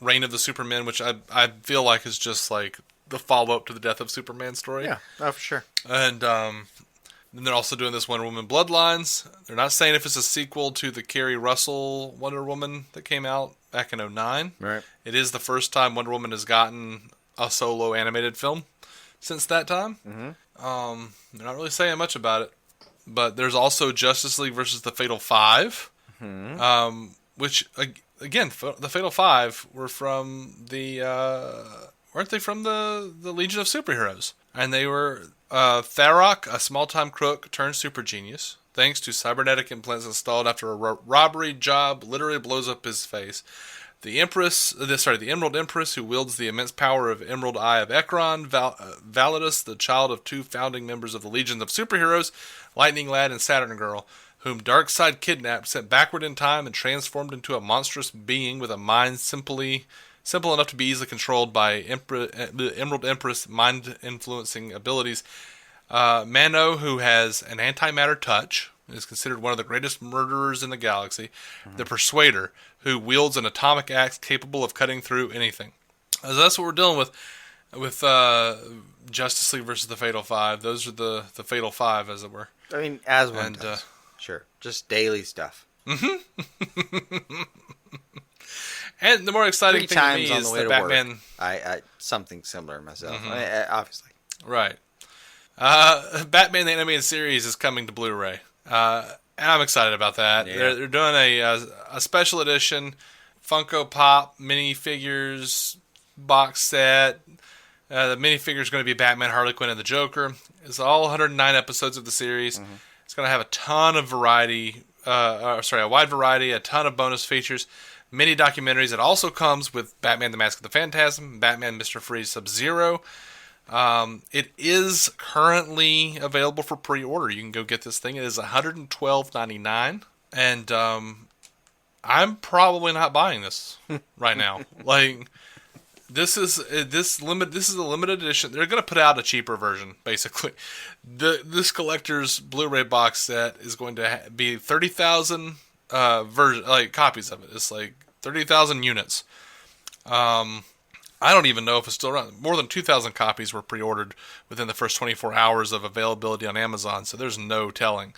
Reign of the Supermen, which I feel like is just like the follow-up to the Death of Superman story. Yeah, for sure. And then they're also doing this Wonder Woman Bloodlines. They're not saying if it's a sequel to the Kerry Russell Wonder Woman that came out back in 2009. Right. It is the first time Wonder Woman has gotten a solo animated film since that time. Mm-hmm. They're not really saying much about it. But there's also Justice League versus the Fatal Five, which, again, the Fatal Five were from weren't they from the Legion of Superheroes? And they were Tharok, a small-time crook turned super genius, thanks to cybernetic implants installed after a robbery job literally blows up his face. The Emerald Empress, who wields the immense power of Emerald Eye of Ekron. Validus, the child of 2 founding members of the Legion of Superheroes, Lightning Lad and Saturn Girl, whom Darkseid kidnapped, sent backward in time, and transformed into a monstrous being with a mind simple enough to be easily controlled by the Emerald Empress mind-influencing abilities. Mano, who has an antimatter touch, is considered one of the greatest murderers in the galaxy. Mm-hmm. The Persuader, who wields an atomic axe capable of cutting through anything. So that's what we're dealing with Justice League versus the Fatal Five. Those are the Fatal Five, as it were. I mean, as one does. Sure. Just daily stuff. Mm-hmm. And the more exciting thing to me is the Batman. I something similar myself. Mm-hmm. Obviously. Right. Batman the Animated Series is coming to Blu-ray. And I'm excited about that. Yeah. They're doing a special edition Funko Pop minifigures box set. The minifigure is going to be Batman, Harley Quinn, and the Joker. It's all 109 episodes of the series. Mm-hmm. It's going to have a ton of variety. A wide variety, a ton of bonus features, mini documentaries. It also comes with Batman: The Mask of the Phantasm, Batman, Mr. Freeze, Sub-Zero. It is currently available for pre-order. You can go get this thing. It is $112.99, and I'm probably not buying this right now. This is a limited edition. They're going to put out a cheaper version, basically. This collector's Blu-ray box set is going to be 30,000 copies of it. It's 30,000 units. I don't even know if it's still around. More than 2,000 copies were pre-ordered within the first 24 hours of availability on Amazon, so there's no telling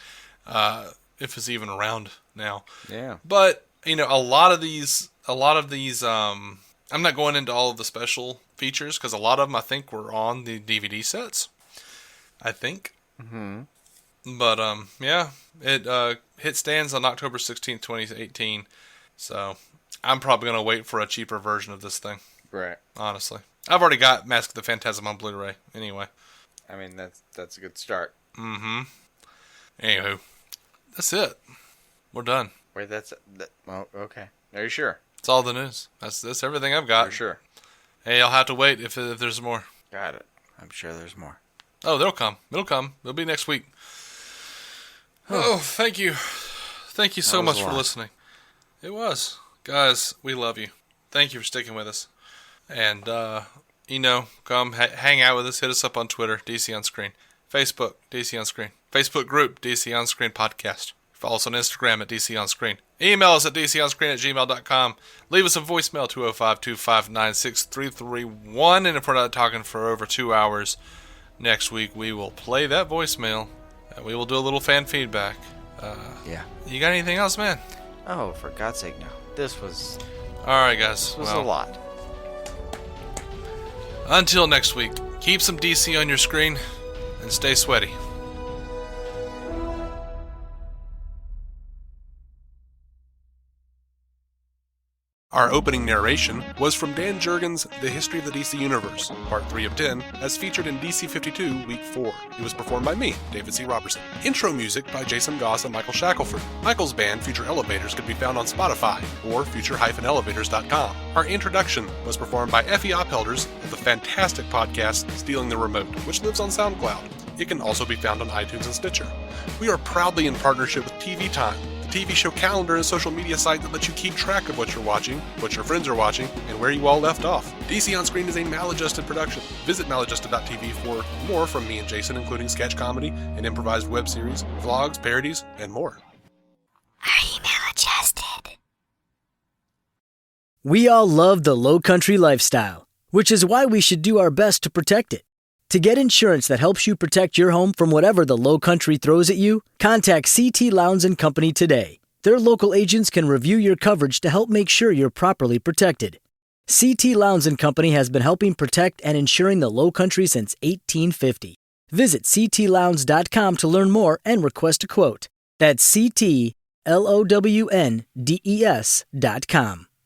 if it's even around now. Yeah. But a lot of these. I'm not going into all of the special features because a lot of them I think were on the DVD sets. I think. Mm-hmm. But yeah, it hit stands on October 16th, 2018. So I'm probably going to wait for a cheaper version of this thing. Right. Honestly, I've already got Mask of the Phantasm on Blu-ray anyway. I mean, that's a good start. Mm-hmm. Anywho, that's it. We're done. Wait, oh, okay. Are you sure? That's all the news. That's everything I've got. For sure. Hey, I'll have to wait if there's more. Got it. I'm sure there's more. Oh, they'll come. It'll come. It'll be next week. Oh, thank you. Thank you so much for listening. It was. Guys, we love you. Thank you for sticking with us. And, come hang out with us. Hit us up on Twitter, DC On Screen. Facebook, DC On Screen. Facebook group, DC On Screen Podcast. Follow us on Instagram at DC On Screen. Email us at dconscreen@gmail.com. Leave us a voicemail, 205-259-6331. And if we're not talking for over 2 hours next week, we will play that voicemail. And we will do a little fan feedback. Yeah. You got anything else, man? Oh, for God's sake, no. This was... All right, guys. This was a lot. Until next week, keep some DC on your screen and stay sweaty. Our opening narration was from Dan Jurgens' The History of the DC Universe, Part 3 of 10, as featured in DC 52, Week 4. It was performed by me, David C. Robertson. Intro music by Jason Goss and Michael Shackelford. Michael's band, Future Elevators, could be found on Spotify or future-elevators.com. Our introduction was performed by Effie Ophelders of the fantastic podcast Stealing the Remote, which lives on SoundCloud. It can also be found on iTunes and Stitcher. We are proudly in partnership with TV Time, the TV show calendar and social media site that lets you keep track of what you're watching, what your friends are watching, and where you all left off. DC On Screen is a maladjusted production. Visit maladjusted.tv for more from me and Jason, including sketch comedy, an improvised web series, vlogs, parodies, and more. Are you maladjusted? We all love the low country lifestyle, which is why we should do our best to protect it. To get insurance that helps you protect your home from whatever the low country throws at you, contact CT Lowndes & Company today. Their local agents can review your coverage to help make sure you're properly protected. CT Lowndes & Company has been helping protect and insuring the low country since 1850. Visit ctlowndes.com to learn more and request a quote. That's CTLOWNDES.com.